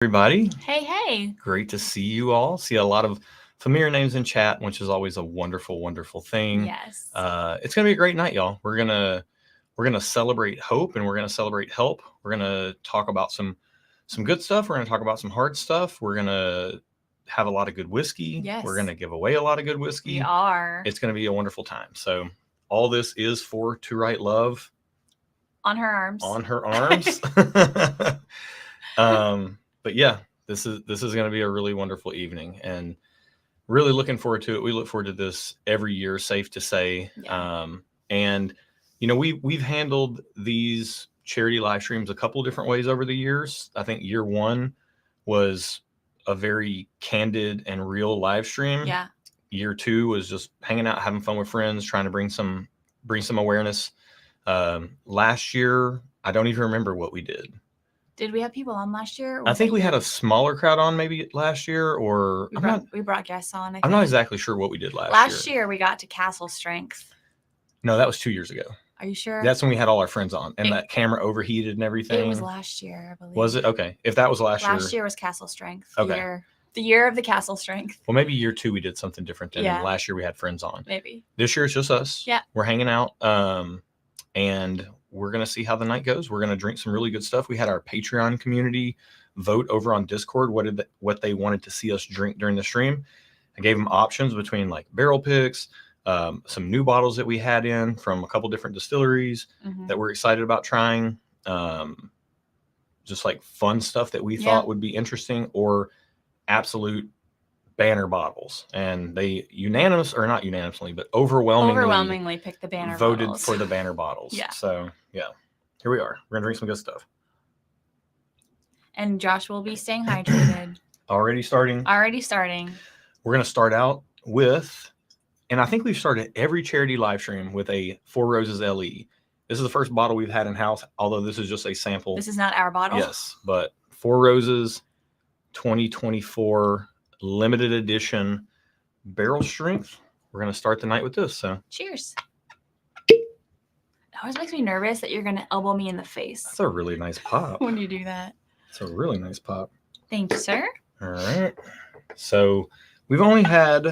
Everybody. Hey. Great to see you all. See a lot of familiar names in chat, which is always a wonderful, wonderful thing. Yes. It's gonna be a great night, y'all. We're gonna celebrate hope and we're gonna celebrate help. We're gonna talk about some good stuff. We're gonna talk about some hard stuff. We're gonna have a lot of good whiskey. Yes. We're gonna give away a lot of good whiskey. We are. It's gonna be a wonderful time. So all this is for To Write Love. On her arms. But yeah, this is going to be a really wonderful evening and really looking forward to it. We look forward to this every year, safe to say. Yeah. And you know, we've handled these charity live streams a couple different ways over the years. I think year one was a very candid and real live stream. Yeah. Year two was just hanging out, having fun with friends, trying to bring some awareness. Last year, I don't even remember what we did. Did we have people on last year? I think we had a smaller crowd on maybe last year, or we brought guests on. I'm not exactly sure what we did last year. Last year we got to Castle Strength. No, that was 2 years ago. Are you sure? That's when we had all our friends on, and that camera overheated and everything. It was last year, I believe. Was it? Okay. If that was last year. Last year was Castle Strength. Okay. The year of the Castle Strength. Well, maybe year two we did something different than last year we had friends on. Maybe. This year it's just us. Yeah. We're hanging out. And we're going to see how the night goes. We're going to drink some really good stuff. We had our Patreon community vote over on Discord what they wanted to see us drink during the stream. I gave them options between like barrel picks, some new bottles that we had in from a couple different distilleries that we're excited about trying, just like fun stuff that we thought would be interesting, or absolute banner bottles. And they overwhelmingly picked the banner voted for the banner bottles. Yeah. So yeah, here we are. We're gonna drink some good stuff. And Josh will be staying hydrated. Already starting. We're gonna start out with, and I think we've started every charity live stream with a Four Roses LE. This is the first bottle we've had in house, although this is just a sample. This is not our bottle. Yes, but Four Roses 2024 limited edition barrel strength. We're going to start the night with this. So cheers. It always makes me nervous that you're going to elbow me in the face. That's a really nice pop. When you do that. It's a really nice pop. Thank you, sir. All right. So we've only had,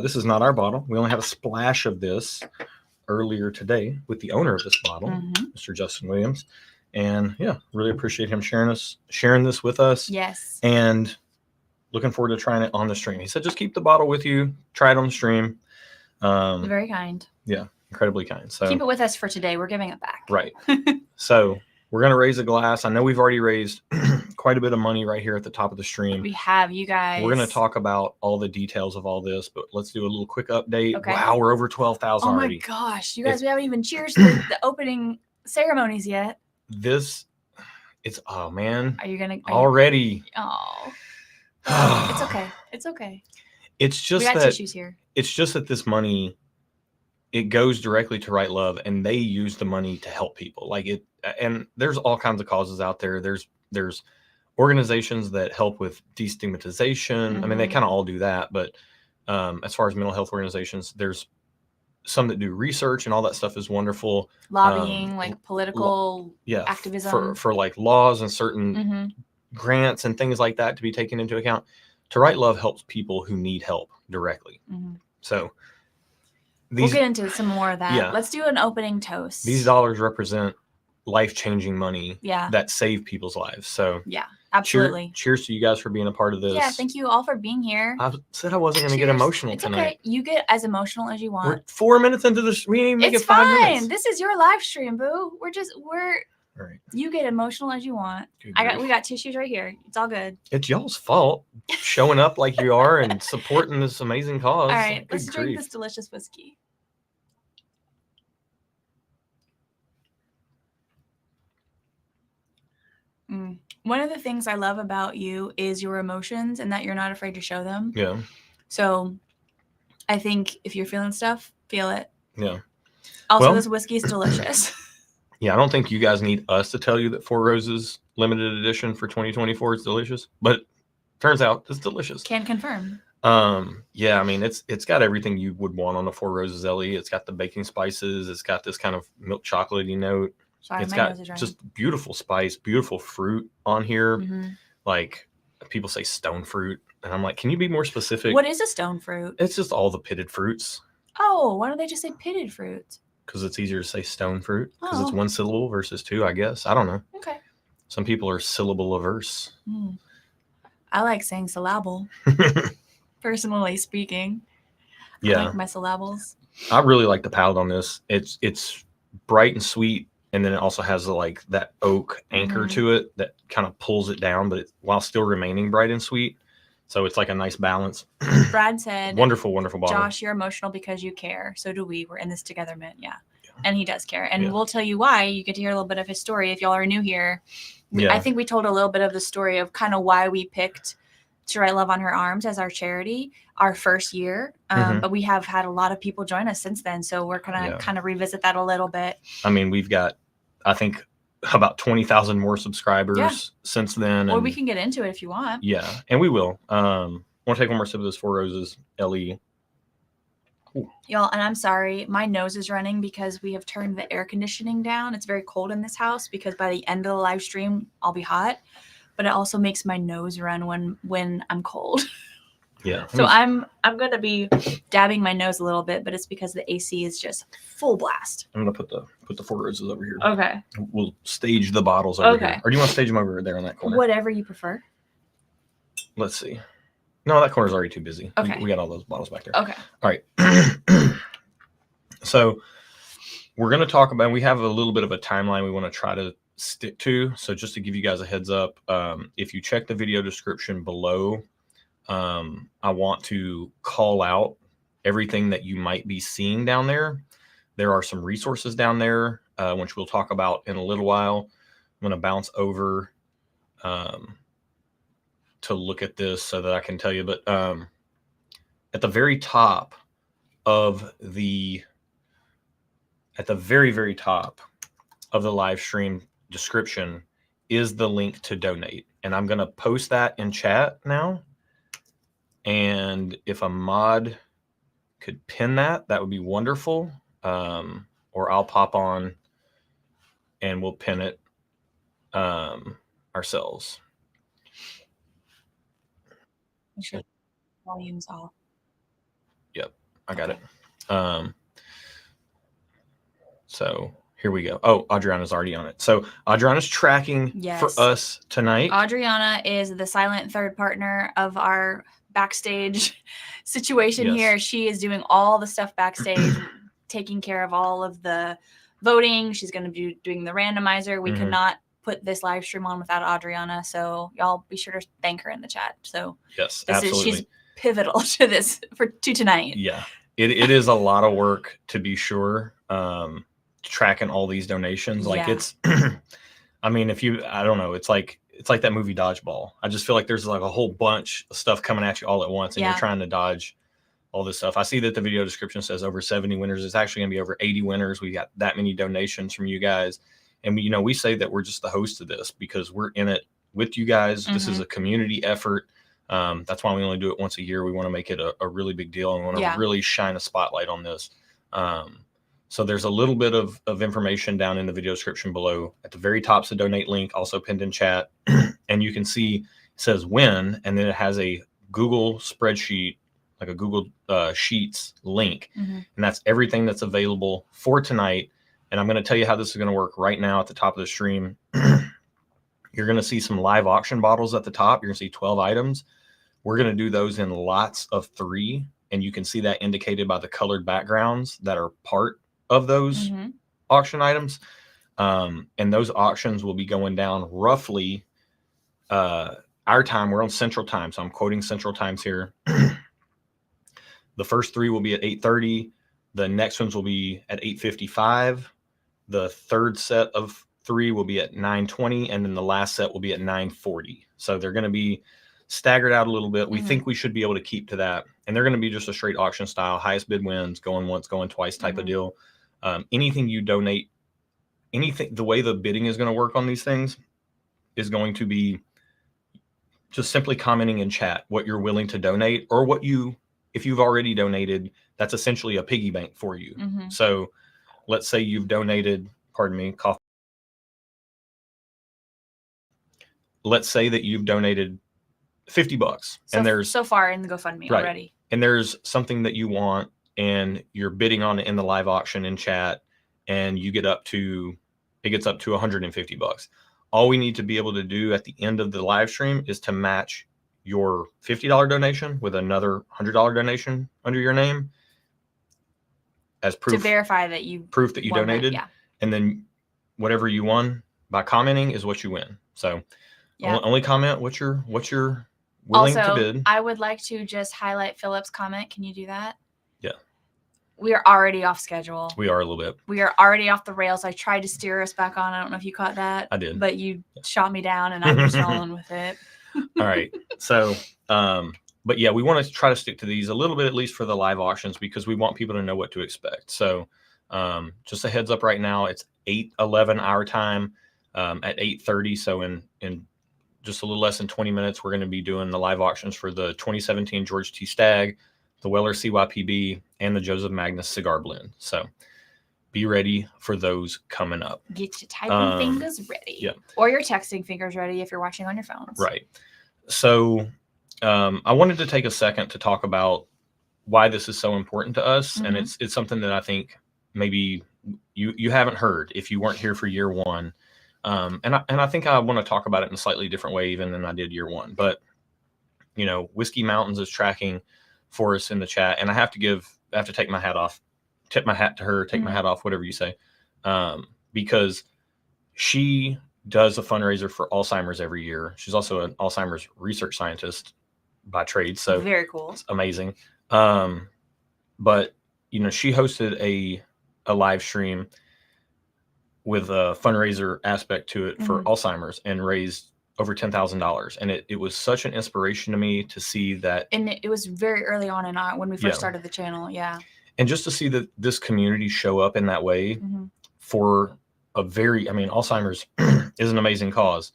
this is not our bottle. We only had a splash of this earlier today with the owner of this bottle, Mr. Justin Williams. And yeah, really appreciate him sharing this with us. Yes. And looking forward to trying it on the stream. He said, just keep the bottle with you. Try it on the stream. Very kind. Yeah, incredibly kind. So keep it with us for today. We're giving it back. Right. So we're going to raise a glass. I know we've already raised quite a bit of money right here at the top of the stream. We have, you guys. We're going to talk about all the details of all this, but let's do a little quick update. Okay. Wow, we're over 12,000 already. Oh my gosh. You guys, we haven't even cheers the opening ceremonies yet. Oh man. Are you going to? Already. Oh. It's okay. It's okay. It's just we got that tissues here. It's just that this money, it goes directly to Write Love, and they use the money to help people. Like it, and there's all kinds of causes out there. There's organizations that help with destigmatization. I mean, they kind of all do that, but as far as mental health organizations, there's some that do research, and all that stuff is wonderful. Lobbying, like political activism for like laws and certain grants and things like that to be taken into account. To Write Love helps people who need help directly. So we'll get into some more of that. Yeah. Let's do an opening toast. These dollars represent life-changing money that save people's lives. So yeah, absolutely. Cheers to you guys for being a part of this. Yeah, thank you all for being here. I said I wasn't going to get emotional tonight. Okay. You get as emotional as you want. We're 4 minutes into this. We didn't even make it 5 minutes. It's fine. This is your live stream, boo. We're all right. You get emotional as you want. We got tissues right here. It's all good. It's y'all's fault showing up like you are and supporting this amazing cause. All right, let's drink this delicious whiskey. One of the things I love about you is your emotions and that you're not afraid to show them. Yeah. So I think if you're feeling stuff, feel it. Yeah. Also, this whiskey is delicious. Yeah, I don't think you guys need us to tell you that Four Roses limited edition for 2024 is delicious, but turns out it's delicious. Can confirm. Yeah, I mean, it's got everything you would want on a Four Roses LE. It's got the baking spices. It's got this kind of milk chocolatey note. Sorry, it's my got nose is running. Just beautiful spice, beautiful fruit on here. Mm-hmm. Like people say stone fruit, and I'm like, can you be more specific? What is a stone fruit? It's just all the pitted fruits. Oh, why don't they just say pitted fruits? Because it's easier to say stone fruit. Because it's Oh. one syllable versus two, I guess. I don't know. Okay. Some people are syllable averse. I like saying syllable. Personally speaking. Yeah. I like my syllables. I really like the palate on this. It's bright and sweet, and then it also has like that oak anchor to it that kind of pulls it down, but while still remaining bright and sweet. So it's like a nice balance. Brad said, wonderful bottle. Josh, you're emotional because you care. So do we. We're in this together, man. Yeah. And he does care. And we'll tell you why. You get to hear a little bit of his story if y'all are new here. I think we told a little bit of the story of kind of why we picked To Write Love on Her Arms as our charity our first year. But we have had a lot of people join us since then. So we're going to kind of revisit that a little bit. I mean, we've got, I think, about 20,000 more subscribers since then. Or we can get into it if you want. Yeah, and we will. Want to take one more sip of this Four Roses LE. Ooh. Y'all, and I'm sorry, my nose is running because we have turned the air conditioning down. It's very cold in this house because by the end of the live stream, I'll be hot. But it also makes my nose run when I'm cold. Yeah. So I'm going to be dabbing my nose a little bit, but it's because the AC is just full blast. I'm going to put the Four Roses over here. Okay. We'll stage the bottles over here. Or do you want to stage them over there in that corner? Whatever you prefer. Let's see. No, that corner's already too busy. Okay. We got all those bottles back there. Okay. All right. So we're going to talk about, we have a little bit of a timeline we want to try to stick to. So just to give you guys a heads up, if you check the video description below, I want to call out everything that you might be seeing down there. There are some resources down there, which we'll talk about in a little while. I'm going to bounce over to look at this so that I can tell you. But at the very top of the, very top of the live stream description is the link to donate. And I'm going to post that in chat now. And if a mod could pin that, that would be wonderful. Or I'll pop on and we'll pin it ourselves. Make sure volume's off. Yep, I got it. So here we go. Oh, Adriana's already on it. So Adriana's tracking for us tonight. Adriana is the silent third partner of our backstage situation here. She is doing all the stuff backstage, taking care of all of the voting. She's going to be doing the randomizer. We could not put this live stream on without Adriana, so y'all be sure to thank her in the chat. So yes, absolutely. She's pivotal to this to tonight. Yeah, it is a lot of work to be sure. Tracking all these donations, like it's I mean, I don't know, it's like that movie Dodgeball. I just feel like there's like a whole bunch of stuff coming at you all at once, and you're trying to dodge all this stuff. I see that the video description says over 70 winners. It's actually gonna be over 80 winners. We got that many donations from you guys, and we say that we're just the host of this because we're in it with you guys. This is a community effort. That's why we only do it once a year. We want to make it a really big deal, and we want to really shine a spotlight on this. So there's a little bit of information down in the video description below. At the very top is a donate link, also pinned in chat. And you can see it says win, and then it has a Google spreadsheet, like a Google Sheets link. And that's everything that's available for tonight. And I'm going to tell you how this is going to work right now at the top of the stream. You're going to see some live auction bottles at the top. You're going to see 12 items. We're going to do those in lots of 3. And you can see that indicated by the colored backgrounds that are part of those auction items. And those auctions will be going down roughly our time. We're on Central Time, so I'm quoting Central Times here. The first 3 will be at 8:30. The next ones will be at 8:55. The third set of 3 will be at 9:20, and then the last set will be at 9:40. So they're going to be staggered out a little bit. We think we should be able to keep to that. And they're going to be just a straight auction style, highest bid wins, going once, going twice type of deal. Anything you donate, the way the bidding is going to work on these things is going to be just simply commenting in chat what you're willing to donate, or if you've already donated, that's essentially a piggy bank for you. So let's say you've donated, pardon me, cough. Let's say that you've donated $50. So, and there's so far in the GoFundMe right. already. And there's something that you want, and you're bidding on it in the live auction in chat, and you get up to, it gets up to $150. All we need to be able to do at the end of the live stream is to match your $50 donation with another $100 donation under your name as proof, to verify that you donated. Yeah. And then whatever you won by commenting is what you win. So only comment what you're willing to bid. I would like to just highlight Philip's comment. Can you do that? Yeah. We are already off schedule. We are a little bit. We are already off the rails. I tried to steer us back on. I don't know if you caught that. I did. But you shot me down, and I'm just rolling with it. All right. So, but yeah, we want to try to stick to these a little bit, at least for the live auctions, because we want people to know what to expect. So just a heads up right now, it's 8:11 our time at 8:30. So in just a little less than 20 minutes, we're going to be doing the live auctions for the 2017 George T. Stagg, the Weller CYPB, and the Joseph Magnus Cigar Blend. So be ready for those coming up. Get your typing fingers ready. Yeah. Or your texting fingers ready if you're watching on your phones. Right. So I wanted to take a second to talk about why this is so important to us. And it's something that I think maybe you haven't heard if you weren't here for year one. And I think I want to talk about it in a slightly different way even than I did year one. But, Whiskey Mountains is tracking for us in the chat. And I have to take my hat off, tip my hat to her, take my hat off, whatever you say, because she does a fundraiser for Alzheimer's every year. She's also an Alzheimer's research scientist by trade. So very cool. It's amazing. But, she hosted a live stream with a fundraiser aspect to it for Alzheimer's and raised over $10,000. And it was such an inspiration to me to see that. And it was very early on when we first started the channel. Yeah. And just to see that this community show up in that way for Alzheimer's is an amazing cause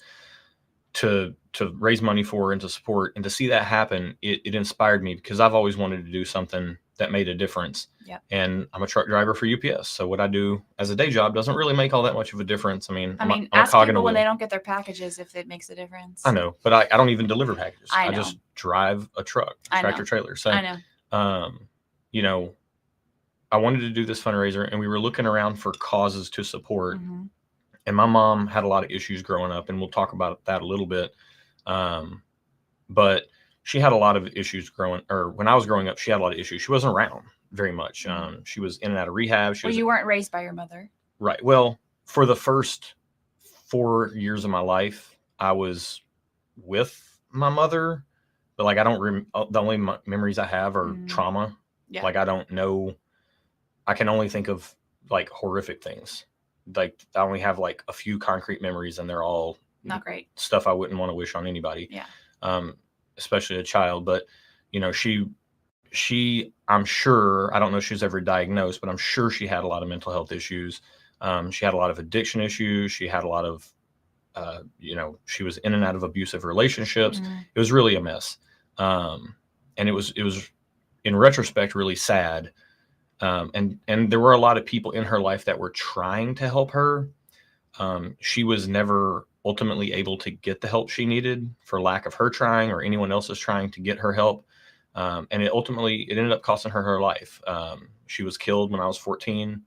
to raise money for and to support, and to see that happen, it inspired me, because I've always wanted to do something that made a difference. Yep. And I'm a truck driver for UPS. So what I do as a day job doesn't really make all that much of a difference. I'm ask people when they don't get their packages if it makes a difference. I know, but I don't even deliver packages. I just drive a truck, tractor trailer. So I know. I wanted to do this fundraiser, and we were looking around for causes to support. And my mom had a lot of issues growing up, and we'll talk about that a little bit. But she had a lot of issues when I was growing up, she had a lot of issues. She wasn't around very much. She was in and out of rehab. You weren't raised by your mother. Right. Well, for the first 4 years of my life, I was with my mother, but I don't the only memories I have are trauma. Yeah. I don't know. I can only think of horrific things. I only have a few concrete memories, and they're all not great stuff I wouldn't want to wish on anybody. Yeah. Especially a child. But, she, I'm sure, I don't know if she was ever diagnosed, but I'm sure she had a lot of mental health issues. She had a lot of addiction issues. She had a lot of, she was in and out of abusive relationships. It was really a mess. And it was in retrospect really sad. And there were a lot of people in her life that were trying to help her. She was never ultimately able to get the help she needed for lack of her trying or anyone else's trying to get her help. And it ended up costing her life. She was killed when I was 14,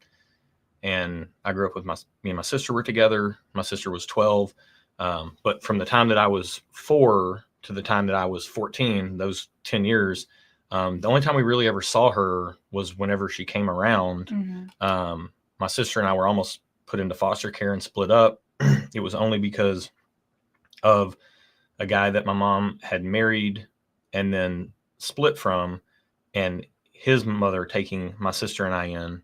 and I grew up with me and my sister were together. My sister was 12. But from the time that I was 4 to the time that I was 14, those 10 years, the only time we really ever saw her was whenever she came around. My sister and I were almost put into foster care and split up. It was only because of a guy that my mom had married and then split from, and his mother taking my sister and I in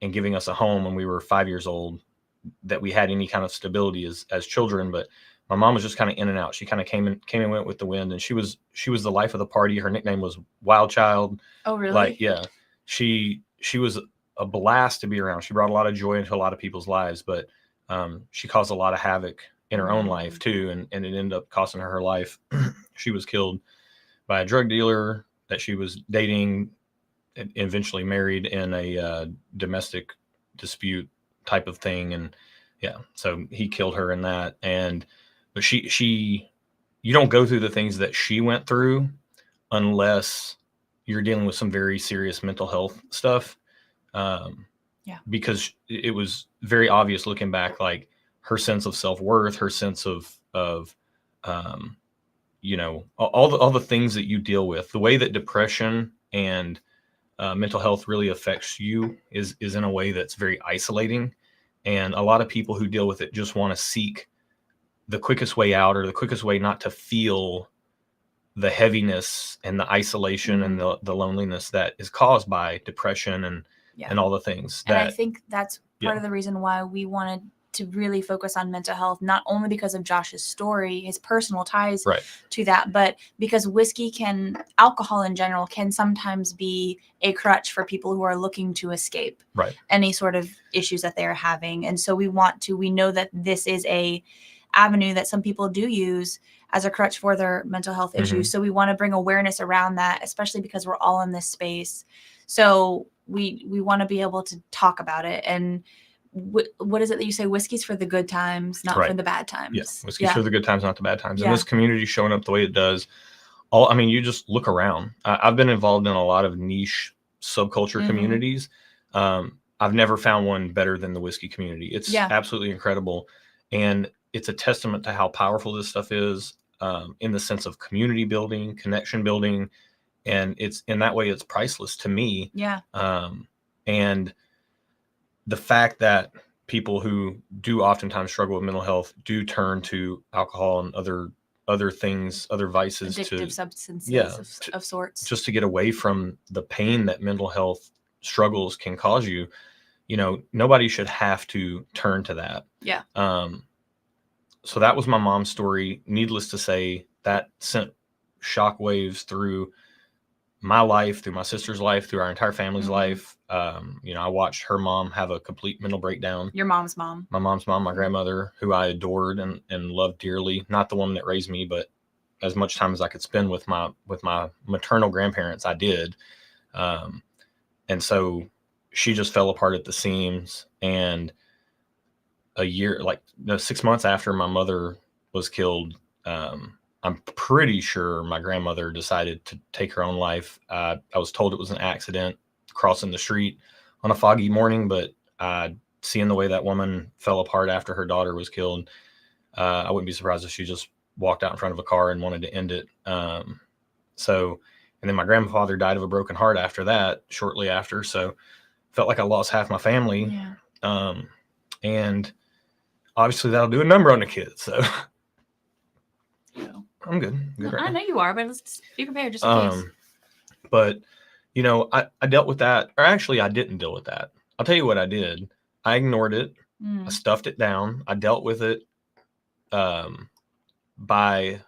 and giving us a home when we were 5 years old, that we had any kind of stability as children. But my mom was just kind of in and out. She kind of came and went with the wind, and she was the life of the party. Her nickname was Wild Child. Oh, really? Yeah. She was a blast to be around. She brought a lot of joy into a lot of people's lives, but she caused a lot of havoc in her own life too, and it ended up costing her life. She was killed by a drug dealer that she was dating, and eventually married in a domestic dispute type of thing. And yeah, so he killed her in that. But she you don't go through the things that she went through unless you're dealing with some very serious mental health stuff. Because it was very obvious looking back, like her sense of self-worth, her sense of all the things that you deal with, the way that depression and mental health really affects you is in a way that's very isolating. And a lot of people who deal with it just want to seek the quickest way out, or the quickest way not to feel the heaviness and the isolation and the loneliness that is caused by depression and all the things. And I think that's part of the reason why we wanted to really focus on mental health, not only because of Josh's story, his personal ties to that, but because alcohol in general can sometimes be a crutch for people who are looking to escape any sort of issues that they're having. And so we know that this is a avenue that some people do use as a crutch for their mental health issues. So we want to bring awareness around that, especially because we're all in this space. So we want to be able to talk about it. And what is it that you say? Whiskey's for the good times, not for the bad times. Yes, whiskey's for the good times, not the bad times. And this community showing up the way it does. You just look around. I've been involved in a lot of niche subculture communities. I've never found one better than the whiskey community. It's absolutely incredible. And it's a testament to how powerful this stuff is, in the sense of community building, connection building. And it's in that way, it's priceless to me. And the fact that people who do oftentimes struggle with mental health do turn to alcohol and other things, other vices, addictive substances of sorts, just to get away from the pain that mental health struggles can cause you. Nobody should have to turn to that. So that was my mom's story. Needless to say, that sent shockwaves through my life, through my sister's life, through our entire family's life. I watched her mom have a complete mental breakdown. Your mom's mom? My mom's mom, my grandmother, who I adored and loved dearly. Not the woman that raised me, but as much time as I could spend with my maternal grandparents, I did. And so she just fell apart at the seams. And 6 months after my mother was killed, I'm pretty sure my grandmother decided to take her own life. I was told it was an accident crossing the street on a foggy morning, but seeing the way that woman fell apart after her daughter was killed, I wouldn't be surprised if she just walked out in front of a car and wanted to end it. And then my grandfather died of a broken heart after that, shortly after. So felt like I lost half my family. And obviously that'll do a number on the kids. So I'm good. I know you are, but let's be prepared just in case. But, I dealt with that. Or actually, I didn't deal with that. I'll tell you what I did. I ignored it. I stuffed it down. I dealt with it by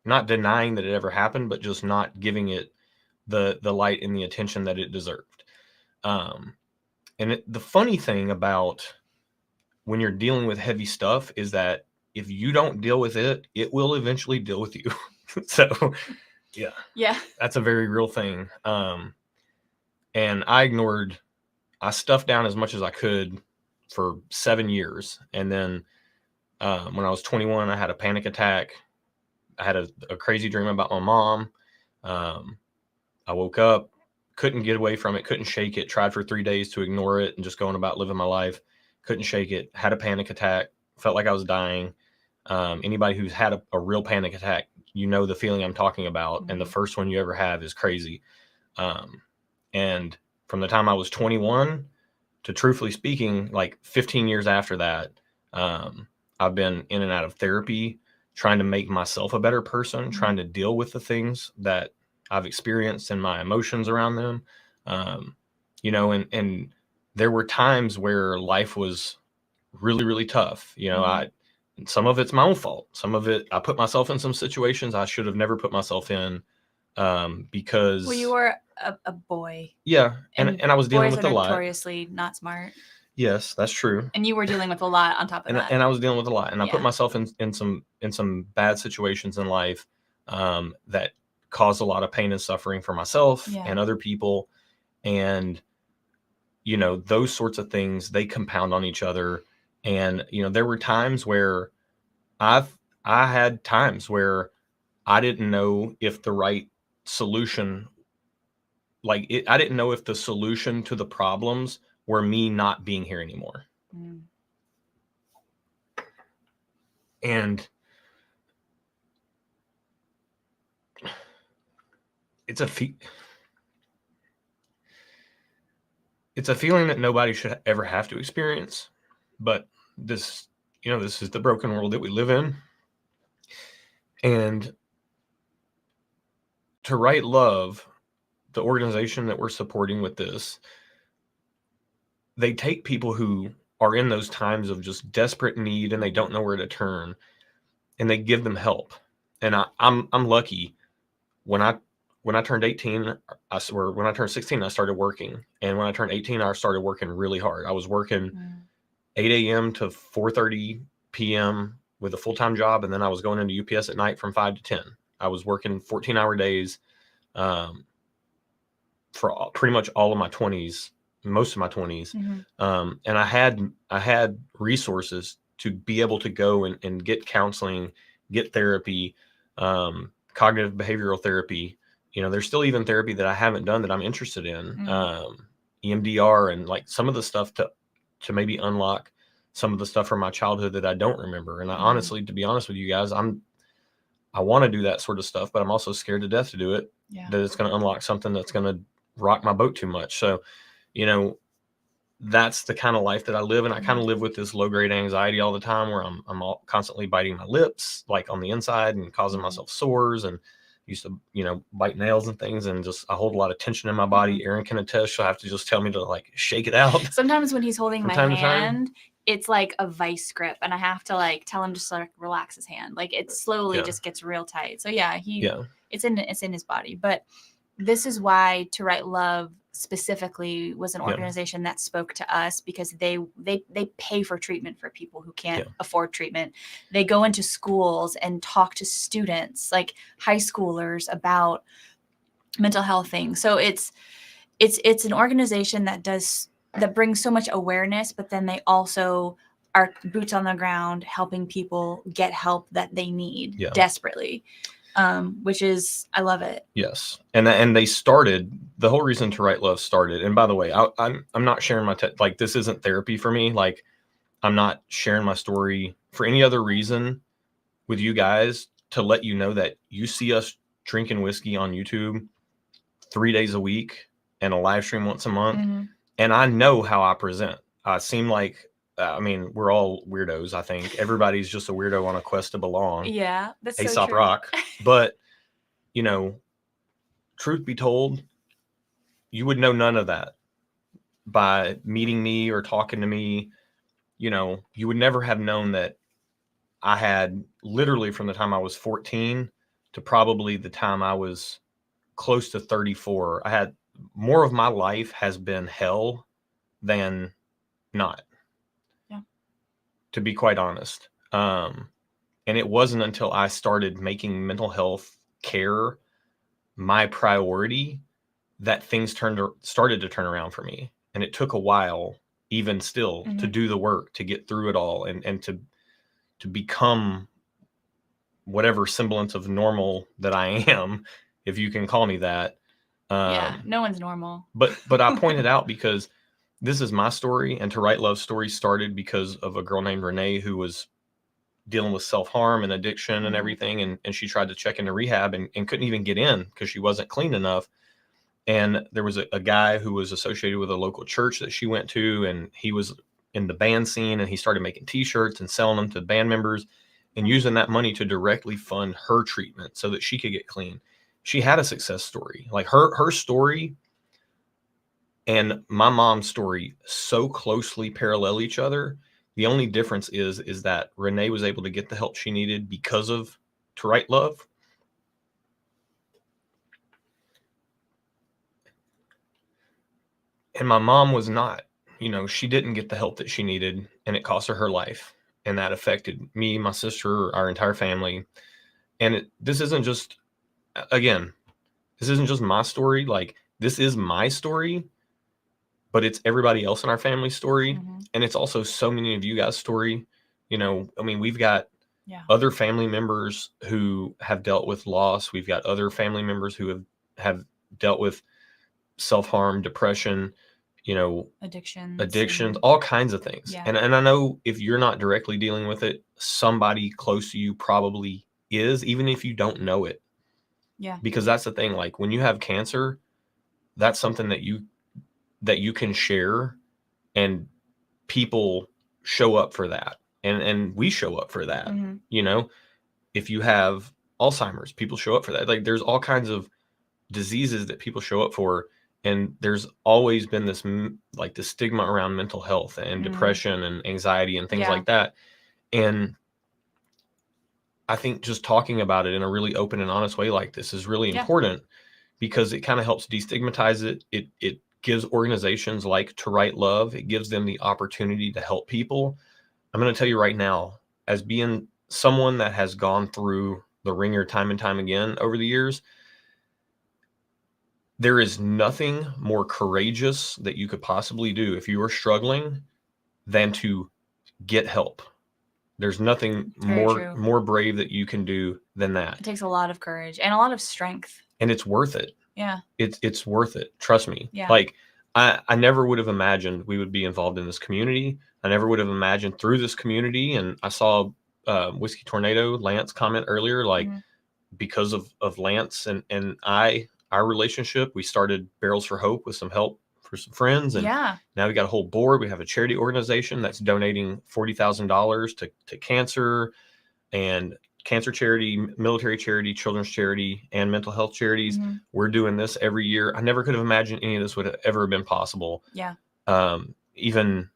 not denying that it ever happened, but just not giving it the light and the attention that it deserved. The funny thing about when you're dealing with heavy stuff is that if you don't deal with it, it will eventually deal with you. So, that's a very real thing. And I stuffed down as much as I could for 7 years. And then when I was 21, I had a panic attack. I had a crazy dream about my mom. I woke up, couldn't get away from it, couldn't shake it, tried for 3 days to ignore it and just going about living my life. Couldn't shake it, had a panic attack, felt like I was dying. Anybody who's had a real panic attack, the feeling I'm talking about. And the first one you ever have is crazy. And from the time I was 21 to, truthfully speaking, like 15 years after that, I've been in and out of therapy, trying to make myself a better person, trying to deal with the things that I've experienced and my emotions around them. And there were times where life was really, really tough. Some of it's my own fault. Some of it, I put myself in some situations I should have never put myself in, because. Well, you were a boy. Yeah. And I was dealing with a lot. Notoriously not smart. Yes, that's true. And you were dealing with a lot on top of that. And I was dealing with a lot. And I put myself in some bad situations in life, that caused a lot of pain and suffering for myself and other people. And, those sorts of things, they compound on each other. And, there were times where I had times where I didn't know if the right solution, I didn't know if the solution to the problems were me not being here anymore. Mm. And it's a feeling that nobody should ever have to experience, but this is the broken world that we live in. And To Right Love, the organization that we're supporting with this, they take people who are in those times of just desperate need and they don't know where to turn, and they give them help. And I'm lucky. When I turned 18, when I turned 16, I started working, and when I turned 18, I started working really hard. I was working 8 a.m. to 4:30 p.m. with a full-time job, and then I was going into UPS at night from 5 to 10. I was working 14-hour days for pretty much all of my 20s, most of my 20s. Mm-hmm. And I had resources to be able to go and get counseling, get therapy, cognitive behavioral therapy. There's still even therapy that I haven't done that I'm interested in, EMDR, and like some of the stuff to maybe unlock some of the stuff from my childhood that I don't remember. And I honestly, to be honest with you guys, I want to do that sort of stuff, but I'm also scared to death to do it. Yeah. That it's going to unlock something that's going to rock my boat too much. So, that's the kind of life that I live. And I kind of live with this low grade anxiety all the time, where I'm all constantly biting my lips, like on the inside, and causing myself sores, and used to, bite nails and things, and just, I hold a lot of tension in my body. Aaron can attest. She'll have to just tell me to like shake it out. Sometimes when he's holding my hand, it's like a vice grip, and I have to like tell him just to like relax his hand. Like it slowly just gets real tight. So it's in his body. But this is why To Right Love specifically was an organization that spoke to us, because they pay for treatment for people who can't afford treatment. They go into schools and talk to students, like high schoolers, about mental health things. So it's an organization that brings so much awareness, but then they also are boots on the ground helping people get help that they need desperately. Which is, I love it. Yes. And they started, the whole reason To Right Love started. And by the way, I'm not sharing like, this isn't therapy for me. Like, I'm not sharing my story for any other reason with you guys, to let you know that you see us drinking whiskey on YouTube 3 days a week and a live stream once a month. Mm-hmm. And I know how I present. I seem like, we're all weirdos. I think everybody's just a weirdo on a quest to belong. Yeah, that's so Aesop true. Rock. But, truth be told, you would know none of that by meeting me or talking to me. You would never have known that I had, literally from the time I was 14 to probably the time I was close to 34, I had more of my life has been hell than not. To be quite honest. And it wasn't until I started making mental health care my priority that things started to turn around for me. And it took a while, even still, to do the work, to get through it all, and to become whatever semblance of normal that I am, if you can call me that. No one's normal. But I pointed out, because this is my story, and To Right Love's story started because of a girl named Renee who was dealing with self-harm and addiction and everything. And she tried to check into rehab and couldn't even get in because she wasn't clean enough. And there was a guy who was associated with a local church that she went to, and he was in the band scene, and he started making t-shirts and selling them to band members and using that money to directly fund her treatment so that she could get clean. She had a success story. Like her story and my mom's story so closely parallel each other. The only difference is that Renee was able to get the help she needed because of To Right Love. And my mom was not. She didn't get the help that she needed, and it cost her life. And that affected me, my sister, our entire family. And this isn't just my story. Like, this is my story, but it's everybody else in our family story. And it's also so many of you guys' story. We've got other family members who have dealt with loss. We've got other family members who have dealt with self-harm, depression, addictions, all kinds of things. And I know if you're not directly dealing with it, somebody close to you probably is, even if you don't know it. Yeah. Because that's the thing, like when you have cancer, that's something that you can share, and people show up for that. And we show up for that. If you have Alzheimer's, people show up for that. Like there's all kinds of diseases that people show up for. And there's always been this like the stigma around mental health and depression and anxiety and things like that. And I think just talking about it in a really open and honest way like this is really important, because it kind of helps destigmatize it. It gives organizations like To Right Love, it gives them the opportunity to help people. I'm going to tell you right now, as being someone that has gone through the ringer time and time again over the years, there is nothing more courageous that you could possibly do if you are struggling than to get help. There's nothing more brave that you can do than that. It takes a lot of courage and a lot of strength. And it's worth it. Yeah. It's worth it. Trust me. Yeah. Like I never would have imagined we would be involved in this community. I never would have imagined through this community. And I saw Whiskey Tornado, Lance comment earlier, like because of Lance and our relationship, we started Barrels for Hope with some help for some friends. And now we got a whole board. We have a charity organization that's donating $40,000 to cancer and cancer charity, military charity, children's charity, and mental health charities. We're doing this every year. I never could have imagined any of this would have ever been possible. Yeah. Even,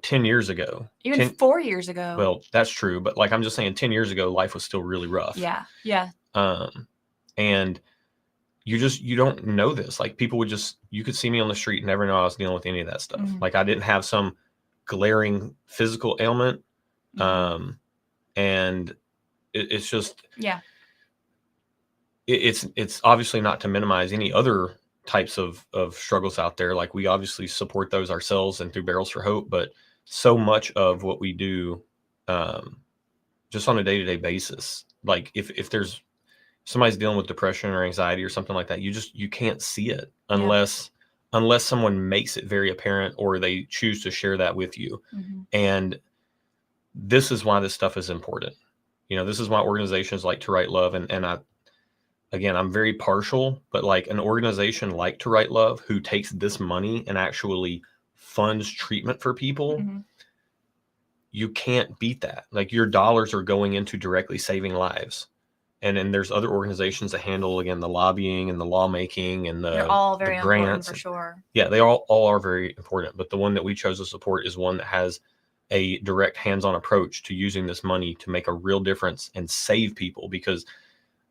10 years ago. Even 4 years ago. Well, that's true. But like, I'm just saying 10 years ago, life was still really rough. Yeah. Yeah. And you don't know this. Like people would you could see me on the street and never know I was dealing with any of that stuff. Like I didn't have some glaring physical ailment. And it's just, it's obviously not to minimize any other types of struggles out there. Like we obviously support those ourselves and through Barrels for Hope, but so much of what we do, just on a day-to-day basis, like if there's somebody's dealing with depression or anxiety or something like that, you can't see it unless someone makes it very apparent or they choose to share that with you. And this is why this stuff is important. This is why organizations like To Right Love, and I'm very partial, but like an organization like To Right Love who takes this money and actually funds treatment for people, you can't beat that. Like your dollars are going into directly saving lives. And then there's other organizations that handle, again, the lobbying and the lawmaking and they're all very grants. Important for sure. Yeah, they all are very important. But the one that we chose to support is one that has a direct hands-on approach to using this money to make a real difference and save people, because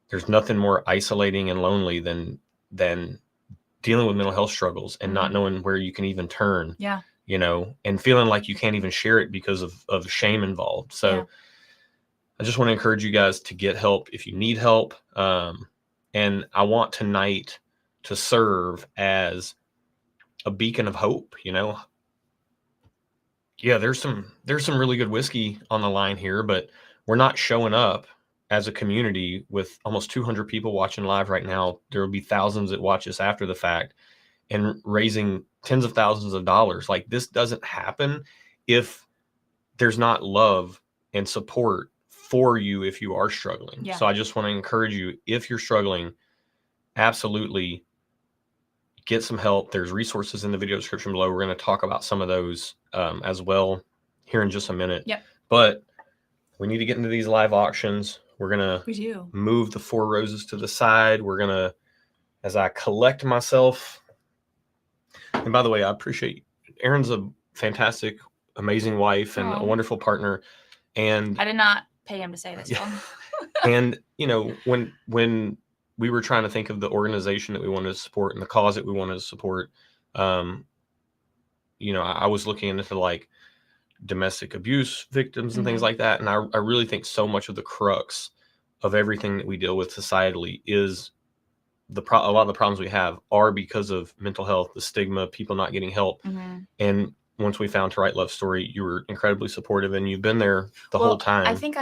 there's nothing more isolating and lonely than dealing with mental health struggles and not knowing where you can even turn. Yeah. And feeling like you can't even share it because of shame involved. So I just want to encourage you guys to get help if you need help. And I want tonight to serve as a beacon of hope. There's some really good whiskey on the line here, but we're not showing up as a community with almost 200 people watching live right now. There will be thousands that watch this after the fact, and raising tens of thousands of dollars. Like this doesn't happen if there's not love and support for you if you are struggling. So I just want to encourage you, if you're struggling, absolutely get some help. There's resources in the video description below. We're going to talk about some of those as well here in just a minute. But we need to get into these live auctions. We're going to move the 4 roses to the side. We're going to, as I collect myself. And by the way, I appreciate Erin's a fantastic, amazing wife and a wonderful partner. And I did not pay him to say this. And when we were trying to think of the organization that we wanted to support and the cause that we wanted to support, I was looking into like domestic abuse victims and things like that. And I really think so much of the crux of everything that we deal with societally is a lot of the problems we have are because of mental health, the stigma, people not getting help. once we found To Right Love Story, you were incredibly supportive, and you've been there the whole time. I think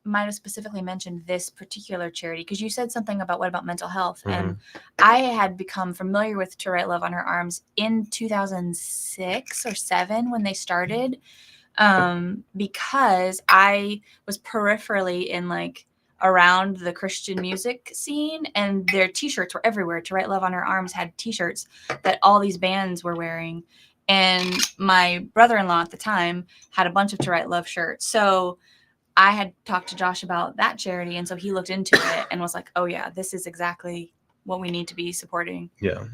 might have specifically mentioned this particular charity because you said something about what about mental health, Mm-hmm. and I had become familiar with To Write Love on Her Arms in 2006 or 7 when they started, because I was peripherally in like around the Christian music scene, and their t-shirts were everywhere. To Write Love on Her Arms had t-shirts that all these bands were wearing, and my brother-in-law at the time had a bunch of To Write Love shirts. So I had talked to Josh about that charity, and so he looked into it and was like, oh yeah, this is exactly what we need to be supporting. Yeah.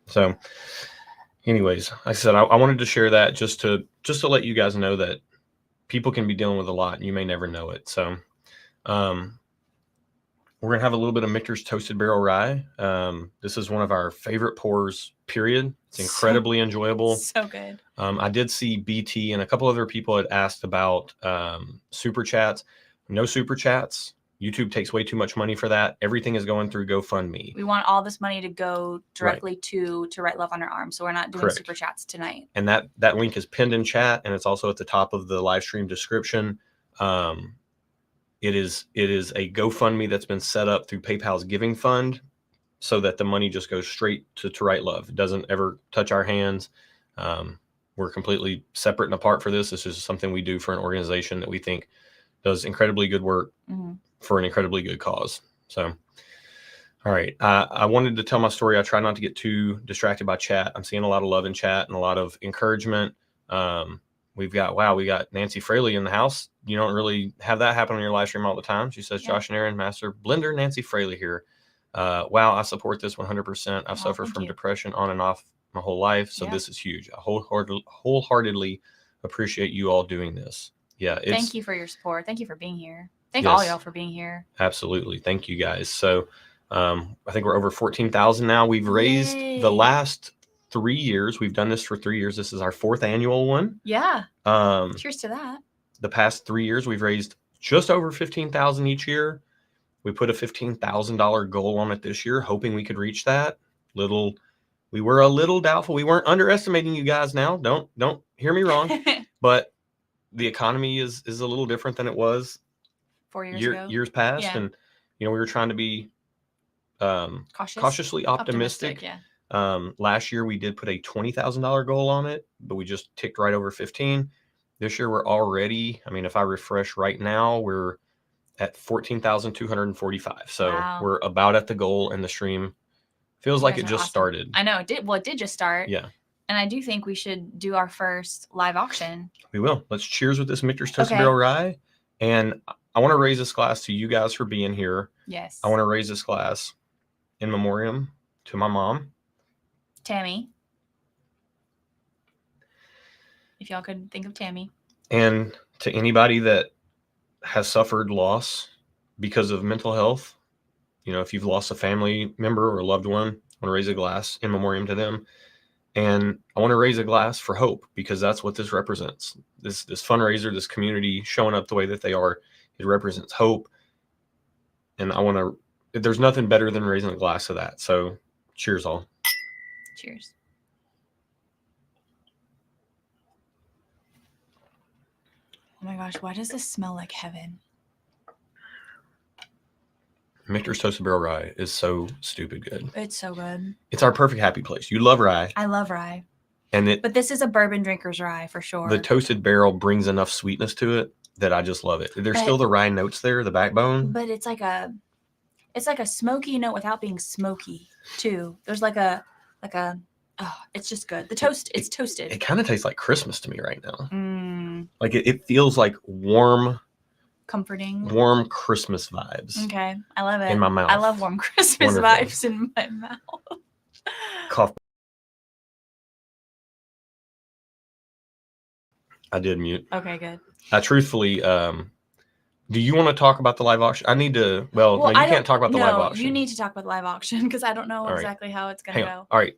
So anyways, like I said, I wanted to share that just to let you guys know that people can be dealing with a lot and you may never know it. So we're going to have a little bit of Michter's Toasted Barrel Rye. This is one of our favorite pours, period. It's incredibly enjoyable. So good. I did see BT and a couple other people had asked about super chats. No super chats. YouTube takes way too much money for that. Everything is going through GoFundMe. We want all this money to go directly to Write Love on Her Arms. So we're not doing super chats tonight. And that link is pinned in chat, and it's also at the top of the live stream description. It is a GoFundMe that's been set up through PayPal's Giving Fund so that the money just goes straight to Write Love. It doesn't ever touch our hands. We're completely separate and apart for this. This is something we do for an organization that we think does incredibly good work for an incredibly good cause. So, all right. I wanted to tell my story. I try not to get too distracted by chat. I'm seeing a lot of love in chat and a lot of encouragement. We got Nancy Fraley in the house. You don't really have that happen on your live stream all the time. She says, Josh and Aaron, Master Blender, Nancy Fraley here. Wow, I support this 100%. I've suffered from depression on and off my whole life. So this is huge. I wholeheartedly appreciate you all doing this. Yeah. Thank you for your support. Thank you for being here. Thank all y'all for being here. Absolutely. Thank you guys. So I think we're over 14,000 now. We've raised the last 3 years. We've done this for 3 years. This is our 4th annual one. Yeah. Cheers to that. The past 3 years, we've raised just over 15,000 each year. We put a $15,000 goal on it this year, hoping we could reach that. We were a little doubtful. We weren't underestimating you guys now. Don't hear me wrong. But the economy is a little different than it was 4 years ago. Years past. Yeah. And, we were trying to be cautiously optimistic. Last year, we did put a $20,000 goal on it, but we just ticked right over 15. This year, we're already, if I refresh right now, we're at 14,245. So we're about at the goal, and the stream feels like it just started. I know it did. Well, it did just start. Yeah. And I do think we should do our first live auction. We will. Let's cheers with this Michter's Toasted Barrel Rye. And I want to raise this glass to you guys for being here. Yes. I want to raise this glass in memoriam to my mom, Tammy. If y'all could think of Tammy. And to anybody that has suffered loss because of mental health. If you've lost a family member or a loved one, I want to raise a glass in memoriam to them. And I want to raise a glass for hope, because that's what this represents. This fundraiser, this community showing up the way that they are, it represents hope. And there's nothing better than raising a glass of that. So cheers all. Cheers. Oh my gosh, why does this smell like heaven? Michter's Toasted Barrel Rye is so stupid good. It's so good. It's our perfect happy place. You love rye. I love rye. But this is a bourbon drinker's rye for sure. The toasted barrel brings enough sweetness to it that I just love it. There's still the rye notes there, the backbone. But it's like a smoky note without being smoky too. There's it's just good. It's toasted. It kind of tastes like Christmas to me right now. Like it feels like warm, comforting, warm Christmas vibes. Okay, I love it. In my mouth. I love warm Christmas vibes in my mouth. Cough. I did mute. Okay, good. Truthfully, do you want to talk about the live auction? I need to. Well, no, you can't talk about the live auction. You need to talk about the live auction because I don't know exactly how it's going to go. All right.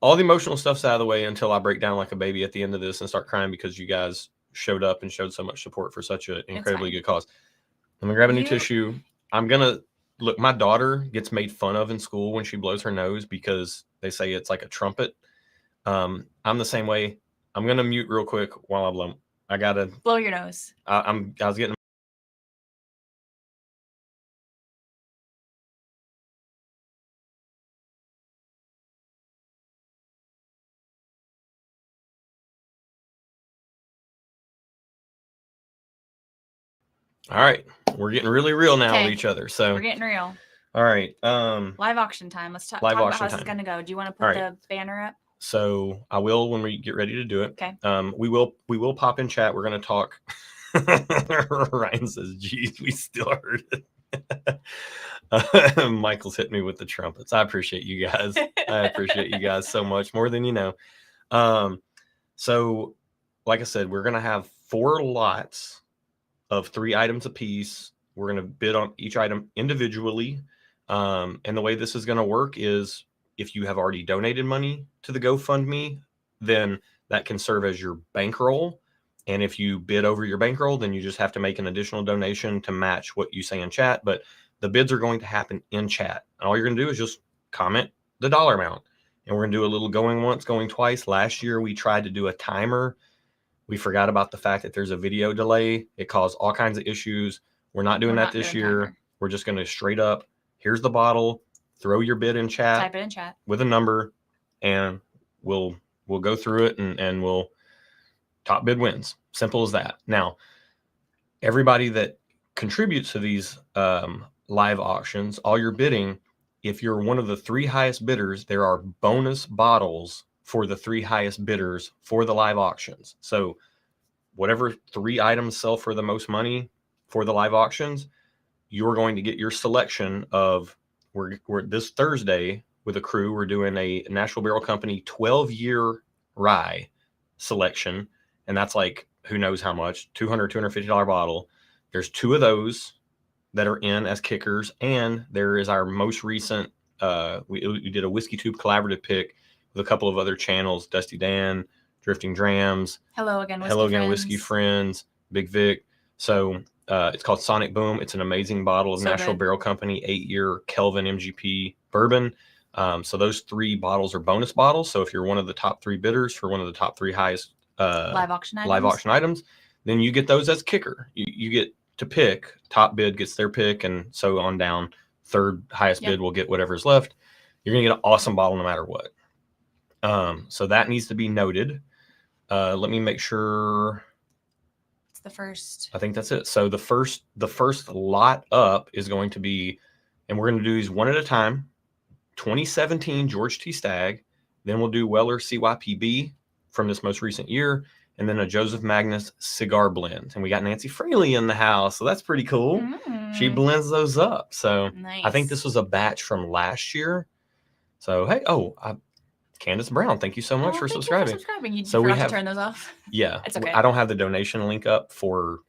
All the emotional stuff's out of the way until I break down like a baby at the end of this and start crying because you guys showed up and showed so much support for such an incredibly good cause. I'm going to grab a new tissue. I'm going to look. My daughter gets made fun of in school when she blows her nose because they say it's like a trumpet. I'm the same way. I'm going to mute real quick while I blow. I got to blow your nose. I was getting All right. We're getting really real now with each other. So we're getting real. All right. Live auction time. Let's talk about how this is going to go. Do you want to put the banner up? So I will when we get ready to do it. Okay. We will pop in chat. We're going to talk. Ryan says, geez, we still heard it. Michael's hit me with the trumpets. I appreciate you guys. I appreciate you guys so much, more than you know. So like I said, we're going to have 4 lots of 3 items apiece. We're going to bid on each item individually. And the way this is going to work is if you have already donated money to the GoFundMe, then that can serve as your bankroll. And if you bid over your bankroll, then you just have to make an additional donation to match what you say in chat. But the bids are going to happen in chat. And all you're going to do is just comment the dollar amount. And we're going to do a little going once, going twice. Last year, we tried to do a timer. We forgot about the fact that there's a video delay. It caused all kinds of issues. We're not doing that this year. Timer. We're just going to straight up, here's the bottle, throw your bid in chat. Type it in chat. With a number, and we'll go through it, and we'll top bid wins. Simple as that. Now, everybody that contributes to these live auctions, all your bidding, if you're one of the 3 highest bidders, there are bonus bottles for the 3 highest bidders for the live auctions. So whatever 3 items sell for the most money for the live auctions, you're going to get your selection of, we're this Thursday with a crew, we're doing a Nashville Barrel Company 12-year rye selection. And that's like, who knows how much, $200, $250 bottle. There's 2 of those that are in as kickers. And there is our most recent, we did a Whiskey Tube collaborative pick with a couple of other channels, Dusty Dan, Drifting Drams. Hello again, Whiskey Friends, Big Vic. So it's called Sonic Boom. It's an amazing bottle of Nashville Barrel Company 8-year Kelvin MGP bourbon. So those 3 bottles are bonus bottles. So if you're one of the top 3 bidders for one of the top 3 highest live auction items, then you get those as kicker. You get to pick. Top bid gets their pick, and so on down. Third highest bid will get whatever's left. You're gonna get an awesome bottle no matter what. So that needs to be noted. Let me make sure. It's the first. I think that's it. So the first lot up is going to be, and we're going to do these one at a time. 2017 George T. Stagg. Then we'll do Weller CYPB from this most recent year, and then a Joseph Magnus cigar blend. And we got Nancy Fraley in the house, so that's pretty cool. She blends those up. So nice. I think this was a batch from last year. So hey, Candace Brown, thank you so much for subscribing. You forgot to turn those off. Yeah, it's okay. I don't have the donation link up for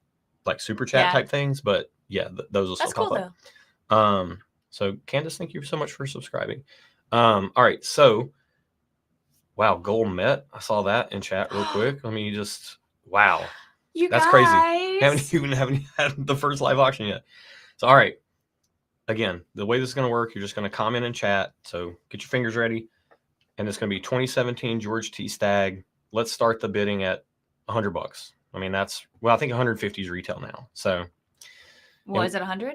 like super chat type things, but yeah, those will still pop up. Though. So Candace, thank you so much for subscribing. All right, so wow, goal met. I saw that in chat real quick. Let me just that's guys. Crazy. Haven't had the first live auction yet. So all right, again, the way this is going to work, you're just going to comment in chat. So get your fingers ready. And it's going to be 2017 George T. Stagg. Let's start the bidding at $100. I mean, I think 150 is retail now. So, is it 100 or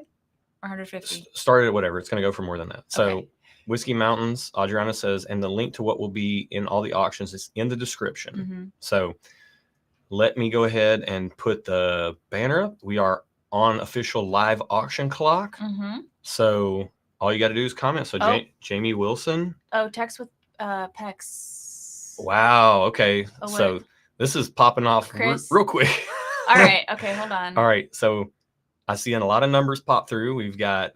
150? Started at whatever. It's going to go for more than that. So, Whiskey Mountains, Adriana says, and the link to what will be in all the auctions is in the description. Mm-hmm. So, let me go ahead and put the banner up. We are on official live auction clock. Mm-hmm. So, all you got to do is comment. So, Jamie Wilson. Text with Pex. Wow. Okay. So this is popping off real quick. All right. Okay. Hold on. All right. So I see a lot of numbers pop through. We've got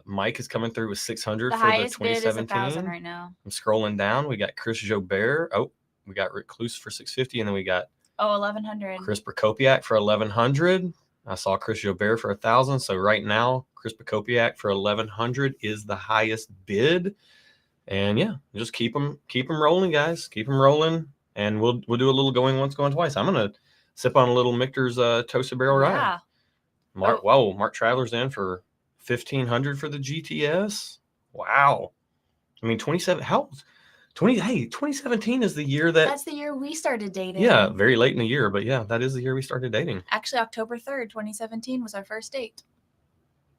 Mike is coming through with 600 for the 2017. Bid is 1,000 right now. I'm scrolling down. We got Chris Jobert. Oh, we got Recluse for 650, and then we got 1,100. Chris Prokopiak for 1,100. I saw Chris Jobert for 1,000. So right now, Chris Prokopiak for 1,100 is the highest bid. And yeah, just keep them rolling, guys. Keep them rolling, and we'll do a little going once, going twice. I'm gonna sip on a little Michter's Toasted Barrel Rye. Yeah. Mark Traveler's in for 1,500 for the GTS. Wow. I mean, 2017 is the year that's the year we started dating. Yeah, very late in the year, but yeah, that is the year we started dating. Actually, October 3rd, 2017 was our first date.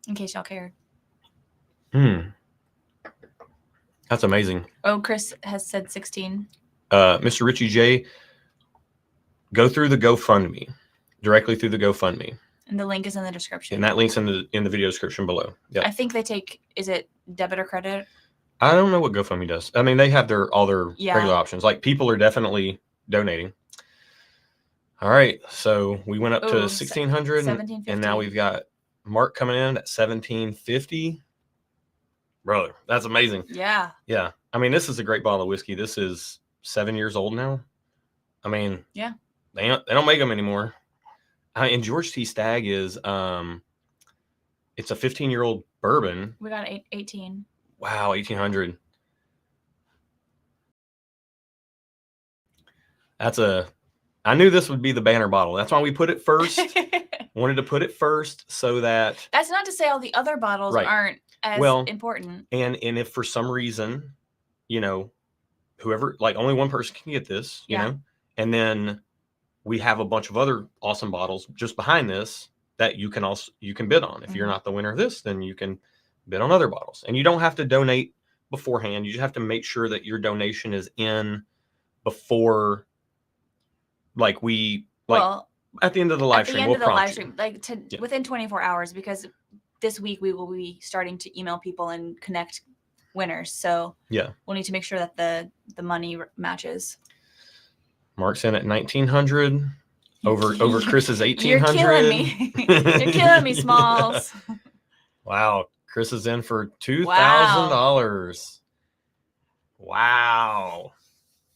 In case y'all cared. That's amazing. Chris has said 16. Mr. Richie J, go through the GoFundMe, directly through the GoFundMe. And the link is in the description. And that link's in the video description below. Yeah. I think they take, is it debit or credit? I don't know what GoFundMe does. I mean, they have all their regular options. Like, people are definitely donating. All right. So we went up to 1,600 and now we've got Mark coming in at 1,750. Brother, that's amazing. Yeah. Yeah. I mean, this is a great bottle of whiskey. This is 7 years old now. I mean, yeah, they don't make them anymore. And George T. Stagg is, it's a 15-year-old bourbon. We got 18. Wow, 1,800. I knew this would be the banner bottle. That's why we put it first. Wanted to put it first so that. That's not to say all the other bottles aren't as important. And if for some reason, whoever, like, only one person can get this, you know, and then we have a bunch of other awesome bottles just behind this that you can bid on. If you're not the winner of this, then you can bid on other bottles. And you don't have to donate beforehand. You just have to make sure that your donation is in before, at the end of the live stream. Within 24 hours, because this week we will be starting to email people and connect winners. So yeah, we'll need to make sure that the money matches. Mark's in at 1,900 over Chris's 1,800. You're killing me. You're killing me, Smalls. Wow, Chris is in for $2,000. Wow.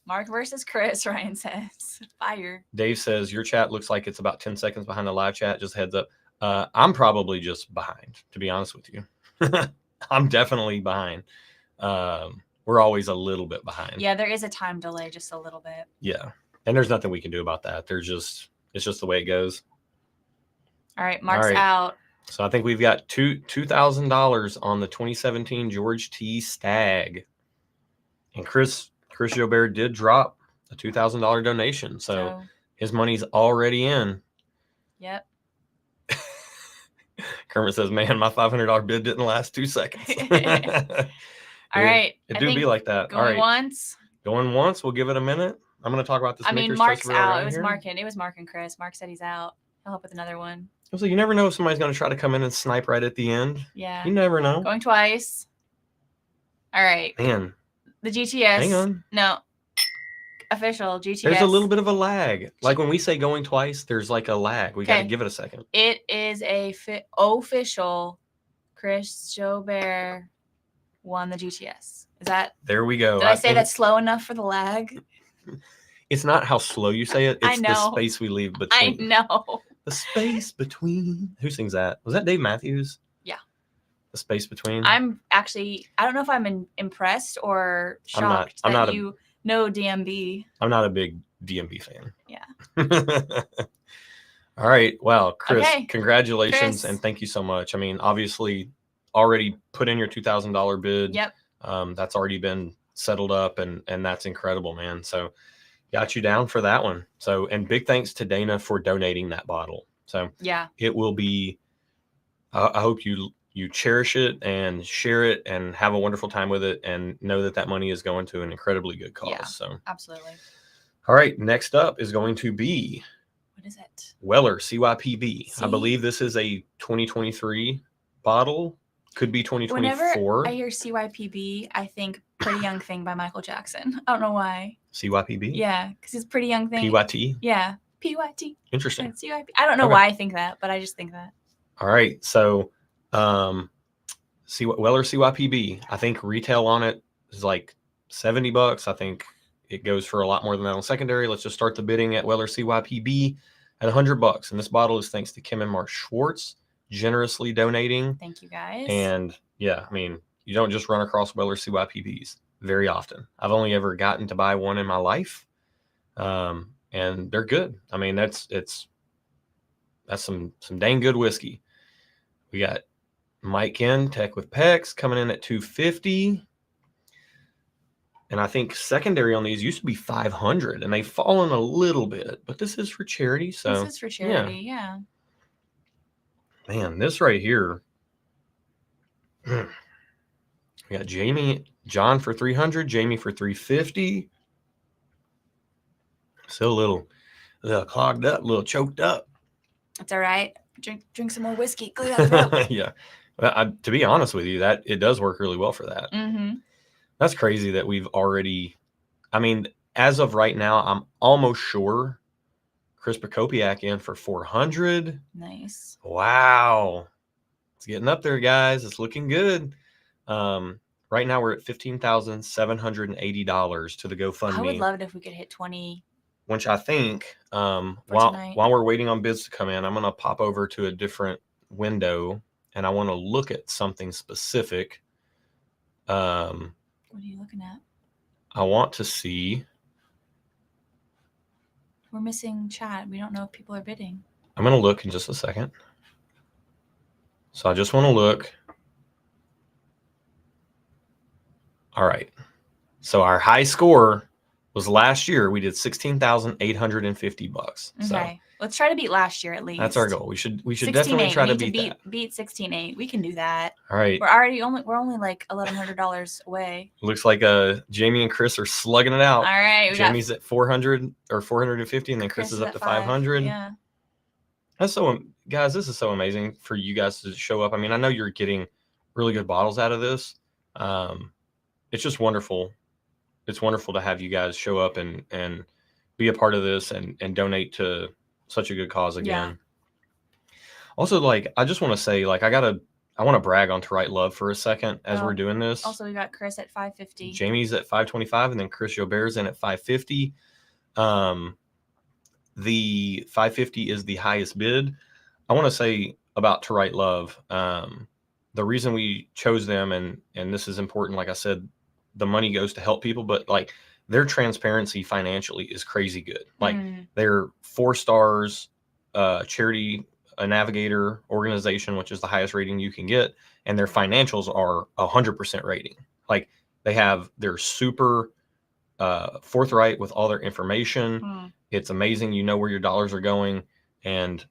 Mark versus Chris, Ryan says. Fire. Dave says, your chat looks like it's about 10 seconds behind the live chat. Just heads up. I'm probably just behind, to be honest with you. I'm definitely behind. We're always a little bit behind. Yeah, there is a time delay, just a little bit. Yeah. And there's nothing we can do about that. It's just the way it goes. All right, Mark's out. So I think we've got $2,000 on the 2017 George T. Stagg. And Chris Jobert did drop a $2,000 donation. So his money's already in. Yep. Kermit says, man, my $500 bid didn't last 2 seconds. All right. It do be like that. All right. Going once. We'll give it a minute. I'm going to talk about this. Mark's out. It was Mark and Chris. Mark said he's out. He'll help with another one. So you never know if somebody's going to try to come in and snipe right at the end. Yeah. You never know. Going twice. All right. Man. The GTS. Hang on. No. Official GTS. There's a little bit of a lag. Like when we say going twice, there's like a lag. We got to give it a second. It is a official Chris Jobert won the GTS. Is that? There we go. Did I say that slow enough for the lag? It's not how slow you say it. It's the space we leave between. I know. The space between. Who sings that? Was that Dave Matthews? Yeah. The space between. I don't know if I'm impressed or shocked that you know DMB. I'm not a big DMB fan. Yeah. All right. Wow. Chris, congratulations. And thank you so much. I mean, obviously already put in your $2,000 bid. Yep. That's already been settled up and that's incredible, man. So got you down for that one. So, and big thanks to Dana for donating that bottle. So yeah, it will be, I hope you cherish it and share it and have a wonderful time with it and know that money is going to an incredibly good cause. Yeah, so absolutely. All right. Next up is going to be, what is it? Weller CYPB. I believe this is a 2023 bottle. Could be 2024. Whenever I hear CYPB, I think Pretty Young Thing by Michael Jackson. I don't know why. CYPB? Yeah, because it's Pretty Young Thing. PYT? Yeah, PYT. Interesting. CYP. I don't know why I think that, but I just think that. All right. So, Weller CYPB. I think retail on it is like $70. I think it goes for a lot more than that on secondary. Let's just start the bidding at Weller CYPB at $100. And this bottle is thanks to Kim and Mark Schwartz generously donating. Thank you guys. And yeah, I mean, you don't just run across Weller CYPBs very often. I've only ever gotten to buy one in my life. And they're good. I mean, that's some dang good whiskey. We got Mike in Tech with Pecs coming in at $250. And I think secondary on these used to be $500 and they've fallen a little bit, but this is for charity. So this is for charity. Yeah. Man, this right here. We got John for $300, Jamie for $350. Still a little clogged up, a little choked up. That's all right. Drink some more whiskey. Clear that throat. Yeah. Well, to be honest with you, that it does work really well for that. Mm-hmm. That's crazy that we've already, I mean, as of right now, I'm almost sure Chris Prokopiak in for 400. Nice. Wow. It's getting up there, guys. It's looking good. Right now we're at $15,780 to the GoFundMe. I would love it if we could hit 20. Which I think, while we're waiting on bids to come in, I'm going to pop over to a different window and I want to look at something specific. What are you looking at? I want to see. We're missing chat. We don't know if people are bidding. I'm going to look in just a second. So I just want to look. All right. So our high score was last year. We did $16,850. Okay. So let's try to beat last year at least. that's our goal. We should definitely try to beat that. Beat 16.8. We can do that. All right. We're only like $1,100 away. Looks like Jamie and Chris are slugging it out. All right. Jamie's at 400 or 450, and then Chris is up to 500. Yeah. That's guys, this is so amazing for you guys to show up. I mean, I know you're getting really good bottles out of this. It's just wonderful. It's wonderful to have you guys show up and be a part of this and donate to such a good cause again. Yeah. Also, like, I just want to say, like, I want to brag on To Write Love for a second as we're doing this. Also, we got Chris at 550. Jamie's at 525, and then Chris Jobert's in at 550. The 550 is the highest bid. I want to say about To Write Love, the reason we chose them, and this is important, like I said, the money goes to help people, but like their transparency financially is crazy good. Like they're 4 stars, charity, a navigator organization, which is the highest rating you can get. And their financials are 100% rating. Like they're super forthright with all their information. It's amazing. You know where your dollars are going. And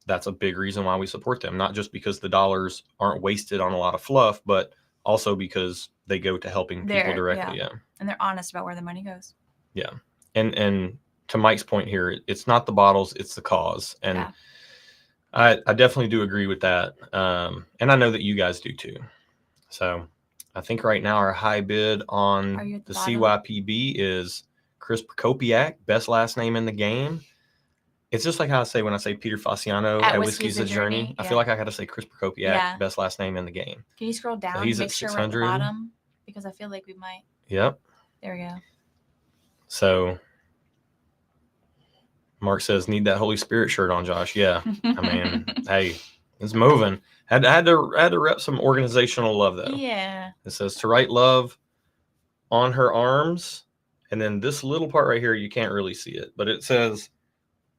that's a big reason why we support them. Not just because the dollars aren't wasted on a lot of fluff, but also because they go to helping people directly. Yeah. And they're honest about where the money goes. Yeah. And to Mike's point here, it's not the bottles, it's the cause. And I definitely do agree with that. And I know that you guys do too. So I think right now our high bid on the CYPB is Chris Prokopiak, best last name in the game. It's just like how I say when I say Peter Faciano at Whiskey's a Journey. I feel like I got to say Chris Prokopiak, best last name in the game. Can you scroll down? So he's make at sure 600. we're at the bottom, because I feel like we might. Yep. There we go. So Mark says, need that Holy Spirit shirt on, Josh. Yeah. I mean, hey, it's moving. Had to rep some organizational love though. Yeah. It says To Write Love on her arms. And then this little part right here, you can't really see it, but it says,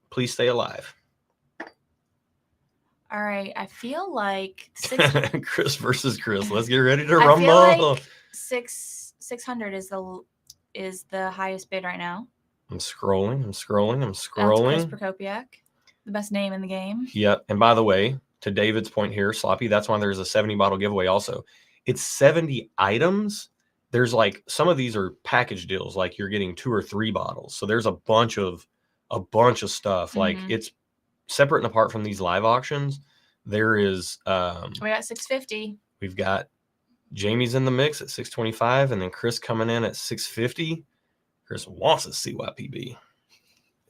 please stay alive. All right. I feel like Chris versus Chris. Let's get ready to rumble. I feel like 600 is the highest bid right now. I'm scrolling. That's Chris Prokopiak, the best name in the game. Yep. And by the way, to David's point here, Sloppy, that's why there's a 70 bottle giveaway also. It's 70 items. There's like, some of these are package deals, like you're getting 2 or 3 bottles. So there's a bunch of stuff. Like it's separate and apart from these live auctions. There is we got 650. We've got Jamie's in the mix at 625, and then Chris coming in at 650. Chris wants a CYPB.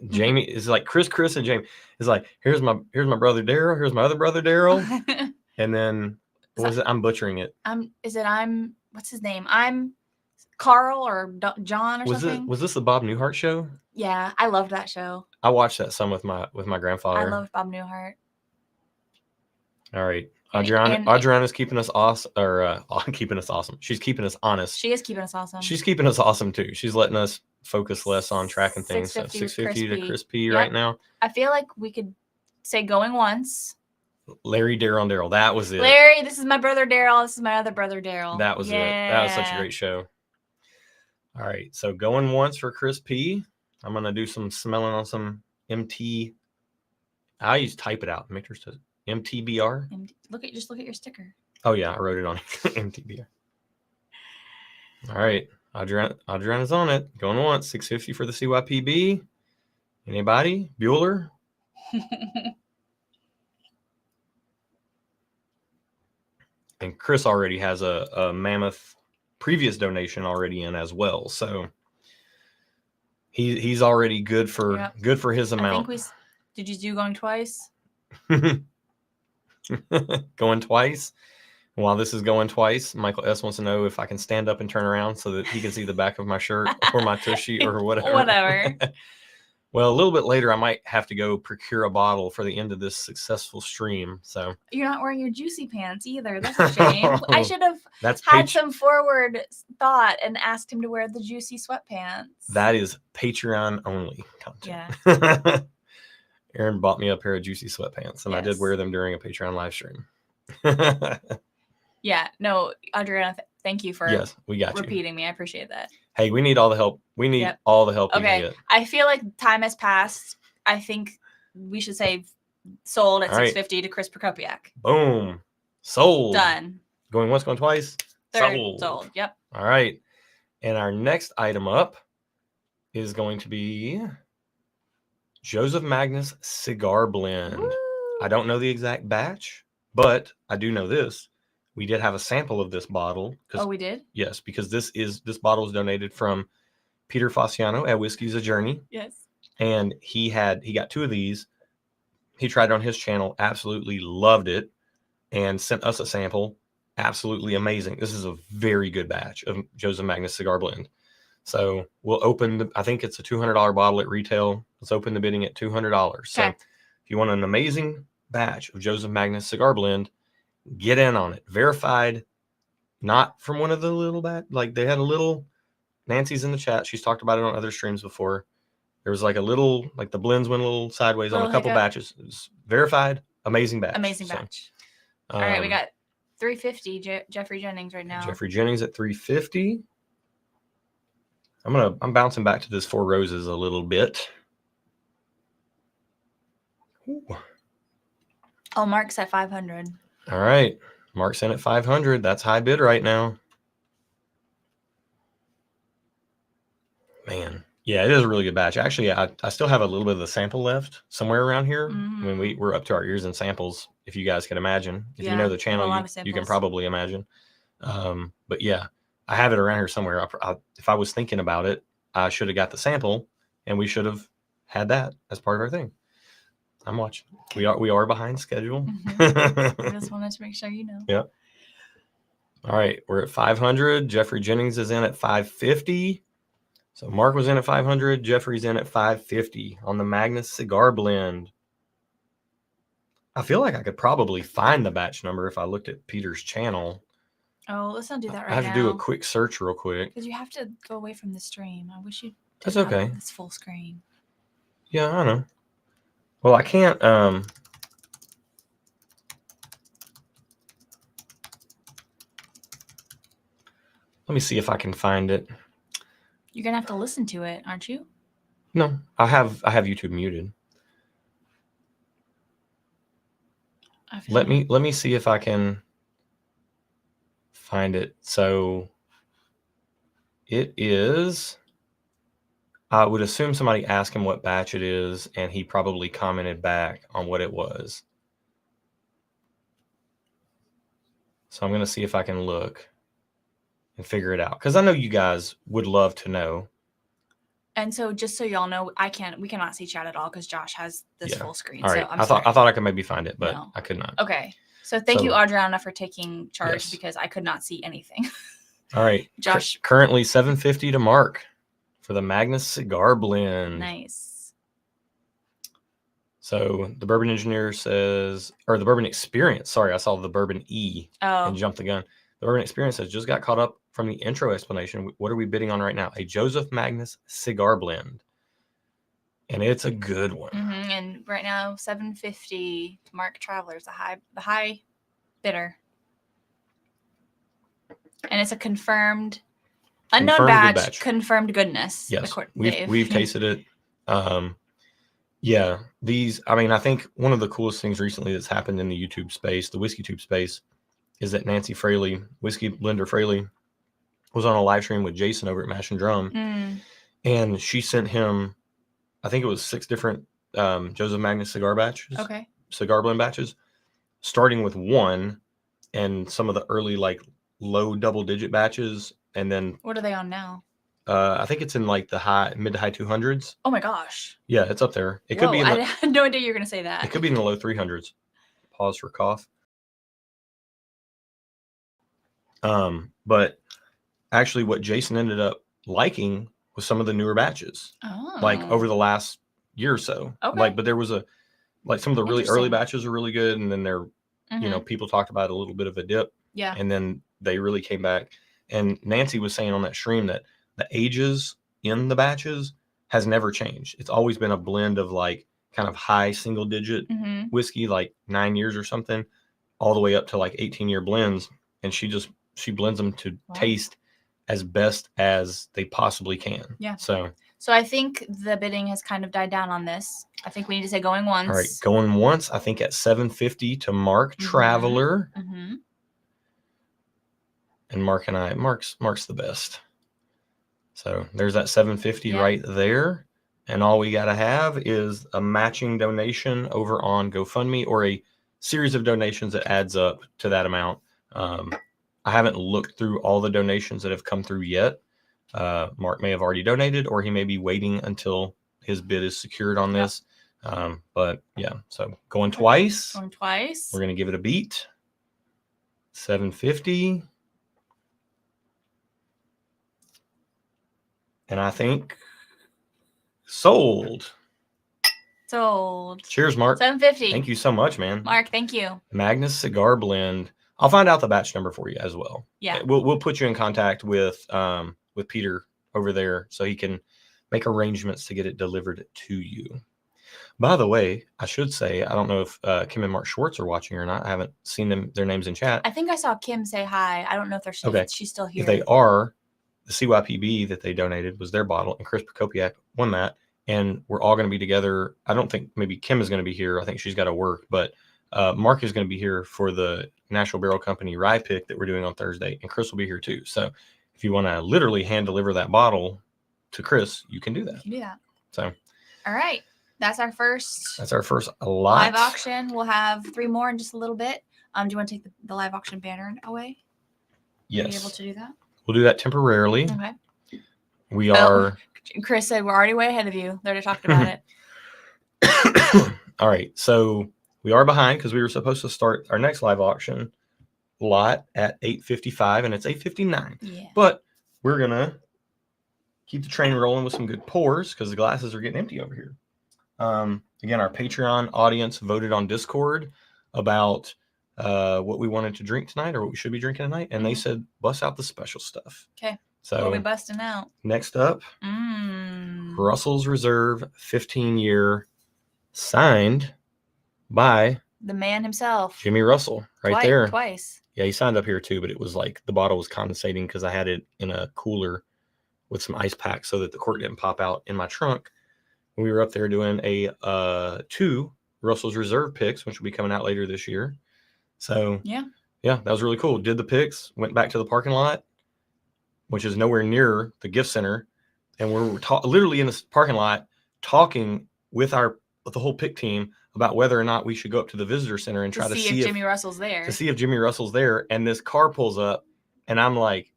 Jamie is like Chris, and Jamie is like, here's my brother Daryl, here's my other brother Daryl. And then I'm butchering it. What's his name? I'm Carl or John or something. Was this the Bob Newhart show? Yeah, I loved that show. I watched that some with my grandfather. I loved Bob Newhart. All right. Adriana's keeping us awesome, or keeping us awesome. She's keeping us honest. She is keeping us awesome. She's keeping us awesome too. She's letting us focus less on tracking things. So 650 to Chris P right now. I feel like we could say going once. Larry, Daryl. That was it. Larry, this is my brother Daryl. This is my other brother Daryl. That was it. That was such a great show. All right. So going once for Chris P. I'm going to do some smelling on some MT. I used to type it out. Make sure it says MTBR. Just look at your sticker. Oh yeah, I wrote it on MTBR. All right. Adriana's on it. Going once. 650 for the CYPB. Anybody? Bueller? and Chris already has a mammoth previous donation already in as well. So he's already good for his amount. Did you do going twice? Going twice. While this is going twice, Michael S wants to know if I can stand up and turn around so that he can see the back of my shirt or my tushy or whatever. Whatever. Well, a little bit later, I might have to go procure a bottle for the end of this successful stream. So you're not wearing your juicy pants either. That's a shame. I should have had some forward thought and asked him to wear the juicy sweatpants. That is Patreon only content. Yeah. Aaron bought me a pair of juicy sweatpants, and I did wear them during a Patreon live stream. Yeah. No, Adriana, thank you for repeating me. I appreciate that. Hey, we need all the help. We need all the help we can get. I feel like time has passed. I think we should say sold at $6.50 to Chris Prokopiak. Boom. Sold. Done. Going once, going twice. Third. Sold. Yep. All right. And our next item up is going to be Joseph Magnus Cigar Blend. Woo. I don't know the exact batch, but I do know this. We did have a sample of this bottle. Oh, we did? Yes, because this bottle is donated from Peter Fasciano at Whiskey's a Journey. Yes. And he got 2 of these. He tried it on his channel, absolutely loved it, and sent us a sample. Absolutely amazing. This is a very good batch of Joseph Magnus Cigar Blend. So we'll open, I think it's a $200 bottle at retail. Let's open the bidding at $200. Okay. So if you want an amazing batch of Joseph Magnus Cigar Blend, get in on it. Verified, not from one of the little like they had a little, Nancy's in the chat. She's talked about it on other streams before. There was like a little, like the blends went a little sideways on a couple batches. It was verified, amazing batch. Amazing batch. All right, we got $3.50 Jeffrey Jennings right now. Jeffrey Jennings at $3.50. I'm bouncing back to this Four Roses a little bit. Ooh. Oh, Mark's at 500. All right. Mark's in at 500. That's high bid right now. Man. Yeah, it is a really good batch. Actually, I still have a little bit of the sample left somewhere around here. Mm-hmm. I mean, we're up to our ears in samples, if you guys can imagine. If you know the channel, you can probably imagine. But yeah, I have it around here somewhere. If I was thinking about it, I should have got the sample, and we should have had that as part of our thing. I'm watching. We are behind schedule. Mm-hmm. I just wanted to make sure you know. Yeah. All right, we're at 500. Jeffrey Jennings is in at 550. So Mark was in at 500. Jeffrey's in at 550 on the Magnus Cigar Blend. I feel like I could probably find the batch number if I looked at Peter's channel. Oh, let's not do that right now. I have to do a quick search real quick. Because you have to go away from the stream. I wish you did. That's okay. This full screen. Yeah, I know. Well, I can't. Let me see if I can find it. You're gonna have to listen to it, aren't you? No, I have YouTube muted. Let me see if I can find it. So it is. I would assume somebody asked him what batch it is, and he probably commented back on what it was. So I'm going to see if I can look and figure it out, because I know you guys would love to know. And so just so y'all know, we cannot see chat at all because Josh has this full screen. All right. So I thought I could maybe find it, but no. I could not. Okay. So thank you, Adriana, for taking charge because I could not see anything. All right. Josh. Currently $750 to Mark for the Magnus Cigar Blend. Nice. So the Bourbon Engineer says, or the Bourbon Experience. Sorry, I saw the Bourbon E and jumped the gun. The Bourbon Experience says, just got caught up from the intro explanation. What are we bidding on right now? A Joseph Magnus Cigar Blend. And it's a good one. Mm-hmm. And right now, $750 to Mark Travelers, the high bidder. And it's a confirmed unknown batch, confirmed goodness. Yes, we've tasted it. Yeah, I think one of the coolest things recently that's happened in the YouTube space, the whiskey tube space, is that Nancy Fraley, whiskey blender Fraley, was on a live stream with Jason over at Mash and Drum, and she sent him, I think it was 6 different Joseph Magnus cigar batches, cigar blend batches, starting with 1, and some of the early like low double-digit batches, and then what are they on now? I think it's in like the mid to high 200s. Oh my gosh. Yeah, it's up there. It Whoa, could be. I had no idea you were gonna say that. It could be in the low 300s. Pause for cough. But actually, what Jason ended up liking was some of the newer batches, like over the last year or so. Okay. Like, but there was some of the really early batches are really good, and then people talked about a little bit of a dip. Yeah. And then they really came back. And Nancy was saying on that stream that the ages in the batches has never changed. It's always been a blend of like kind of high single digit whiskey, like 9 years or something, all the way up to like 18-year blends. And she blends them to taste as best as they possibly can. Yeah. So I think the bidding has kind of died down on this. I think we need to say going once. All right, going once. I think at $7.50 to Mark Traveler. And Mark's the best. So there's that $7.50 right there. And all we got to have is a matching donation over on GoFundMe, or a series of donations that adds up to that amount. I haven't looked through all the donations that have come through yet. Mark may have already donated, or he may be waiting until his bid is secured on this. But yeah, so going twice. We're going to give it a beat. $7.50. And I think sold. Cheers, Mark. $7.50. Thank you so much, man. Mark, thank you. Magnus Cigar Blend. I'll find out the batch number for you as well. Yeah. We'll put you in contact with Peter over there so he can make arrangements to get it delivered to you. By the way, I should say, I don't know if Kim and Mark Schwartz are watching or not. I haven't seen their names in chat. I think I saw Kim say hi. I don't know if she's still here. If they are, the CYPB that they donated was their bottle, and Chris Prokopiak won that. And we're all going to be together. I don't think maybe Kim is going to be here. I think she's got to work, but Mark is going to be here for the Nashville Barrel Company rye pick that we're doing on Thursday, and Chris will be here too. So if you want to literally hand deliver that bottle to Chris, you can do that. So, all right. That's our first live auction. We'll have 3 more in just a little bit. Do you want to take the live auction banner away? Yes. Are you able to do that? We'll do that temporarily. Okay. We are. Chris said we're already way ahead of you. They already talked about it. All right. So we are behind because we were supposed to start our next live auction lot at 8:55, and it's 8:59. Yeah. But we're going to keep the train rolling with some good pours because the glasses are getting empty over here. Again, our Patreon audience voted on Discord about what we wanted to drink tonight, or what we should be drinking tonight, and they said bust out the special stuff. Okay. So what are we busting out? Next up, Russell's Reserve 15-year, signed by the man himself, Jimmy Russell, there. Twice. Yeah, he signed up here too, but it was like the bottle was condensating because I had it in a cooler with some ice packs so that the cork didn't pop out in my trunk. We were up there doing a 2 Russell's Reserve picks, which will be coming out later this year. So yeah, that was really cool. Did the picks, went back to the parking lot, which is nowhere near the gift center, and we're literally in this parking lot talking with the whole pick team about whether or not we should go up to the visitor center and try to see if Jimmy Russell's there. To see if Jimmy Russell's there, and this car pulls up, and I'm like,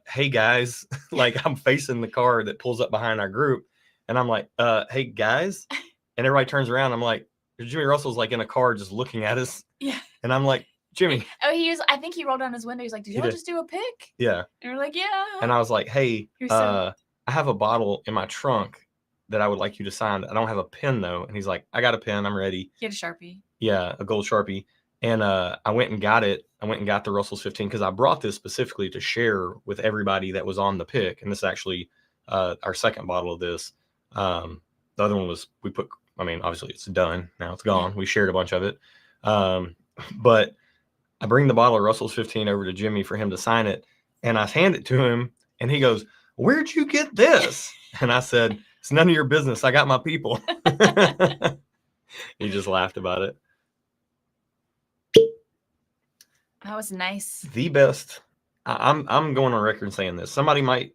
"Hey guys!" Like I'm facing the car that pulls up behind our group. And I'm like, hey, guys. And everybody turns around. I'm like, Jimmy Russell's like in a car just looking at us. Yeah. And I'm like, Jimmy. Oh, I think he rolled down his window. He's like, did y'all just do a pick? Yeah. And we're like, yeah. And I was like, hey, I have a bottle in my trunk that I would like you to sign. I don't have a pen, though. And he's like, I got a pen. I'm ready. Get a Sharpie. Yeah, a gold Sharpie. And I went and got it. I went and got the Russell's 15 because I brought this specifically to share with everybody that was on the pick. And this is actually our second bottle of this. The other one was obviously it's done now, it's gone. We shared a bunch of it, but I bring the bottle of Russell's 15 over to Jimmy for him to sign it, and I hand it to him, and he goes, "Where'd you get this?" And I said, "It's none of your business. I got my people." He just laughed about it. That was nice. The best. I'm going on record saying this. Somebody might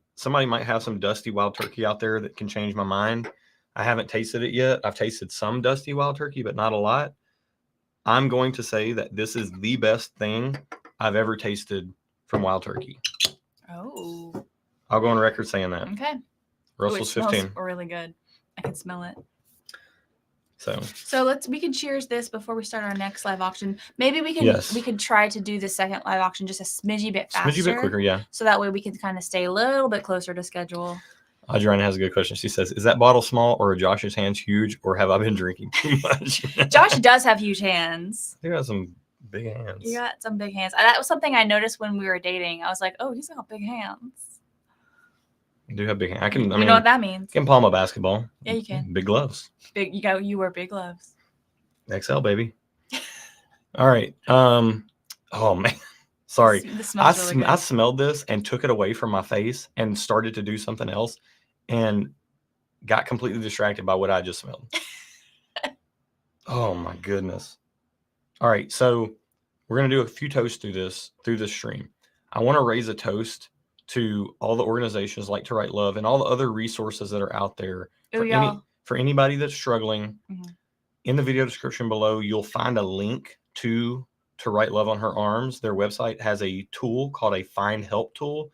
have some Dusty Wild Turkey out there that can change my mind. I haven't tasted it yet. I've tasted some Dusty Wild Turkey, but not a lot. I'm going to say that this is the best thing I've ever tasted from Wild Turkey. Oh. I'll go on record saying that. Okay. Russell's it 15. smells really good. I can smell it. So we can cheers this before we start our next live auction. Maybe we could try to do the second live auction just a smidgy bit faster. Smidgy bit quicker, yeah. So that way we can kind of stay a little bit closer to schedule. Adriana has a good question. She says, is that bottle small or are Josh's hands huge or have I been drinking too much? Josh does have huge hands. You got some big hands. You got some big hands. That was something I noticed when we were dating. I was like, oh, he's got big hands. I do have big hands. I know what that means. I can palm a basketball. Yeah, you can. Big gloves. You wear big gloves. XL, baby. All right. Oh man. Sorry. This smells really good. I smelled this and took it away from my face and started to do something else and got completely distracted by what I just smelled. Oh my goodness. All right. So we're going to do a few toasts through this stream. I want to raise a toast to all the organizations like To Write Love and all the other resources that are out there for anybody that's struggling. Mm-hmm. In the video description below, you'll find a link to Write Love on Her Arms. Their website has a tool called a Find Help tool,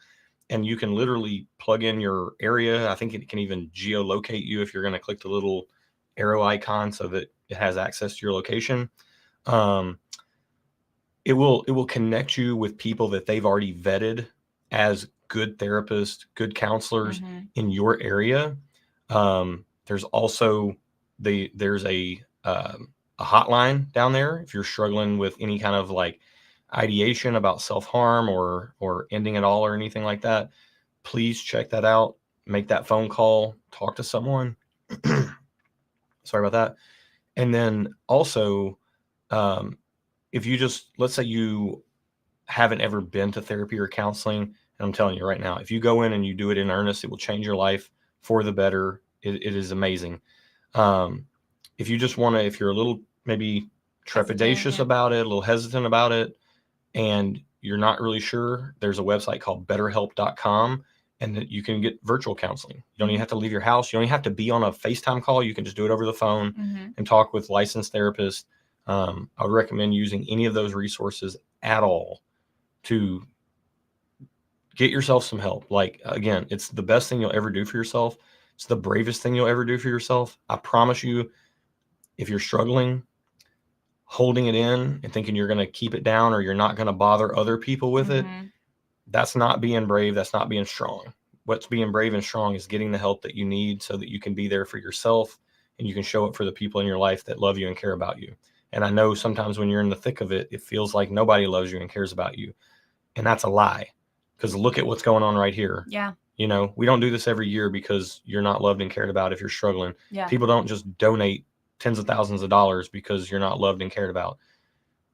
and you can literally plug in your area. I think it can even geolocate you if you're going to click the little arrow icon so that it has access to your location. It will connect you with people that they've already vetted as good therapists, good counselors in your area. There's also there's a hotline down there if you're struggling with any kind of like ideation about self-harm or ending it all or anything like that. Please check that out. Make that phone call. Talk to someone. Sorry about that. And then also, if you let's say you haven't ever been to therapy or counseling, and I'm telling you right now, if you go in and you do it in earnest, it will change your life for the better. It is amazing. If you just want to, if you're a little maybe trepidatious about it, a little hesitant about it, and you're not really sure, there's a website called betterhelp.com, and that you can get virtual counseling. You don't even have to leave your house. You don't even have to be on a FaceTime call. You can just do it over the phone and talk with licensed therapists. I would recommend using any of those resources at all to get yourself some help. Like, again, it's the best thing you'll ever do for yourself. It's the bravest thing you'll ever do for yourself. I promise you, if you're struggling, holding it in and thinking you're going to keep it down or you're not going to bother other people with it, that's not being brave. That's not being strong. What's being brave and strong is getting the help that you need so that you can be there for yourself and you can show up for the people in your life that love you and care about you. And I know sometimes when you're in the thick of it, it feels like nobody loves you and cares about you. And that's a lie, because look at what's going on right here. Yeah. You know, we don't do this every year because you're not loved and cared about if you're struggling. Yeah. People don't just donate tens of thousands of dollars because you're not loved and cared about.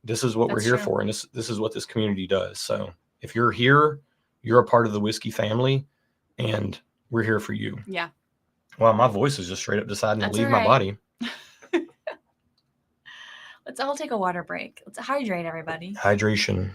This is what we're here for. And this is what this community does. So if you're here, you're a part of the whiskey family and we're here for you. Yeah. Wow. My voice is just straight up deciding to leave my body. Let's all take a water break. Let's hydrate, everybody. Hydration.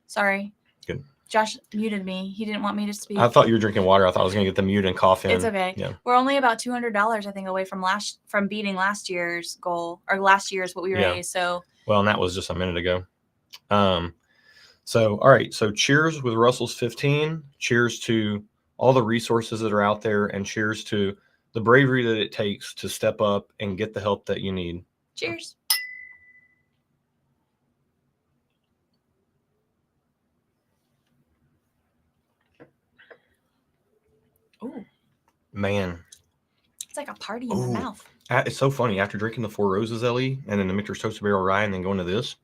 Sorry. Good. Josh muted me. He didn't want me to speak. I thought you were drinking water. I thought I was going to get the mute and cough in. It's okay. Yeah. We're only about $200, I think, away from beating last year's goal, or last year's what we raised. So. Well, and that was just a minute ago. So, all right. So cheers with Russell's 15. Cheers to all the resources that are out there, and cheers to the bravery that it takes to step up and get the help that you need. Cheers. Ooh. Man. It's like a party in the mouth. It's so funny. After drinking the Four Roses, Ellie, and then the Michter's Toasted Barrel Rye, and then going to this,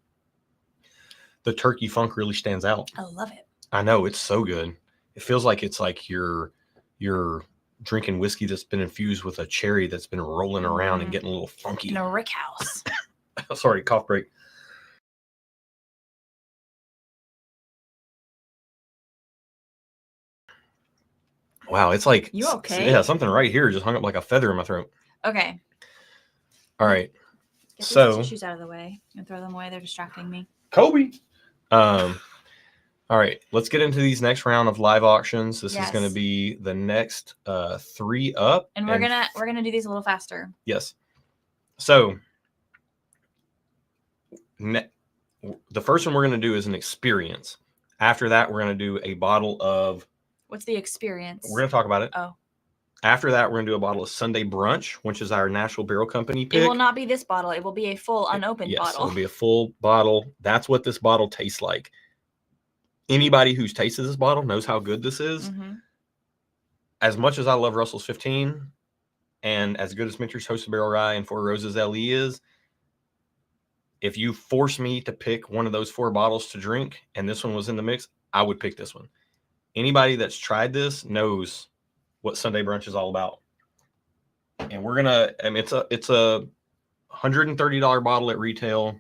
the turkey funk really stands out. I love it. I know. It's so good. It feels like it's like you're drinking whiskey that's been infused with a cherry that's been rolling around and getting a little funky. In a rick house. Sorry, cough break. Wow, it's like, you okay? Yeah, something right here just hung up like a feather in my throat. Okay. All right. Get these tissues out of the way and throw them away. They're distracting me. Kobe. All right, let's get into these next round of live auctions. This is going to Yes. be the next 3 up. And we're gonna do these a little faster. Yes. So the first one we're going to do is an experience. After that, we're going to do a bottle of. What's the experience? We're going to talk about it. Oh. After that, we're going to do a bottle of Sunday Brunch, which is our Nashville Barrel Company pick. It will not be this bottle. It will be a full unopened yes, bottle. It will be a full bottle. That's what this bottle tastes like. Anybody who's tasted this bottle knows how good this is. Mm-hmm. As much as I love Russell's 15, and as good as Mitchell's Toasted Barrel Rye and Four Roses LE is, if you force me to pick one of those 4 bottles to drink, and this one was in the mix, I would pick this one. Anybody that's tried this knows what Sunday Brunch is all about. And we're gonna, I mean, it's a $130 bottle at retail.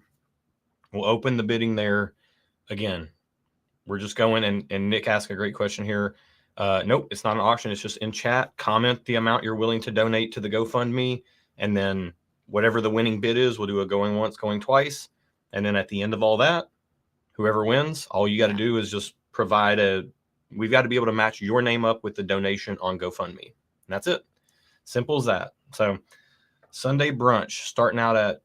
We'll open the bidding there. Again, we're just going, and Nick asked a great question here. Nope, it's not an auction. It's just in chat. Comment the amount you're willing to donate to the GoFundMe, and then whatever the winning bid is, we'll do a going once, going twice. And then at the end of all that, whoever wins, all you got to do is just provide we've got to be able to match your name up with the donation on GoFundMe. And that's it. Simple as that. So Sunday Brunch starting out at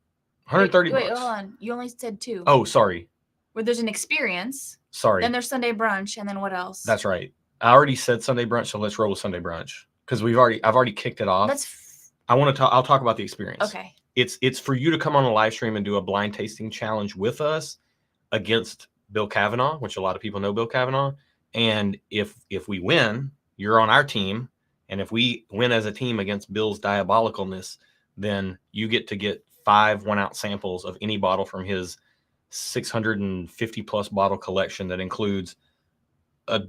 130 bucks. Wait, hold on. You only said 2. Oh, sorry. Where there's an experience. Sorry. Then there's Sunday Brunch, and then what else? That's right. I already said Sunday Brunch, so let's roll with Sunday Brunch because I've already kicked it off. I'll talk about the experience. Okay. It's for you to come on a live stream and do a blind tasting challenge with us against Bill Kavanaugh, which a lot of people know Bill Kavanaugh. And if we win, you're on our team. And if we win as a team against Bill's diabolicalness, then you get 5 1-ounce samples of any bottle from his 650 plus bottle collection that includes a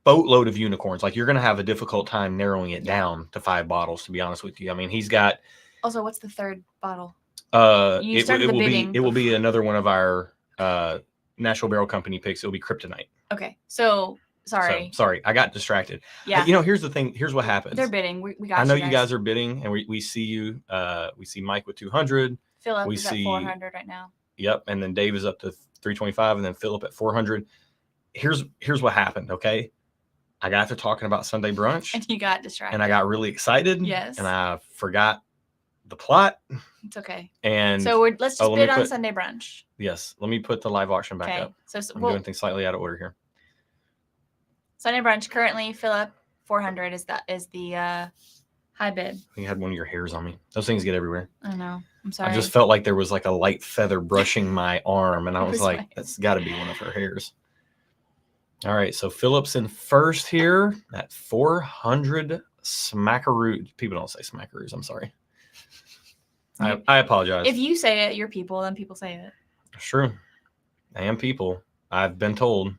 boatload of unicorns. Like, you're going to have a difficult time narrowing it down to 5 bottles, to be honest with you. I mean, he's got. Also, what's the third bottle? It will be another one of our Nashville Barrel Company picks. It'll be Kryptonite. Okay. So sorry. Sorry, I got distracted. Yeah. Here's the thing. Here's what happens. They're bidding. We got. I know you guys are bidding, and we see you. We see Mike with 200. Philip is at 400 right now. Yep, and then Dave is up to 325, and then Philip at 400. Here's what happened. Okay, I got to talking about Sunday Brunch, and you got distracted, and I got really excited. Yes, and I forgot the plot. It's okay. And so let's just bid on Sunday Brunch. Yes, let me put the live auction back up. So I'm doing things slightly out of order here. Sunday Brunch currently, Philip, 400 is the high bid. I think you had one of your hairs on me. Those things get everywhere. I know. I'm sorry. I just felt like there was like a light feather brushing my arm, and I was like, that's got to be one of her hairs. All right, so Philip's in first here at 400 smackaroos. People don't say smackaroos. I'm sorry. I apologize. If you say it, you're people, then people say it. It's true. I am people. I've been told.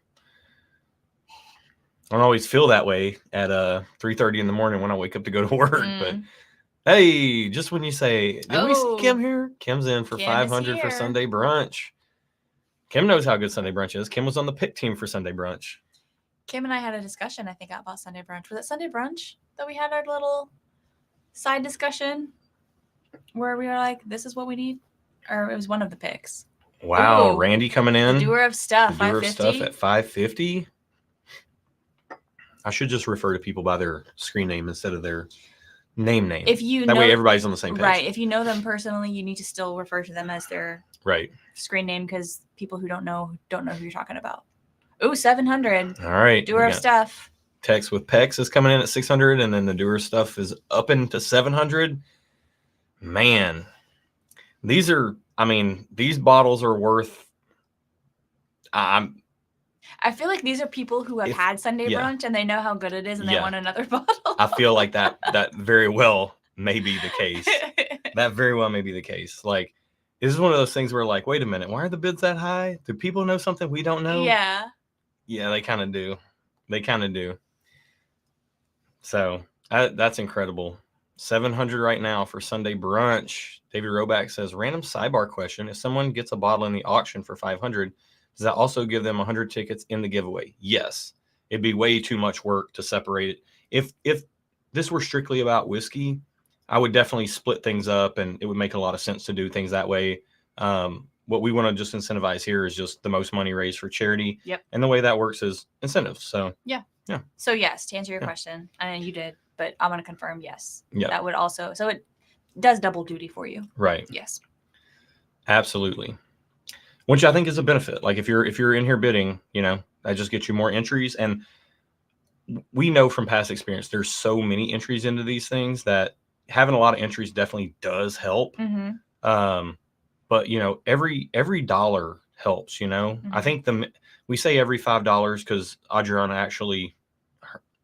I don't always feel that way at 3:30 in the morning when I wake up to go to work. But hey, just when you say, did we see Kim here? Kim's in for 500 for Sunday Brunch. Kim knows how good Sunday Brunch is. Kim was on the pick team for Sunday Brunch. Kim and I had a discussion, I think, about Sunday Brunch. Was it Sunday Brunch that we had our little side discussion where we were like, this is what we need? Or it was one of the picks. Wow, Randy coming in. The doer of stuff, the doer of stuff at 550. I should just refer to people by their screen name instead of their name. If you that way everybody's on the same page. Right. If you know them personally, you need to still refer to them as their screen name, because people who don't know who you're talking about. Ooh, 700. All right. Doer of stuff. Tex with Pex is coming in at 600, and then the doer stuff is up into 700. Man, these bottles are worth. I feel like these are people who have had Sunday Brunch and they know how good it is, and they want another bottle. I feel like that very well may be the case. That very well may be the case. Like, this is one of those things where, like, wait a minute, why are the bids that high? Do people know something we don't know? Yeah. Yeah, they kind of do. So that's incredible. 700 right now for Sunday Brunch. David Roback says, random sidebar question. If someone gets a bottle in the auction for 500, does that also give them 100 tickets in the giveaway? Yes. It'd be way too much work to separate it. If this were strictly about whiskey, I would definitely split things up, and it would make a lot of sense to do things that way. what we want to just incentivize here is just the most money raised for charity. Yep. And the way that works is incentives. So yeah. So yes, to answer your question, and you did, but I'm going to confirm yes. Yeah. That would also, so it does double duty for you. Right. Yes. Absolutely. Which I think is a benefit. Like if you're in here bidding, that just gets you more entries. And we know from past experience, there's so many entries into these things that having a lot of entries definitely does help. Mm-hmm. But every dollar helps. Mm-hmm. I think we say every $5 because Adriana actually,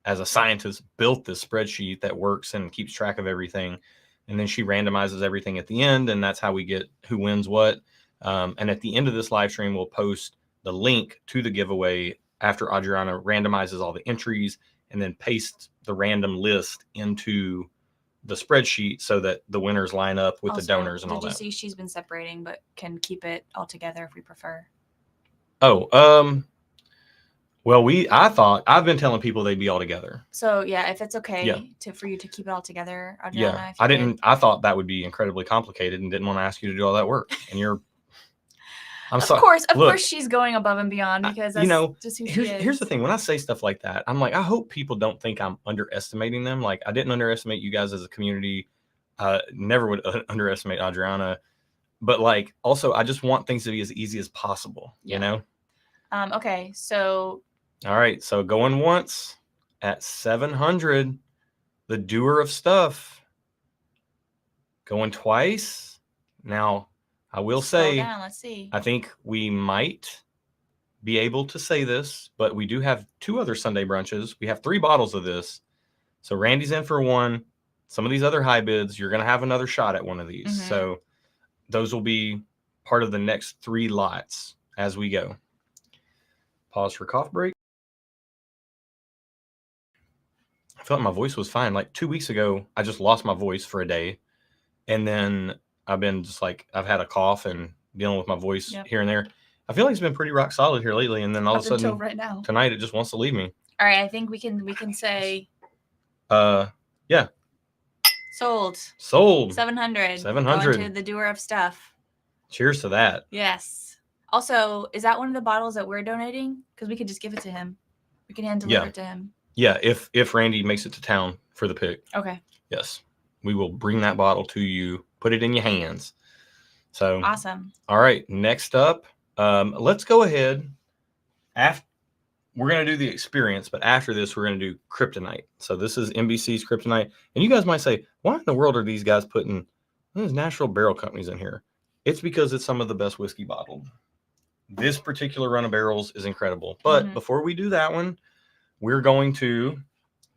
as a scientist, built this spreadsheet that works and keeps track of everything, and then she randomizes everything at the end, and that's how we get who wins what. And at the end of this live stream, we'll post the link to the giveaway after Adriana randomizes all the entries and then pastes the random list into the spreadsheet so that the winners line up with the donors and all that. Did you see she's been separating but can keep it all together if we prefer? Oh, well, I've been telling people they'd be all together. So yeah, if it's okay for you to keep it all together, Adriana. Yeah, I thought that would be incredibly complicated and didn't want to ask you to do all that work. And of course, she's going above and beyond because that's just who she is. Here's the thing. When I say stuff like that, I'm like, I hope people don't think I'm underestimating them. Like, I didn't underestimate you guys as a community. Never would underestimate Adriana. But like, also, I just want things to be as easy as possible, Okay, so. All right, so going once at 700, the doer of stuff. Going twice. Now, I will say, let's see. I think we might be able to say this, but we do have 2 other Sunday brunches. We have 3 bottles of this. So Randy's in for 1. Some of these other high bids, you're going to have another shot at one of these. Mm-hmm. So those will be part of the next 3 lots as we go. Pause for cough break. I felt like my voice was fine. Like 2 weeks ago, I just lost my voice for a day. And then I've been just like, I've had a cough and dealing with my voice here and there. I feel like it's been pretty rock solid here lately. And then all of a sudden, right now, tonight, it just wants to leave me. All right. I think we can say. Yeah. Sold. 700. 700. Going to the doer of stuff. Cheers to that. Yes. Also, is that one of the bottles that we're donating? Because we could just give it to him. We can hand deliver it to him. Yeah. If Randy makes it to town for the pick. Okay. Yes. We will bring that bottle to you, put it in your hands. So awesome. All right. Next up, let's go ahead. We're going to do the experience, but after this, we're going to do Kryptonite. So this is NBC's Kryptonite. And you guys might say, why in the world are these guys putting these Nashville barrel companies in here? It's because it's some of the best whiskey bottled. This particular run of barrels is incredible. But before we do that one, we're going to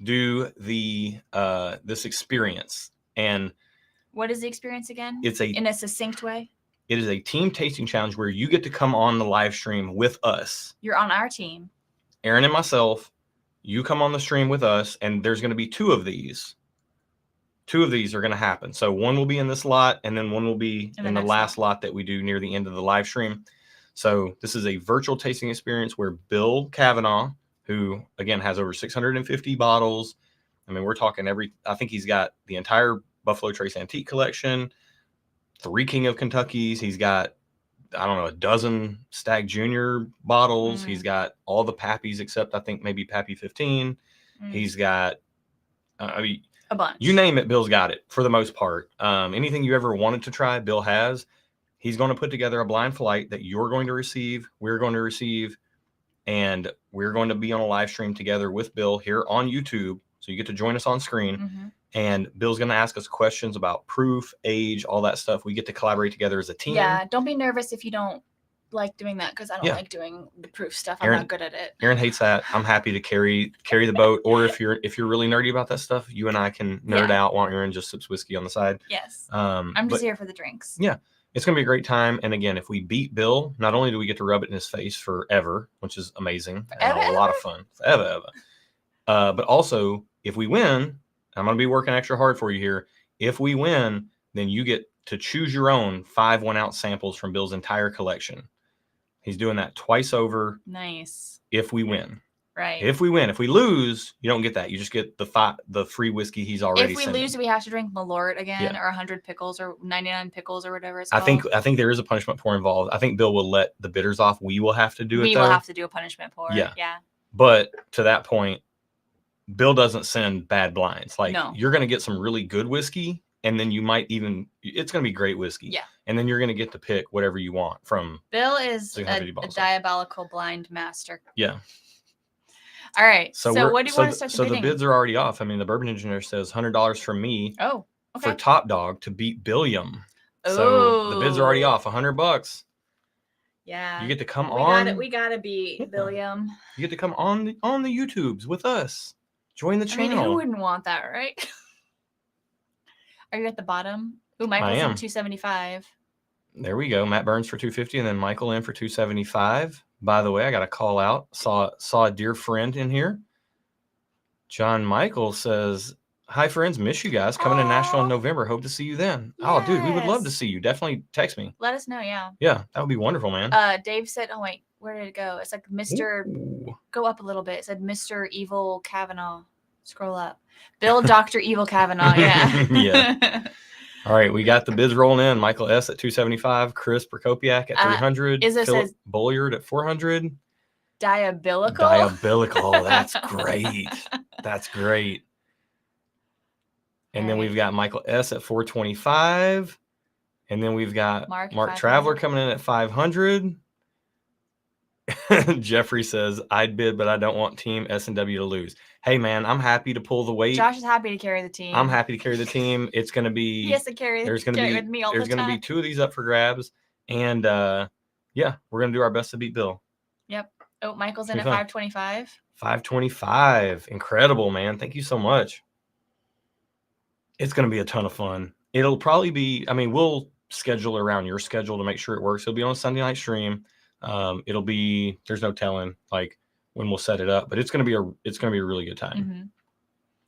do the this experience. And what is the experience again? It's in a succinct way. It is a team tasting challenge where you get to come on the live stream with us. You're on our team. Aaron and myself, you come on the stream with us, and there's going to be 2 of these. 2 of these are going to happen. So one will be in this lot, and then one will be in the last lot that we do near the end of the live stream. So this is a virtual tasting experience where Bill Kavanaugh, who again has over 650 bottles. I mean, we're talking I think he's got the entire Buffalo Trace Antique collection, 3 King of Kentuckys. He's got, I don't know, a dozen Stagg Junior bottles. He's got all the Pappies except I think maybe Pappy 15. He's got, a bunch. You name it, Bill's got it for the most part. Anything you ever wanted to try, Bill has. He's going to put together a blind flight that you're going to receive, we're going to receive, and we're going to be on a live stream together with Bill here on YouTube. So you get to join us on screen. And Bill's going to ask us questions about proof, age, all that stuff. We get to collaborate together as a team. Yeah, don't be nervous if you don't like doing that, because I don't like doing the proof stuff. I'm not good at it. Aaron hates that. I'm happy to carry the boat. Or if you're really nerdy about that stuff, you and I can nerd out while Aaron just sips whiskey on the side. Yes. I'm just here for the drinks. Yeah. It's going to be a great time. And again, if we beat Bill, not only do we get to rub it in his face forever, which is amazing and a lot of fun, forever. But also, if we win, I'm going to be working extra hard for you here. If we win, then you get to choose your own 5 1-ounce samples from Bill's entire collection. He's doing that twice over. Nice. If we win. Right. If we win, if we lose, you don't get that. You just get the free whiskey he's already. If we sending. lose, do we have to drink Malort again, or 100 pickles, or 99 pickles, or whatever it's called? I think there is a punishment pour involved. I think Bill will let the bitters off. We will have to do it. We will have to do a punishment pour. Yeah. But to that point, Bill doesn't send bad blinds. Like you're going to get some really good whiskey, and then you might even it's going to be great whiskey. Yeah. And then you're going to get to pick whatever you want from. Bill is a diabolical blind master. Yeah. All right. So what do you want to start the bidding? So the bids are already off. I mean, the bourbon engineer says $100 from me. Oh, okay. For Top Dog to beat Billiam. So the bids are already off. $100. Yeah. You get to come on. We gotta beat Billiam. You get to come on the YouTubes with us. Join the channel. I mean, who wouldn't want that, right? Are you at the bottom? Ooh, Michael's in 275. There we go. Matt Burns for 250, and then Michael in for 275. By the way, I got a call out. Saw a dear friend in here. John Michael says, "Hi friends, miss you guys. Coming to Nashville in November. Hope to see you then." Yes. Oh, dude, we would love to see you. Definitely text me. Let us know. Yeah. Yeah, that would be wonderful, man. Dave said, "Oh wait, where did it go? It's like Mr. Ooh. Go up a little bit. It said Mr. Evil Kavanaugh. Scroll up. Bill Dr. Evil Kavanaugh. Yeah. Yeah. All right, we got the bids rolling in. Michael S. at 275, Chris Prokopiak at 300, Philip Bolliard at 400. Diabolical. That's great. That's great. And then we've got Michael S. at 425. And then we've got Mark Traveler coming in at 500. Jeffrey says, "I'd bid, but I don't want Team S&W to lose." Hey, man, I'm happy to pull the weight. Josh is happy to carry the team. I'm happy to carry the team. It's going to be. He has to carry. There's going to be with me all the time. There's going to be 2 of these up for grabs, and yeah, we're going to do our best to beat Bill. Yep. Oh, Michael's in at 525. 525. Incredible, man. Thank you so much. It's going to be a ton of fun. It'll probably be. I mean, we'll schedule around your schedule to make sure it works. It'll be on a Sunday night stream. It'll be. There's no telling like when we'll set it up, but it's going to be a really good time. Mm-hmm.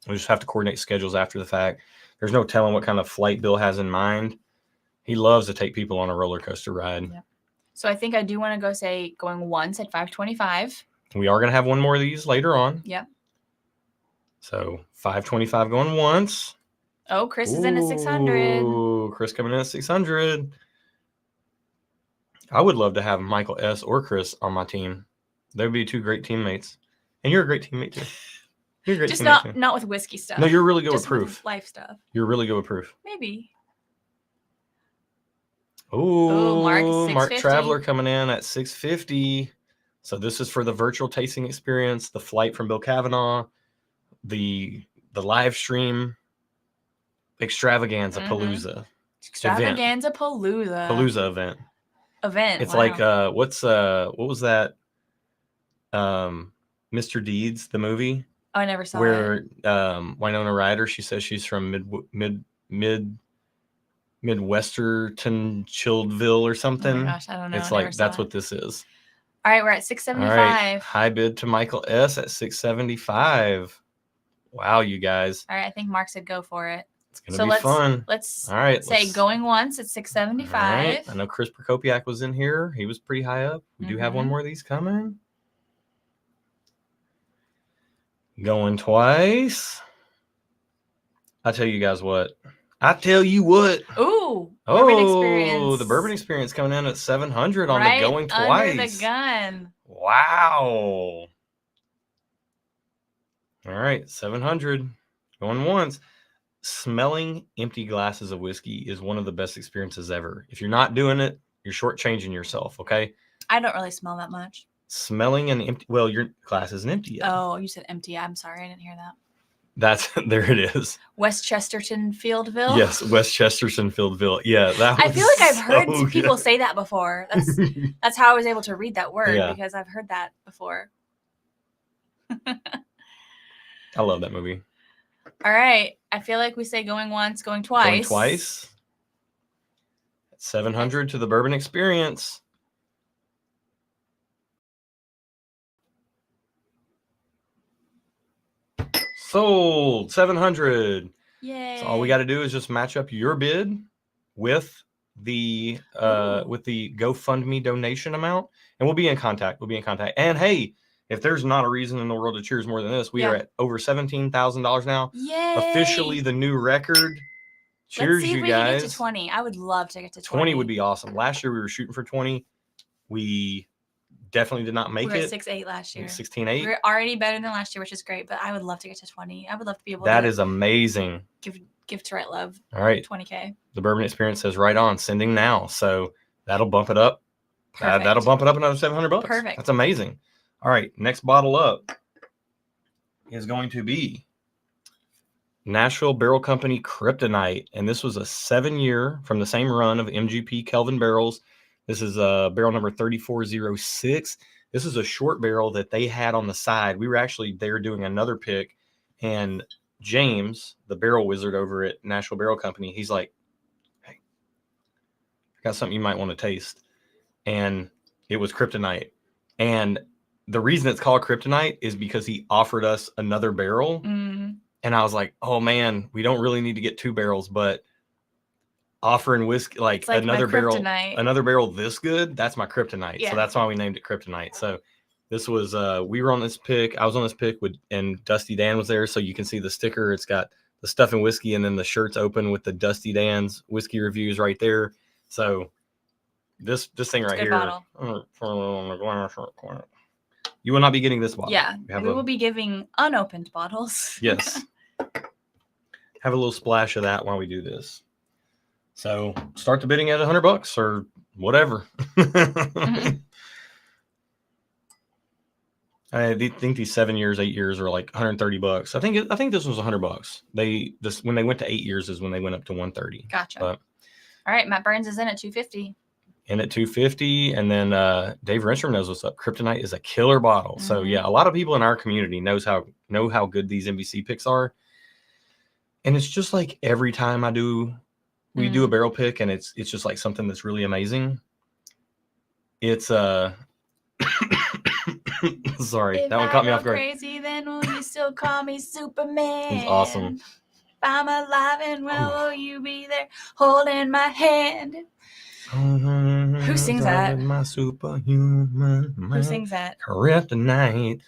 We just have to coordinate schedules after the fact. There's no telling what kind of flight Bill has in mind. He loves to take people on a roller coaster ride. Yep. So I think I do want to going once at 525. We are going to have one more of these later on. Yep. So 525 going once. Oh, Chris is in at 600. Ooh, Chris coming in at 600. I would love to have Michael S. or Chris on my team. They would be 2 great teammates. And you're a great teammate too. You're a great just teammate not with whiskey stuff. No, you're really good with proof. With life stuff. You're really good with proof. Maybe. Ooh, Mark Traveler coming in at 650. So this is for the virtual tasting experience, the flight from Bill Kavanaugh, the live stream extravaganza palooza. Extravaganza palooza event. It's wow. like what was that? Mr. Deeds, the movie. Oh, I never saw it. Where Winona Ryder, she says she's from Midwesterton Chilledville or something. Oh my gosh, I don't know. It's like that's what this is. All right, we're at 675. All right. High bid to Michael S at 675. Wow, you guys. All right, I think Mark said go for it. It's gonna be fun. Let's going once at 675. All right. I know Chris Prokopiak was in here. He was pretty high up. We do have one more of these coming. Going twice. I tell you guys what. Ooh. Bourbon experience. The bourbon experience coming in at 700 on the going twice. Under the gun. Wow. All right, 700 going once. Smelling empty glasses of whiskey is one of the best experiences ever. If you're not doing it, you're shortchanging yourself. Okay. I don't really smell that much. Smelling an empty. Well, your glass isn't empty yet. Oh, you said empty. I'm sorry, I didn't hear that. There it is. West Chesterton Fieldville. Yes, West Chesterton Fieldville. Yeah, that. I feel like I've heard people say that before. That's how I was able to read that word because I've heard that before. I love that movie. All right, I feel like we say going once, going twice. Going twice. 700 to the bourbon experience. Sold 700. Yay. So all we got to do is just match up your bid with the GoFundMe donation amount, and we'll be in contact. And hey, if there's not a reason in the world to cheers more than this, we Yeah. are at over $17,000 now. Yay! Officially the new record. Cheers, Let's see if you we guys. can get to 20. I would love to get to 20 would be awesome. Last year we were shooting for 20. We definitely did not make we were it. at 6.8 last year. 16.8. We were already better than last year, which is great, but I would love to get to 20. I would love to be able That to. is amazing. Give to Right Love. All right. 20K. The Bourbon Experience says right on, sending now. So that'll bump it up. Perfect. That'll bump it up another $700. Perfect. That's amazing. All right. Next bottle up is going to be Nashville Barrel Company Kryptonite. And this was a 7-year from the same run of MGP Kelvin barrels. This is barrel number 3406. This is a short barrel that they had on the side. We were actually there doing another pick, and James, the barrel wizard over at Nashville Barrel Company, he's like, hey, I got something you might want to taste. And it was Kryptonite. And the reason it's called Kryptonite is because he offered us another barrel. Mm. And I was like, oh man, we don't really need to get 2 barrels, but offering whiskey, like another barrel this good, that's my Kryptonite. Yeah. So that's why we named it Kryptonite. So this was we were on this pick. I was on this pick and Dusty Dan was there. So you can see the sticker. It's got the Stuff and Whiskey, and then the shirt's open with the Dusty Dan's whiskey reviews right there. So this thing right here. Bottle. You will not be getting this bottle. Yeah, we will be giving unopened bottles. Yes. Have a little splash of that while we do this. So start the bidding at $100 or whatever. Mm-hmm. I think these 7 years, 8 years are like $130. I think this was $100. When they went to 8 years is when they went up to $130. Gotcha. But, all right, Matt Burns is in at $250. In at $250, and then Dave Renstrom knows what's up. Kryptonite is a killer bottle. Mm-hmm. So yeah, a lot of people in our community know how good these NBC picks are. And it's just like every time we do a barrel pick, and it's just like something that's really amazing. It's sorry, if that one caught me off guard. Crazy, then will you still call me Superman? It's awesome. If I'm alive and well, will you be there holding my hand? Who sings that? My superhuman man. Who sings that? Kryptonite.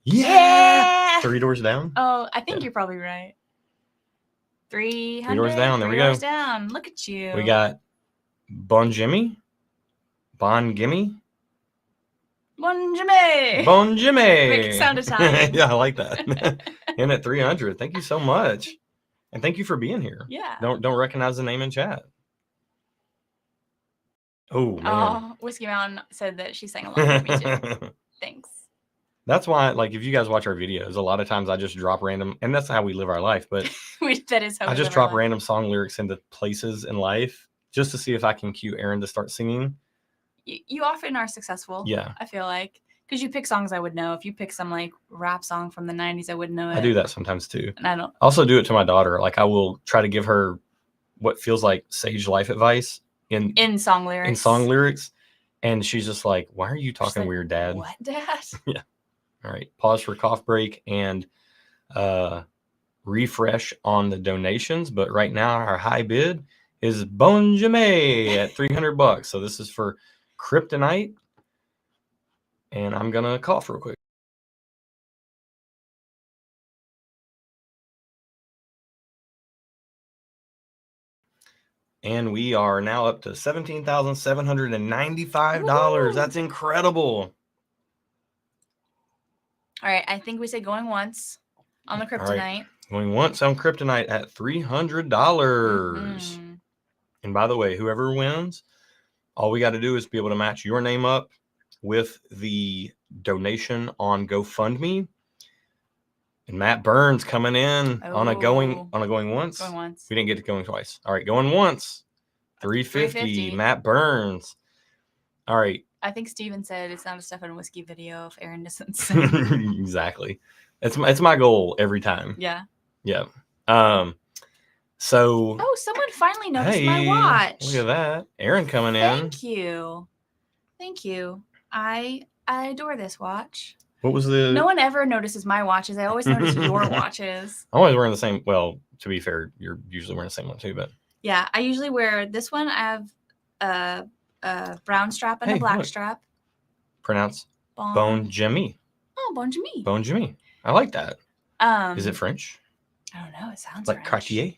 Yeah. 3 Doors Down. Oh, I think you're probably right. 3 Doors Down. There we go. 3 Doors Down. Look at you. We got Bon Jimmy. Bon Gimme. Bon Jimmy. Bon Jimmy. Make it sound Italian. Yeah, I like that. And at 300. Thank you so much. And thank you for being here. Yeah. Don't recognize the name in chat. Oh, man. Oh, Whiskey Mountain said that she sang along with me too. Thanks. That's why, like, if you guys watch our videos, a lot of times I just drop random, and that's how we live our life. But that is how I just drop random song lyrics into places in life just to see if I can cue Aaron to start singing. You often are successful. Yeah. I feel like. Because you pick songs I would know. If you pick some, like, rap song from the 90s, I wouldn't know it. I do that sometimes, too. And I don't. I also do it to my daughter. Like, I will try to give her what feels like sage life advice in song lyrics. And she's just like, why are you talking like, weird, Dad? What, Dad? Yeah. All right. Pause for cough break and refresh on the donations. But right now, our high bid is Bon Jimmy at $300. So this is for Kryptonite. And I'm going to cough real quick. And we are now up to $17,795. That's incredible. All right. I think we said going once on the Kryptonite. Right. Going once on Kryptonite at $300. Mm-hmm. And by the way, whoever wins, all we got to do is be able to match your name up with the donation on GoFundMe. And Matt Burns coming in on a going once. Going once. We didn't get to going twice. All right, going once. 350. Matt Burns. All right. I think Steven said it's not a Stuff and Whiskey video if Aaron doesn't sing. Exactly. It's my goal every time. Yeah. Yeah. So. Oh, someone finally noticed my watch. Look at that. Aaron coming in. Thank you. I adore this watch. What was the? No one ever notices my watches. I always notice your watches. I'm always wearing the same. Well, to be fair, you're usually wearing the same one too, but. Yeah, I usually wear this one. I have a brown strap and a black strap. Pronounce Bon Jimmy. Oh, bon Jumi. Bon Jumi. I like that. Is it French? I don't know. It sounds like French. Cartier.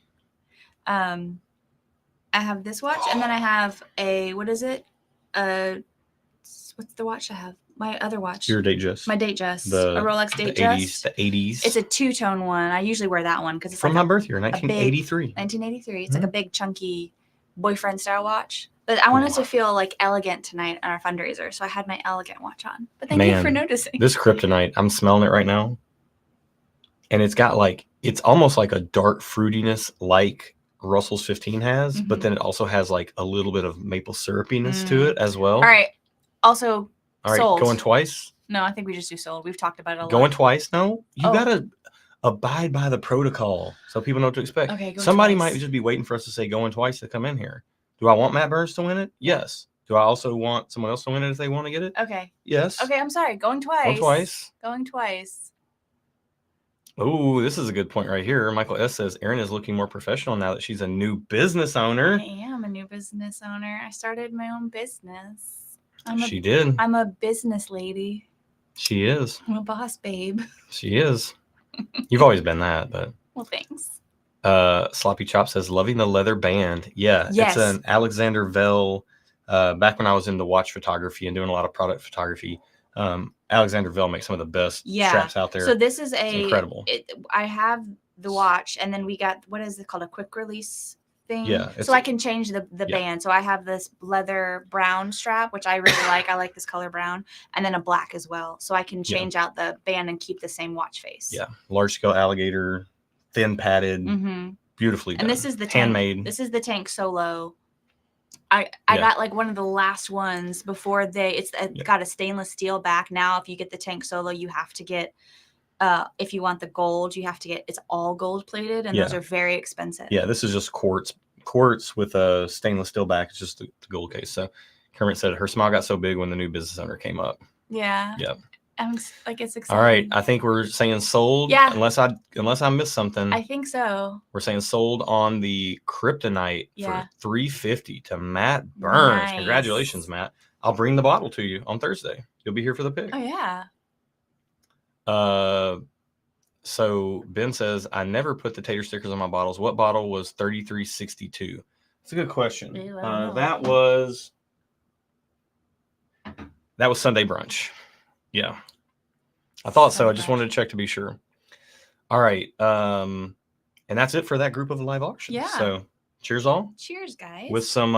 I have this watch, and then I have a, what is it? What's the watch I have? My other watch. Your Datejust. My Datejust. A Rolex Datejust. The 80s. It's a two-tone one. I usually wear that one because it's from like my birth year, 1983. 1983. It's like a big, chunky boyfriend style watch. But I wanted to feel like elegant tonight on our fundraiser, so I had my elegant watch on. But thank you for noticing. This Kryptonite, I'm smelling it right now, and it's got like, it's almost like a dark fruitiness like Russell's 15 has, but then it also has like a little bit of maple syrupiness to it as well. All right. Also, sold. Going twice? No, I think we just do sold. We've talked about it a lot. Going twice? No, you gotta abide by the protocol so people know what to expect. Okay, somebody might just be waiting for us to say going twice to come in here. Do I want Matt Burns to win it? Yes. Do I also want someone else to win it if they want to get it? Okay. Yes. Okay, I'm sorry. Going twice. Going twice. Oh, this is a good point right here. Michael S. says, Erin is looking more professional now that she's a new business owner. I am a new business owner. I started my own business. She did. I'm a business lady. She is. I'm a boss babe. She is. You've always been that, but. Well, thanks. Sloppy Chop says, loving the leather band. Yeah, yes. It's an Alexander Vell. Back when I was into watch photography and doing a lot of product photography, Alexander Vell makes some of the best straps out there. So this is incredible. I have the watch, and then we got, what is it called? A quick release thing. Yeah. So I can change the band. So I have this leather brown strap, which I really like. I like this color brown, and then a black as well. So I can change out the band and keep the same watch face. Yeah. Large scale alligator, thin padded, beautifully done. And this is the handmade. This is the Tank Solo. I got like one of the last ones before it's got a stainless steel back. Now, if you get the Tank Solo, you have to get, if you want the gold, you have to get, it's all gold plated, and those are very expensive. Yeah, this is just quartz with a stainless steel back. It's just the gold case. So Kermit said her smile got so big when the new business owner came up. Yeah. Yeah. I'm like, it's exciting. All right, I think we're saying sold. Yeah. Unless I missed something. I think so. We're saying sold on the Kryptonite for $350 to Matt Burns. Nice. Congratulations, Matt. I'll bring the bottle to you on Thursday. You'll be here for the pick. Oh yeah. So Ben says, I never put the tater stickers on my bottles. What bottle was 3362? That's a good question. That was Sunday brunch. Yeah. I thought so. I just wanted to check to be sure. All right. And that's it for that group of live auctions. Yeah. So cheers all. Cheers, guys. With some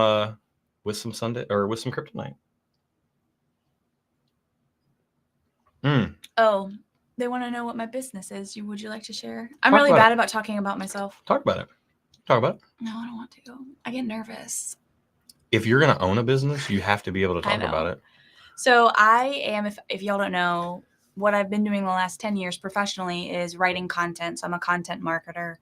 Sunday or with some Kryptonite. Oh, they want to know what my business is. Would you like to share? I'm really bad about talking about myself. Talk about it. Talk about it. No, I don't want to. I get nervous. If you're going to own a business, you have to be able to talk about it. So I am, if y'all don't know, what I've been doing the last 10 years professionally is writing content. So I'm a content marketer.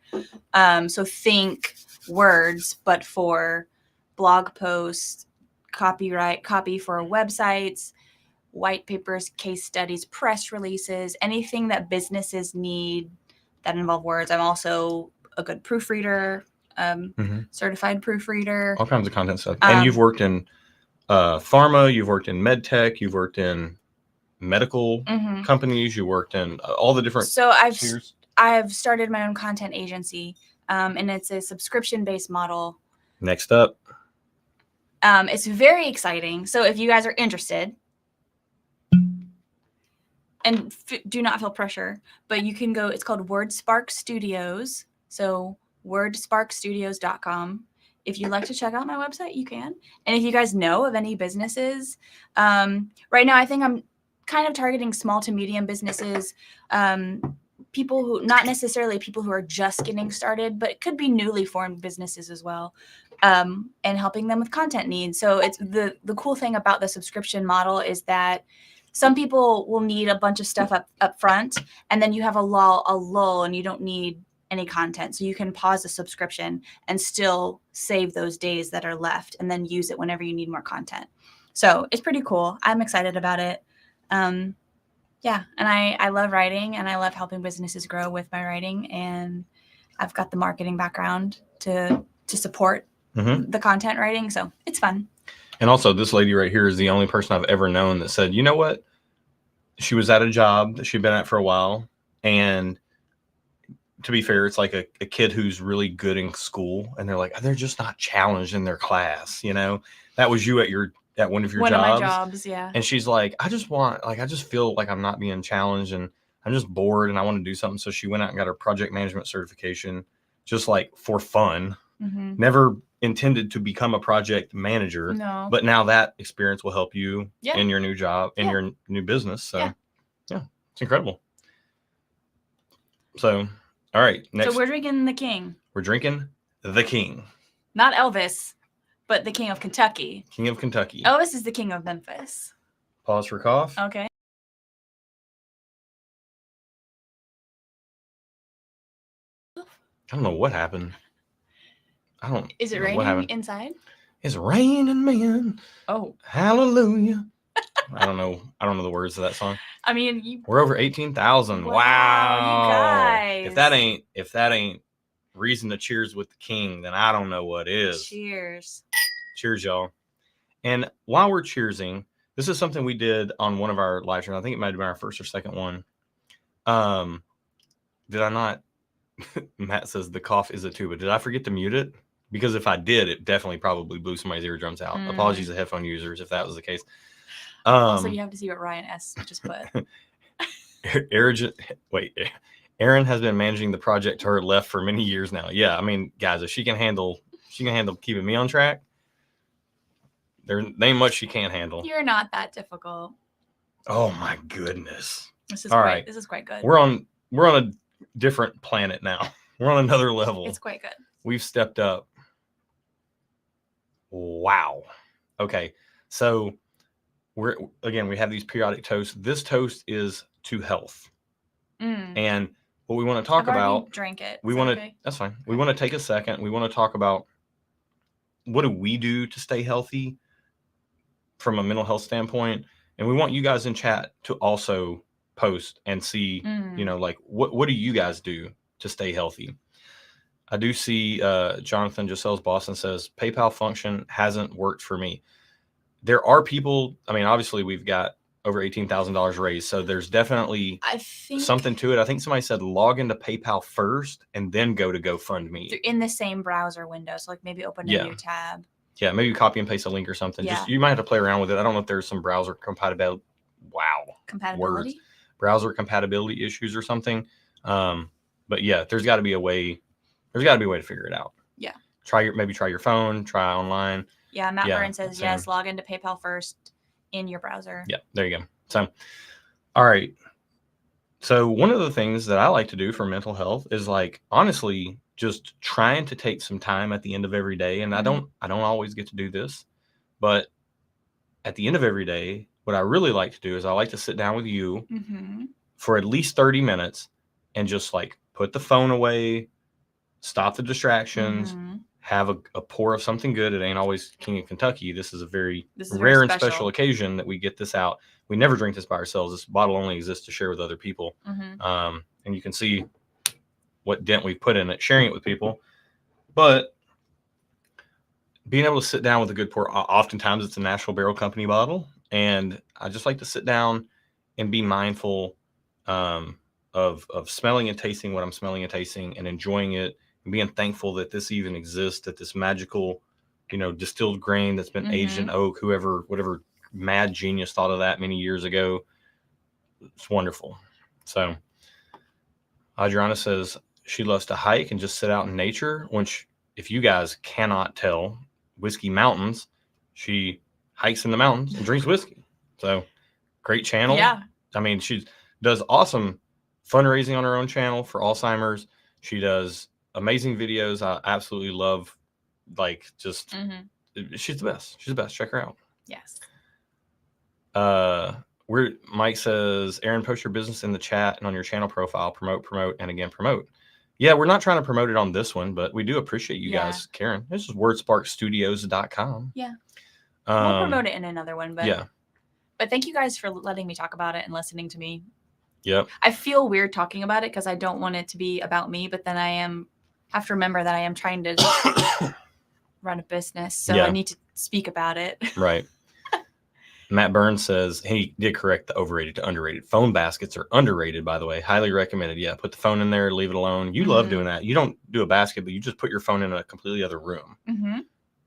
So think words, but for blog posts, copy for websites, white papers, case studies, press releases, anything that businesses need that involve words. I'm also a good proofreader, certified proofreader. All kinds of content stuff. And you've worked in pharma, you've worked in med tech, you've worked in medical companies, you worked in all the different spheres. I've started my own content agency, and it's a subscription-based model. Next up. It's very exciting. So if you guys are interested, and do not feel pressure, but you can go, it's called WordSpark Studios. So wordsparkstudios.com. If you'd like to check out my website, you can. And if you guys know of any businesses, right now I think I'm kind of targeting small to medium businesses, people who, not necessarily people who are just getting started, but it could be newly formed businesses as well, and helping them with content needs. So it's the cool thing about the subscription model is that some people will need a bunch of stuff up front, and then you have a lull, and you don't need any content. So you can pause the subscription and still save those days that are left and then use it whenever you need more content. So it's pretty cool. I'm excited about it. Yeah. And I love writing, and I love helping businesses grow with my writing. And I've got the marketing background to support the content writing. So it's fun. And also this lady right here is the only person I've ever known that said, you know what? she was at a job that she'd been at for a while. And to be fair, it's like a kid who's really good in school and they're just not challenged in their class. That was you at one of your jobs. One of my jobs, yeah. And she's like, I just feel like I'm not being challenged and I'm just bored and I want to do something. So she went out and got her project management certification just like for fun. Mm-hmm. Never intended to become a project manager. No. But now that experience will help you in your new job, in your new business. So yeah, it's incredible. So, all right. Next. So we're drinking the King. We're drinking the King. Not Elvis, but the King of Kentucky. King of Kentucky. Elvis is the King of Memphis. Pause for cough. Okay. I don't know what happened. Is it raining inside? It's raining, man. Oh. Hallelujah. I don't know the words of that song. I mean, we're over 18,000. Wow. You guys. If that ain't reason to cheers with the King, then I don't know what is. Cheers. Cheers, y'all. And while we're cheersing, this is something we did on one of our live streams. I think it might have been our first or second one. Did I not? Matt says the cough is a tuba. Did I forget to mute it? Because if I did, it definitely probably blew somebody's eardrums out. Apologies to headphone users if that was the case. Also, you have to see what Ryan S. just put. Erin has been managing the project to her left for many years now. Yeah, I mean, guys, if she can handle keeping me on track, there ain't much she can't handle. You're not that difficult. Oh my goodness. This is right. This is quite good. We're on a different planet now. We're on another level. It's quite good. We've stepped up. Wow. Okay. So we have these periodic toasts. This toast is to health. And what we want to talk about, drink it. That's fine. We want to take a second. We want to talk about what do we do to stay healthy from a mental health standpoint. And we want you guys in chat to also post and see, what do you guys do to stay healthy? I do see Jonathan Giselle's Boston says PayPal function hasn't worked for me. There are people, I mean, obviously we've got over $18,000 raised. So there's definitely something to it. I think somebody said log into PayPal first and then go to GoFundMe. They're in the same browser window. So like maybe open a new tab. Yeah, maybe copy and paste a link or something. Yeah. Just you might have to play around with it. I don't know if there's some browser compatibility. Compatibility? Words. Browser compatibility issues or something. But yeah, there's got to be a way. There's got to be a way to figure it out. Yeah. Try your phone. Try online. Yeah, Matt Burns says yes. Log into PayPal first in your browser. Yeah, there you go. So, all right. So one of the things that I like to do for mental health is like honestly just trying to take some time at the end of every day. And I don't always get to do this, but at the end of every day, what I really like to do is I like to sit down with you for at least 30 minutes and just like put the phone away, stop the distractions, have a pour of something good. It ain't always King of Kentucky. This is a very rare and special occasion that we get this out. We never drink this by ourselves. This bottle only exists to share with other people. And you can see what dent we've put in it, sharing it with people. But being able to sit down with a good pour, oftentimes it's a Nashville Barrel Company bottle. And I just like to sit down and be mindful of smelling and tasting what I'm smelling and tasting and enjoying it. And being thankful that this even exists, that this magical, distilled grain that's been aged in oak, whatever mad genius thought of that many years ago. It's wonderful. So Adriana says she loves to hike and just sit out in nature, which if you guys cannot tell, Whiskey Mountains, she hikes in the mountains and drinks whiskey. So great channel. Yeah. I mean, she does awesome fundraising on her own channel for Alzheimer's. She does amazing videos. I absolutely love, she's the best. She's the best. Check her out. Yes. Mike says, Aaron, post your business in the chat and on your channel profile. Promote, and again, promote. Yeah, we're not trying to promote it on this one, but we do appreciate you guys caring. This is wordsparkstudios.com. Yeah. We'll promote it in another one, but yeah. But thank you guys for letting me talk about it and listening to me. Yep. I feel weird talking about it because I don't want it to be about me, but then have to remember that I am trying to run a business, so I need to speak about it. Right. Matt Burns says he did correct the overrated to underrated. Phone baskets are underrated, by the way. Highly recommended. Yeah, put the phone in there, leave it alone. You love doing that. You don't do a basket, but you just put your phone in a completely other room.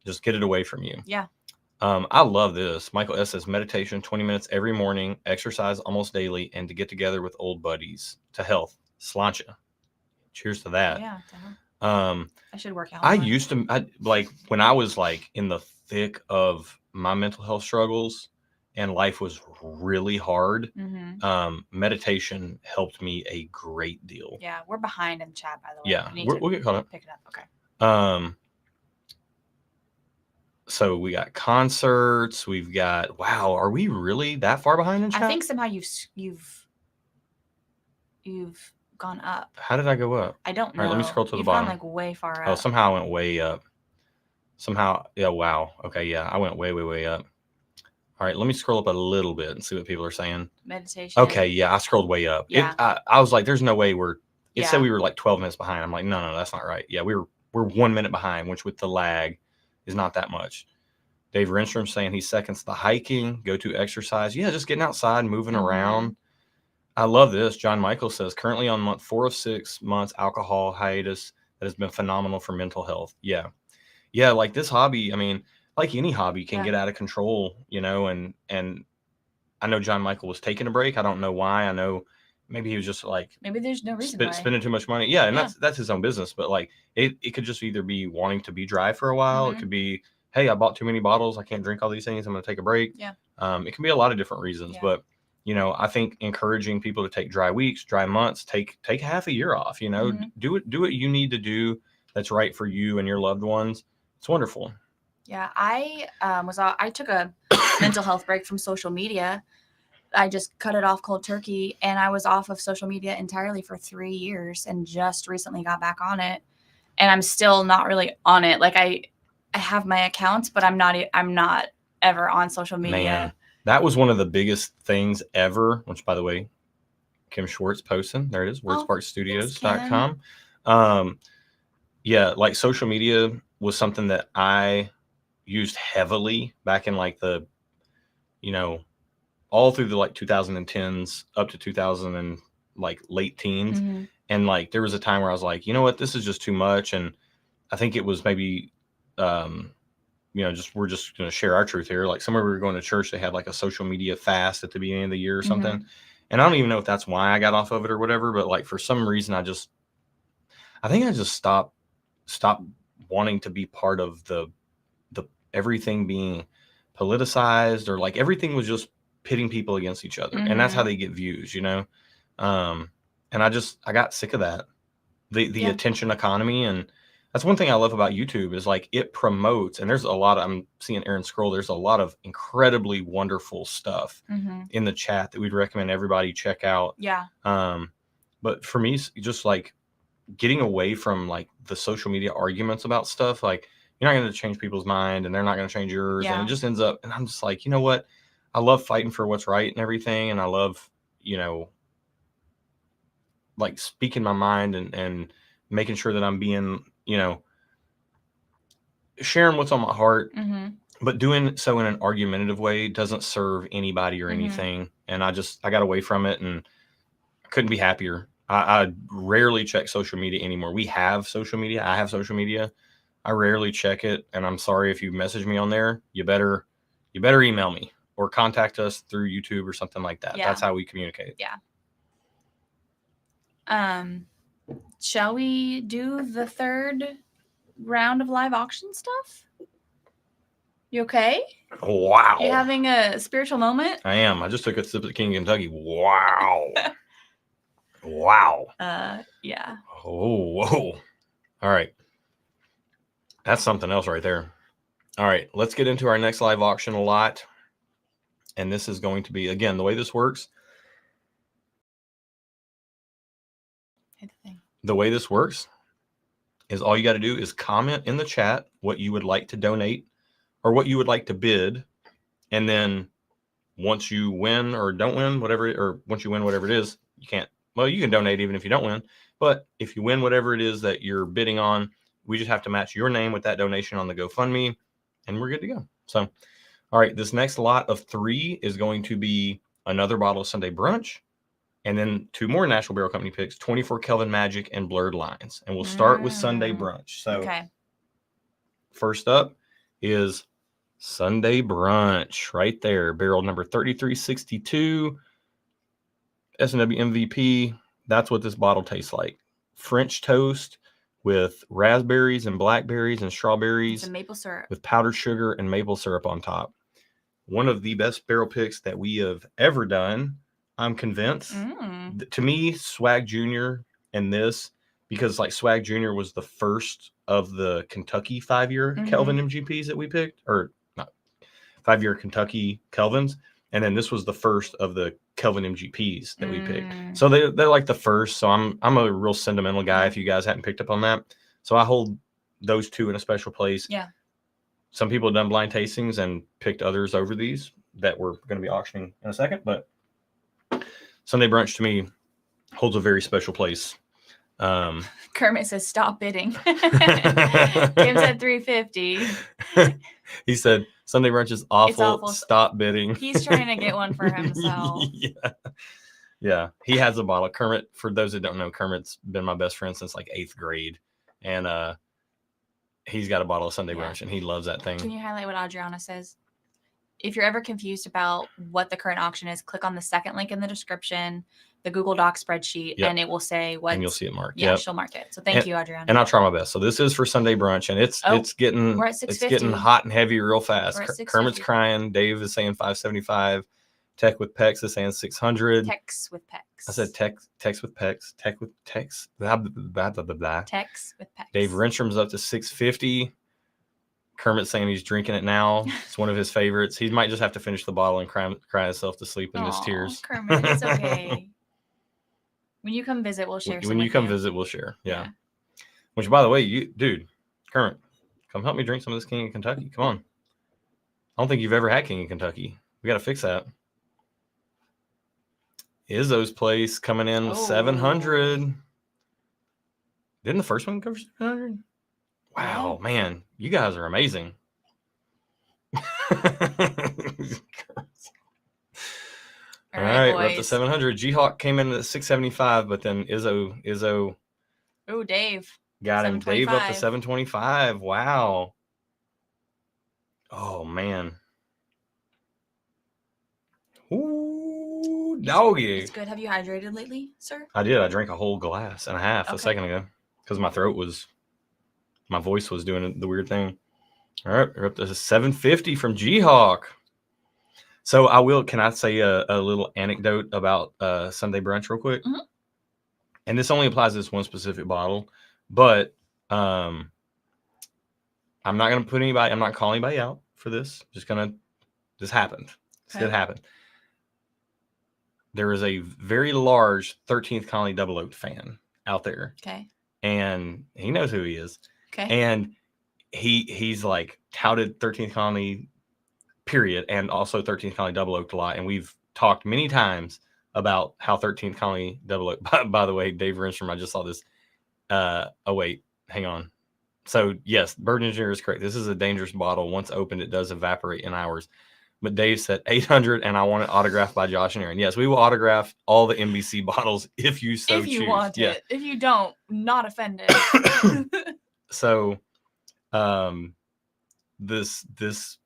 Just get it away from you. Yeah. I love this. Michael S. says meditation, 20 minutes every morning, exercise almost daily, and to get together with old buddies to health. Sláinte. Cheers to that. Yeah. I should work out. I used to, like when I was like in the thick of my mental health struggles and life was really hard, meditation helped me a great deal. Yeah, we're behind in the chat, by the way. Yeah, we'll get caught up. Pick it up. Okay. So we got concerts. We've got, wow, are we really that far behind in chat? I think somehow you've gone up. How did I go up? I don't know. All right, let me scroll to the You've bottom. Gone like way far up. Oh, somehow I went way up. Somehow, yeah, wow. Okay, yeah, I went way, way, way up. All right, let me scroll up a little bit and see what people are saying. Meditation. Okay, yeah, I scrolled way up. Yeah. I was like, there's no way it said we were like 12 minutes behind. I'm like, no, that's not right. Yeah, we're 1 minute behind, which with the lag is not that much. Dave Renstrom saying he seconds the hiking, go to exercise. Yeah, just getting outside, moving around. I love this. John Michael says, currently on month 4 of 6 months alcohol hiatus that has been phenomenal for mental health. Yeah. Yeah, like this hobby, I mean, like any hobby can get out of control, and I know John Michael was taking a break. I don't know why. I know maybe he was just like, maybe there's no reason spending too much money. Yeah, and that's his own business. But like it could just either be wanting to be dry for a while. It could be, hey, I bought too many bottles. I can't drink all these things. I'm going to take a break. Yeah. It can be a lot of different reasons. But I think encouraging people to take dry weeks, dry months, take half a year off. Do what you need to do that's right for you and your loved ones. It's wonderful. Yeah, I took a mental health break from social media. I just cut it off cold turkey, and I was off of social media entirely for 3 years, and just recently got back on it. And I'm still not really on it. Like I have my accounts, but I'm not ever on social media. Man, that was one of the biggest things ever. Which, by the way, Kim Schwartz posting. There it is. WordsparkStudios.com. Yeah, like social media was something that I used heavily back in like the, all through the like 2010s up to 2000 and like late teens. And like, there was a time where I was like, you know what, this is just too much. And I think it was maybe, we're just going to share our truth here. Like somewhere we were going to church, they had like a social media fast at the beginning of the year or something. And I don't even know if that's why I got off of it or whatever, but like for some reason, I think I just stopped wanting to be part of the everything being politicized, or like everything was just pitting people against each other. And that's how they get views, and I got sick of that, the attention economy. And that's one thing I love about YouTube is like it promotes, and there's a lot of, I'm seeing Aaron scroll, there's a lot of incredibly wonderful stuff in the chat that we'd recommend everybody check out. Yeah. But for me, just like getting away from like the social media arguments about stuff, like you're not going to change people's mind and they're not going to change yours. And it just ends up, and I'm just like, you know what? I love fighting for what's right and everything. And I love, like speaking my mind and making sure that I'm being, sharing what's on my heart, but doing so in an argumentative way doesn't serve anybody or anything. And I got away from it, and I couldn't be happier. I rarely check social media anymore. We have social media. I have social media. I rarely check it. And I'm sorry if you message me on there, you better email me or contact us through YouTube or something like that. Yeah. That's how we communicate. Yeah. Shall we do the third round of live auction stuff? You okay? Wow. You having a spiritual moment? I am. I just took a sip of King Kentucky. Wow. Wow. Yeah. Oh, whoa. All right. That's something else right there. All right. Let's get into our next live auction a lot. And this is going to be, again, the way this works. The way this works is all you got to do is comment in the chat what you would like to donate or what you would like to bid. And then once you win or don't win, once you win whatever it is, you can donate even if you don't win. But if you win whatever it is that you're bidding on, we just have to match your name with that donation on the GoFundMe, and we're good to go. So All right, this next lot of 3 is going to be another bottle of Sunday Brunch, and then 2 more Nashville Barrel Company picks, 24 Kelvin Magic and Blurred Lines. And we'll start with Sunday Brunch. So first up is Sunday Brunch right there. Barrel number 3362. S&W MVP. That's what this bottle tastes like. French toast with raspberries and blackberries and strawberries. Some maple syrup. With powdered sugar and maple syrup on top. One of the best barrel picks that we have ever done, I'm convinced. To me, Swag Jr. and this, because like Swag Jr. was the first of the Kentucky 5-year Kelvin MGPs that we picked, or not 5-year Kentucky Kelvins. And then this was the first of the Kelvin MGPs that we picked. So they're like the first. So I'm a real sentimental guy if you guys hadn't picked up on that. So I hold those 2 in a special place. Yeah. Some people have done blind tastings and picked others over these that we're going to be auctioning in a second. But Sunday Brunch to me holds a very special place. Kermit says, stop bidding. Kim said 350. He said, Sunday Brunch is awful. Stop bidding. He's trying to get one for himself. Yeah. He has a bottle. Kermit, for those that don't know, Kermit's been my best friend since like 8th grade. And he's got a bottle of Sunday Brunch, and he loves that thing. Can you highlight what Adriana says? If you're ever confused about what the current auction is, click on the second link in the description, the Google Doc spreadsheet, and it will say what. And you'll see it marked. Yeah, she'll mark it. So thank you, Adriana. And I'll try my best. So this is for Sunday Brunch, and it's getting hot and heavy real fast. Kermit's crying. Dave is saying 575. Tech with Pex is saying 600. Tex with Pex. I said Tex with Pex. Tech with Tex. Blah, blah, blah, blah, blah. Tex with Pex. Dave Renstrom's up to 650. Kermit's saying he's drinking it now. It's one of his favorites. He might just have to finish the bottle and cry himself to sleep in his tears. Kermit, it's okay. When you come visit, we'll share. When you come visit, we'll share. Yeah. Which, by the way, Kermit, come help me drink some of this King of Kentucky. Come on. I don't think you've ever had King of Kentucky. We got to fix that. Izzo's place coming in with 700. Didn't the first one go for 700? Wow, man, you guys are amazing. All right, we're up to 700. G-Hawk came in at 675, but then Izzo. Oh, Dave. Got him. Dave up to 725. Wow. Oh, man. Ooh, doggy. It's good. Have you hydrated lately, sir? I did. I drank a whole glass and a half a second ago because my voice was doing the weird thing. All right, we're up to 750 from G-Hawk. So can I say a little anecdote about Sunday Brunch real quick? Mm-hmm. And this only applies to this one specific bottle, but I'm not going to I'm not calling anybody out for this. This happened. This did happen. There is a very large 13th Colony Double Oak fan out there. Okay. And he knows who he is. Okay. And he's like touted 13th Colony period and also 13th Colony Double Oak a lot. And we've talked many times about how 13th Colony Double Oak, by the way, Dave Renstrom, I just saw this. Oh, wait, hang on. So yes, Bird Engineer is correct. This is a dangerous bottle. Once opened, it does evaporate in hours. But Dave said 800, and I want it autographed by Josh and Aaron. Yes, we will autograph all the NBC bottles if you so choose. If you want it. If you don't, not offended. So, this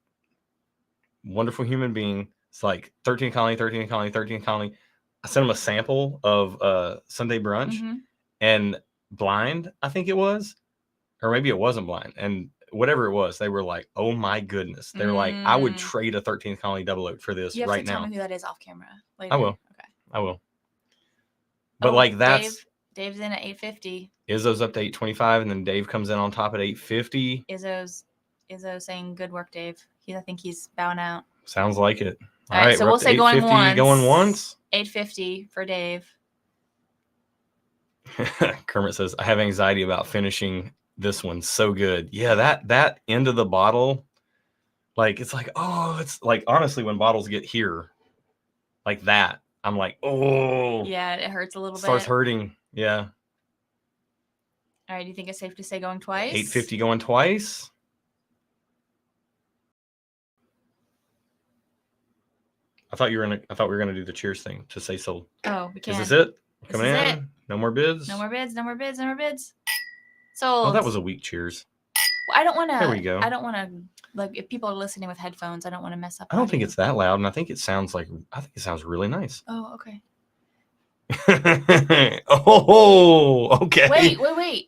wonderful human being, it's like 13 Colony. I sent him a sample of Sunday Brunch, and blind, I think it was, or maybe it wasn't blind, and whatever it was, they were like, "Oh my goodness!" They were like, "I would trade a 13th Colony Double Oak for this right now." Tell me who that is off camera later. I will. Okay. I will. But Dave's in at 850. Izzo's up to 825, and then Dave comes in on top at 850. Izzo saying, "Good work, Dave." I think he's bowing out. Sounds like it. All right, so we'll say going once. Going once. 850 for Dave. Kermit says, "I have anxiety about finishing this one. So good." Yeah, that end of the bottle, like it's like, oh, it's like honestly when bottles get here, like that, I'm like, oh. Yeah, it hurts a little bit. Starts hurting. Yeah. All right, do you think it's safe to say going twice? 850 going twice. I thought we were gonna do the cheers thing to say sold. Oh, we can't. Is this it? This Coming is in? it. No more bids? No more bids. No more bids. No more bids. Sold. Oh, that was a weak cheers. Well, I don't want to. There we go. I don't want to, like, if people are listening with headphones, I don't want to mess up. I don't think it's that loud, and I think it sounds really nice. Oh, okay. Oh, okay. Wait.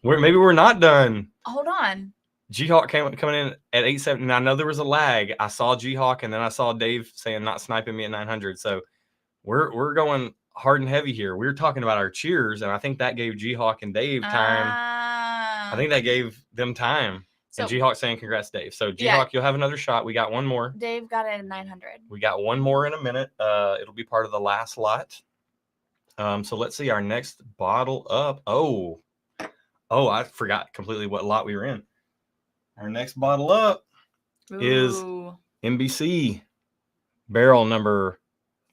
Maybe we're not done. Hold on. G-Hawk coming in at 870. Now, I know there was a lag. I saw G-Hawk, and then I saw Dave saying not sniping me at 900. So we're going hard and heavy here. We were talking about our cheers, and I think that gave G-Hawk and Dave time. I think that gave them time. So, and G-Hawk saying congrats, Dave. So G-Hawk, you'll have another shot. We got one more. Dave got it at 900. We got one more in a minute. It'll be part of the last lot. So let's see our next bottle up. Oh, I forgot completely what lot we were in. Our next bottle up is NBC barrel number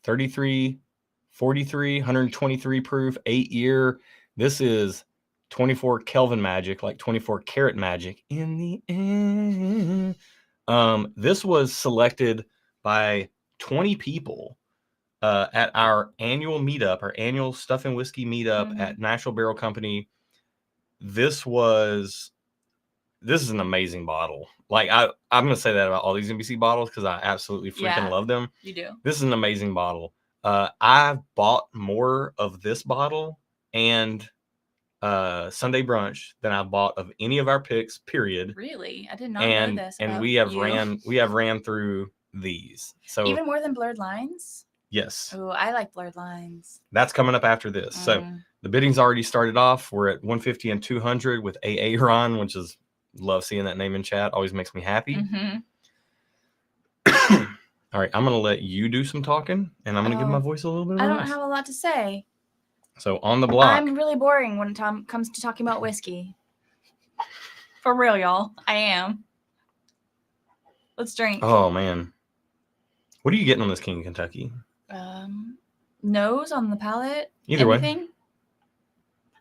3343, 123 proof, 8-year. This is 24 Kelvin magic, like 24 karat magic in the end. This was selected by 20 people at our annual meetup, our annual Stuff and Whiskey meetup at Nashville Barrel Company. This is an amazing bottle. Like I'm going to say that about all these NBC bottles because I absolutely freaking love them. You do. This is an amazing bottle. I've bought more of this bottle and Sunday Brunch than I've bought of any of our picks, period. Really? I did not know this. And we have ran through these. So even more than Blurred Lines? Yes. Oh, I like Blurred Lines. That's coming up after this. So the bidding's already started off. We're at 150 and 200 with AA Ron, which is love seeing that name in chat. Always makes me happy. All right, I'm going to let you do some talking, and I'm going to give my voice a little bit of I don't have a lot to say. So on the block. I'm really boring when it comes to talking about whiskey. For real, y'all. I am. Let's drink. Oh, man. What are you getting on this King of Kentucky? Nose on the palate. Either Anything? Way.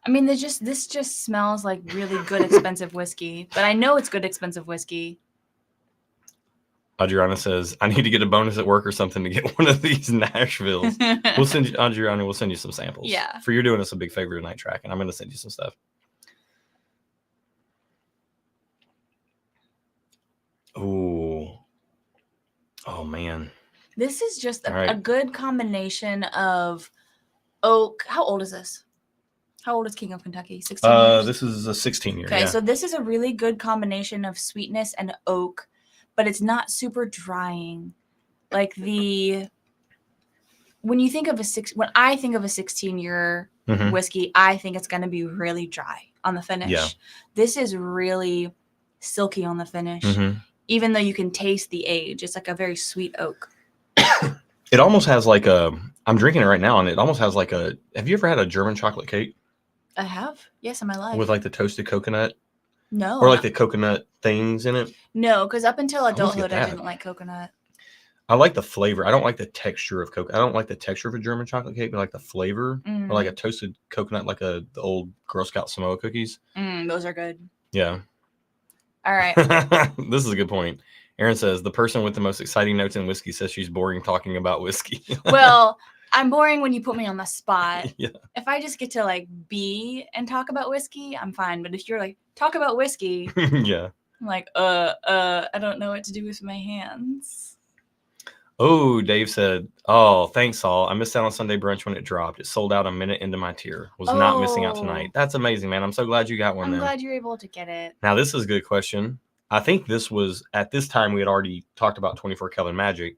I mean, this just smells like really good, expensive whiskey. But I know it's good, expensive whiskey. Adriana says, I need to get a bonus at work or something to get one of these Nashvilles. We'll send you, Adriana, we'll send you some samples. Yeah. For you're doing us a big favor tonight, Track, and I'm going to send you some stuff. Oh, man. This is just a good combination of oak. How old is this? How old is King of Kentucky? 16 years? This is a 16-year. Okay, so this is a really good combination of sweetness and oak, but it's not super drying. Like when I think of a 16-year whiskey, I think it's going to be really dry on the finish. Yeah. This is really silky on the finish, even though you can taste the age. It's like a very sweet oak. It almost has like I'm drinking it right now, and it almost has like have you ever had a German chocolate cake? I have. Yes, in my life. With like the toasted coconut? No. Or like the coconut things in it? No, because up until adulthood, I didn't like coconut. I like the flavor. I don't like the texture of coconut. I don't like the texture of a German chocolate cake, but I like the flavor. Or like a toasted coconut, like the old Girl Scout Samoa cookies. Those are good. Yeah. All right. This is a good point. Aaron says, the person with the most exciting notes in whiskey says she's boring talking about whiskey. Well, I'm boring when you put me on the spot. Yeah. If I just get to like be and talk about whiskey, I'm fine. But if you're like, talk about whiskey. Yeah. I'm like, I don't know what to do with my hands. Oh, Dave said, oh, thanks, Saul. I missed out on Sunday Brunch when it dropped. It sold out a minute into my tier. Was not missing out tonight. That's amazing, man. I'm so glad you got one. I'm glad you're able to get it. Now, this is a good question. I think this was, at this time, we had already talked about 24 Kelvin Magic,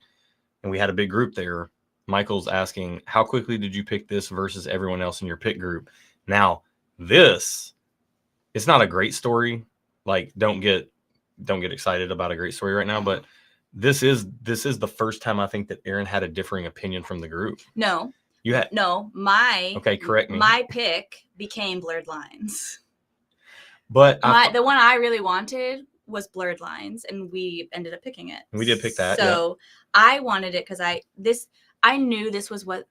and we had a big group there. Michael's asking, how quickly did you pick this versus everyone else in your pick group? Now, it's not a great story. Like, don't get excited about a great story right now, but this is the first time I think that Aaron had a differing opinion from the group. No. You had correct me. My pick became Blurred Lines. But the one I really wanted was Blurred Lines, and we ended up picking it. We did pick that. So I wanted it because I knew this was what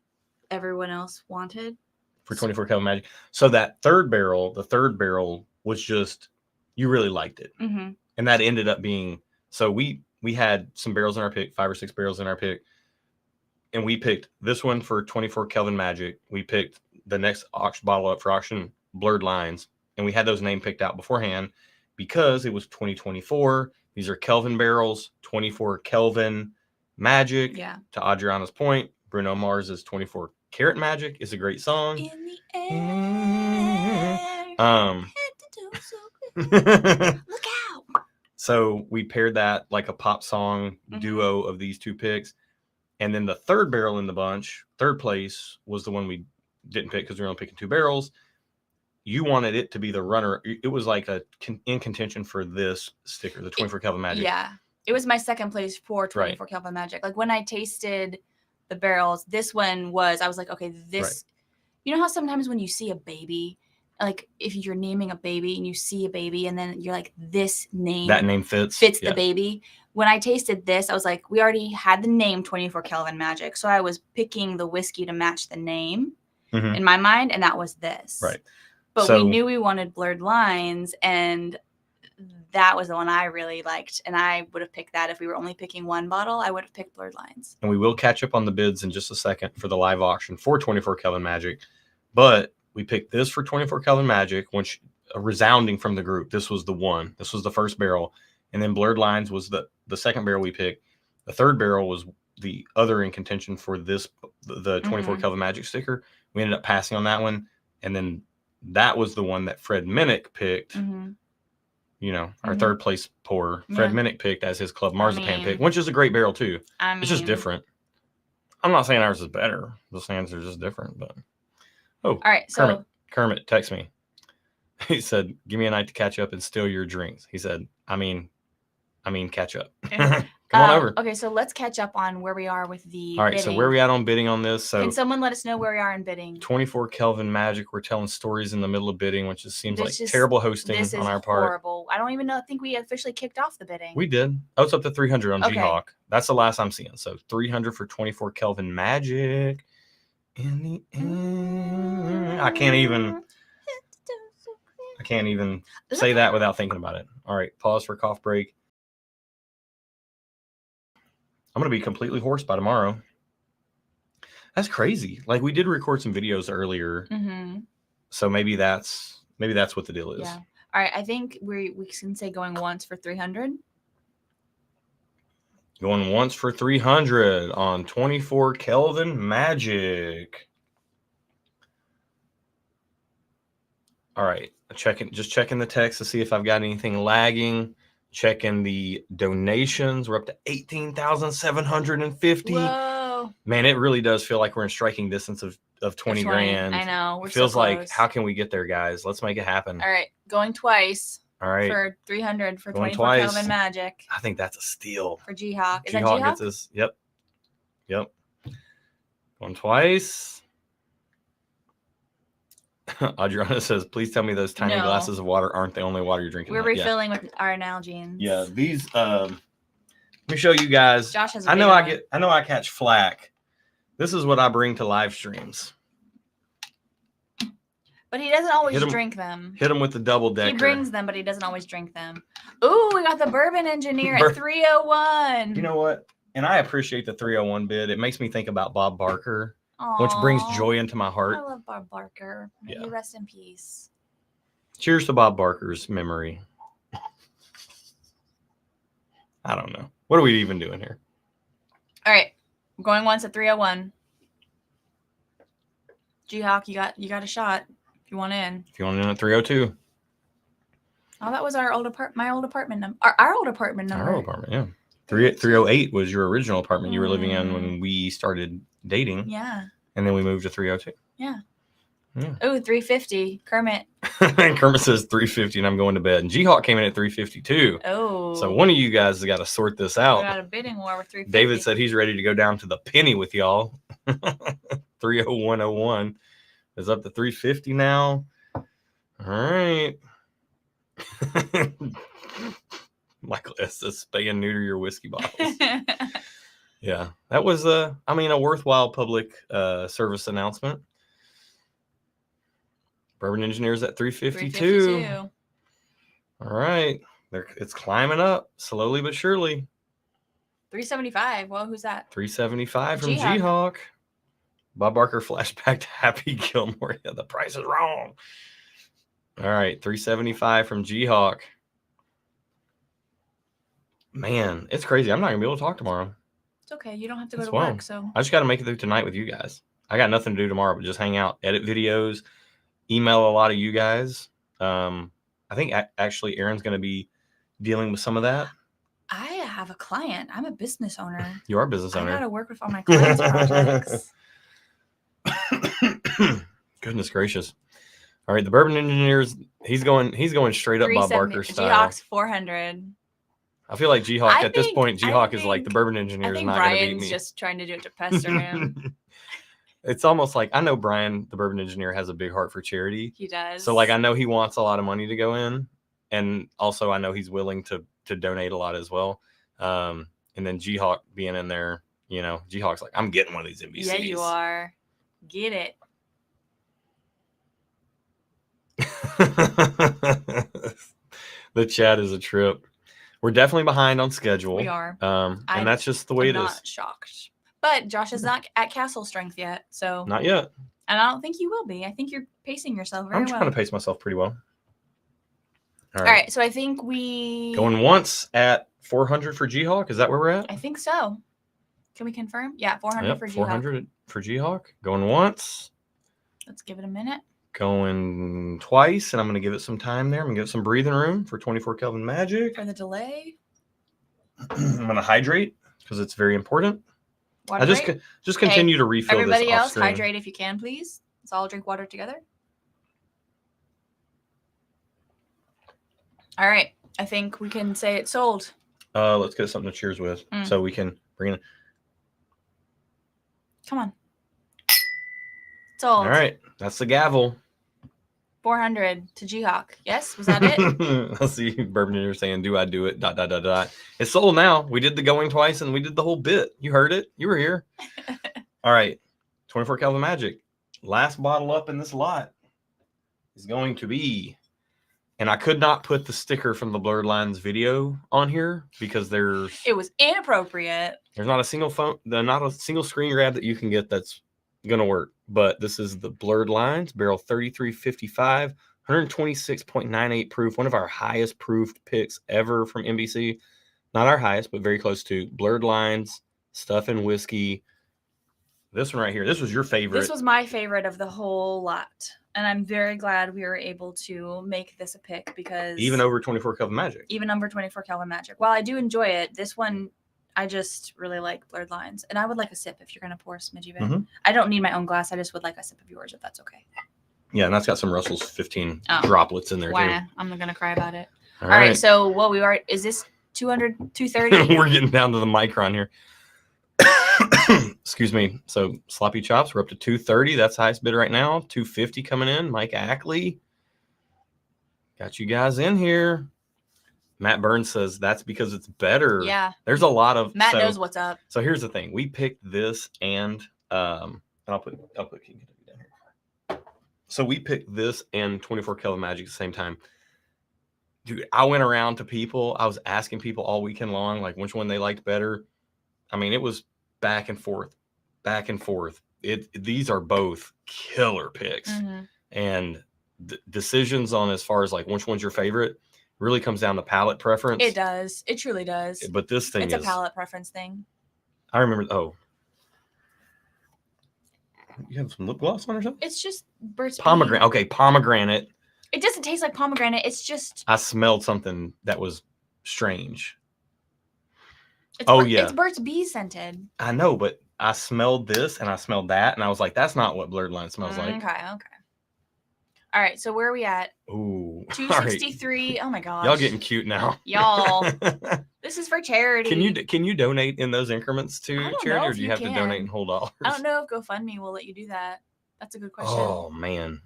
everyone else wanted. For 24 Kelvin Magic. So that the third barrel was just, you really liked it. Mm-hmm. And that ended up being, so we had some barrels in our pick, 5 or 6 barrels in our pick. and we picked this one for 24 Kelvin Magic. We picked the next bottle up for auction, Blurred Lines, and we had those names picked out beforehand because it was 2024. These are Kelvin barrels, 24 Kelvin Magic. Yeah. To Adriana's point, Bruno Mars's 24 Karat Magic is a great song. In the air. Look out. So we paired that like a pop song duo of these two picks. And then the third barrel in the bunch, third place, was the one we didn't pick because we were only picking 2 barrels. You wanted it to be the runner. It was like in contention for this sticker, the 24 Kelvin Magic. Yeah. It was my second place for 24 Kelvin Magic. Like when I tasted the barrels, this one was, I was like, okay, this, you know how sometimes when you see a baby, like if you're naming a baby and you see a baby and then you're like, this name. That name fits the baby. When I tasted this, I was like, we already had the name 24 Kelvin Magic. So I was picking the whiskey to match the name in my mind. And that was this. Right. But we knew we wanted Blurred Lines. And that was the one I really liked. And I would have picked that if we were only picking one bottle. I would have picked Blurred Lines. And we will catch up on the bids in just a second for the live auction for 24 Kelvin Magic. But we picked this for 24 Kelvin Magic, which resounding from the group. This was the one. This was the first barrel. And then Blurred Lines was the second barrel we picked. The third barrel was the other in contention for this, the 24 Kelvin Magic sticker. We ended up passing on that one. And then that was the one that Fred Minnick picked. You know, our third place pour. Fred Minnick picked as his Club Marzipan pick, which is a great barrel too. It's just different. I'm not saying ours is better. The stands are just different. But all right. So Kermit text me. He said, "Give me a night to catch up and steal your drinks." He said, I mean, catch up. Come on over. Okay, so let's catch up on where we are with the All right, bidding. so where are we at on bidding on this? So can someone let us know where we are in bidding? 24 Kelvin Magic. We're telling stories in the middle of bidding, which just seems like terrible hosting on our part. Horrible. I don't even think we officially kicked off the bidding. We did. Oh, it's up to 300 on G-Hawk. That's the last I'm seeing. So 300 for 24 Kelvin Magic. In the air. I can't even say that without thinking about it. All right, pause for cough break. I'm going to be completely hoarse by tomorrow. That's crazy. Like we did record some videos earlier. So maybe that's what the deal is. Yeah. All right. I think we can say going once for 300. Going once for 300 on 24 Kelvin Magic. All right. Just checking the text to see if I've got anything lagging. Checking the donations. We're up to 18,750. Whoa. Man, it really does feel like we're in striking distance of 20 grand. I know. We're feels so like, how can we get there, guys? Let's make it happen. All right. Going twice. All right. For 300 for Going 24 Kelvin Magic. I think that's a steal. For G-Hawk. Is that G-Hawk G-Hawk? gets us. Yep. Going twice. Adriana says, please tell me those tiny glasses of water aren't the only water you're drinking. We're refilling with our Nalgene's. Yeah, these let me show you guys. Josh has I know I catch flack. This is what I bring to live streams. But he doesn't always drink them. Hit him with the double decker. He brings them, but he doesn't always drink them. Ooh, we got the bourbon engineer at 301. You know what? And I appreciate the 301 bid. It makes me think about Bob Barker. Aww, which brings joy into my heart. I love Bob Barker. May he rest in peace. Cheers to Bob Barker's memory. I don't know. What are we even doing here? All right. I'm going once at 301. G-Hawk, you got a shot if you want in. If you want in at 302. Oh, that was my old apartment number. Our old apartment number. Our old apartment, yeah. 308 was your original apartment you were living in when we started dating. Yeah. And then we moved to 302. Yeah. Oh, 350. Kermit. Kermit says 350 and I'm going to bed. And G-Hawk came in at 352. Oh. So one of you guys has got to sort this out. We got a bidding war with 350. David said he's ready to go down to the penny with y'all. 30101 is up to 350 now. All right. Michael S. says spay and neuter your whiskey bottles. Yeah, that was a worthwhile public service announcement. Bourbon Engineers at 352. All right, it's climbing up slowly but surely. $375. Well, who's that? $375 from G-Hawk. G-Hawk. Bob Barker flashback to Happy Gilmore. Yeah, the price is wrong. All right, $375 from G-Hawk. Man, it's crazy. I'm not going to be able to talk tomorrow. It's okay. You don't have to go to work, so. I just got to make it through tonight with you guys. I got nothing to do tomorrow but just hang out, edit videos, email a lot of you guys. I think actually Aaron's going to be dealing with some of that. I have a client. I'm a business owner. You are a business owner. I got to work with all my clients' projects. Goodness gracious. All right, the Bourbon Engineers, he's going straight up Bob Barker style. G-Hawk's $400. I feel like G-Hawk, at this point, G-Hawk is like the Bourbon Engineers not going to beat me. Brian's just trying to do it to pester him. It's almost like, I know Brian, the Bourbon Engineer, has a big heart for charity. He does. So, like, I know he wants a lot of money to go in. And also, I know he's willing to donate a lot as well. And then G-Hawk being in there, you know, G-Hawk's like, I'm getting one of these NBCs. Yeah, you are. Get it. The chat is a trip. We're definitely behind on schedule. We are. And that's just the way it is. I'm not shocked. But Josh is not at castle strength yet, so. Not yet. And I don't think you will be. I think you're pacing yourself very well. I'm trying to pace myself pretty well. All right, so I think we... Going once at 400 for G-Hawk. Is that where we're at? I think so. Can we confirm? Yeah, 400 for G-Hawk. 400 for G-Hawk. Going once. Let's give it a minute. Going twice, and I'm going to give it some time there. I'm going to give it some breathing room for 24 Kelvin Magic. For the delay. I'm going to hydrate because it's very important. Water I just continue to refill everybody this else, off-screen. hydrate if you can, please. Let's all drink water together. All right. I think we can say it's sold. Let's get something to cheers with so we can bring it. Come on. Sold. All right. That's the gavel. 400 to G-Hawk. Yes? Was that it? I see Bourbon Engineer saying, do I do it? ... It's sold now. We did the going twice and we did the whole bit. You heard it. You were here. All right. 24 Kelvin Magic. Last bottle up in this lot is going to be, and I could not put the sticker from the Blurred Lines video on here because it was inappropriate. There's not a single screen grab that you can get that's going to work. But this is the Blurred Lines, barrel 3355, 126.98 proof, one of our highest proofed picks ever from NBC. Not our highest, but very close to. Blurred Lines, Stuff and Whiskey. This one right here, this was your favorite. This was my favorite of the whole lot. And I'm very glad we were able to make this a pick because... Even over 24 Kelvin Magic. Even over 24 Kelvin Magic. While I do enjoy it, this one... I just really like Blurred Lines. And I would like a sip if you're going to pour a smidgy of it. I don't need my own glass. I just would like a sip of yours if that's okay. Yeah, and that's got some Russell's 15 droplets in there, too. I'm not going to cry about it. All right. So, is this 200, 230? We're getting down to the micron here. Excuse me. So, Sloppy Chops, we're up to 230. That's the highest bid right now. 250 coming in. Mike Ackley. Got you guys in here. Matt Burns says that's because it's better. Yeah. There's a lot of Matt knows what's up. So here's the thing. We picked this and I'll put King down here. So we picked this and 24 Kelvin Magic at the same time. Dude, I went around to people. I was asking people all weekend long, like which one they liked better. I mean, it was back and forth. These are both killer picks. And decisions on as far as like which one's your favorite really comes down to palate preference. It does. It truly does. But this thing it's a palate preference thing. I remember. Oh, you have some lip gloss on or something? It's just Burt's pomegranate. Bean. Okay, pomegranate. It doesn't taste like pomegranate. It's just. I smelled something that was strange. It's Burt's Bees scented. I know, but I smelled this and I smelled that, and I was like, "That's not what Blurred Line smells like." Okay. All right, so where are we at? Ooh, 263. Right. Oh my gosh. Y'all getting cute now. Y'all. This is for charity. Can you donate in those increments to charity, or do you have to donate in whole dollars? I don't know if GoFundMe will let you do that. That's a good question. Oh man.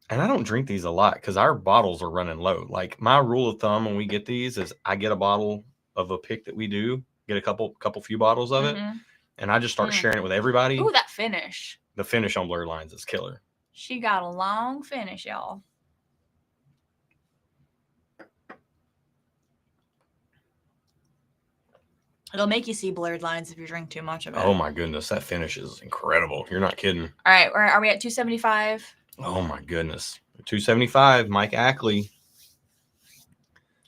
And I don't drink these a lot because our bottles are running low. Like my rule of thumb when we get these is I get a bottle of a pick that we do, get a few bottles of it, and I just start sharing it with everybody. Ooh, that finish. The finish on Blurred Lines is killer. She got a long finish, y'all. It'll make you see blurred lines if you drink too much of it. Oh my goodness, that finish is incredible. You're not kidding. All right, are we at 275? Oh my goodness, 275. Mike Ackley.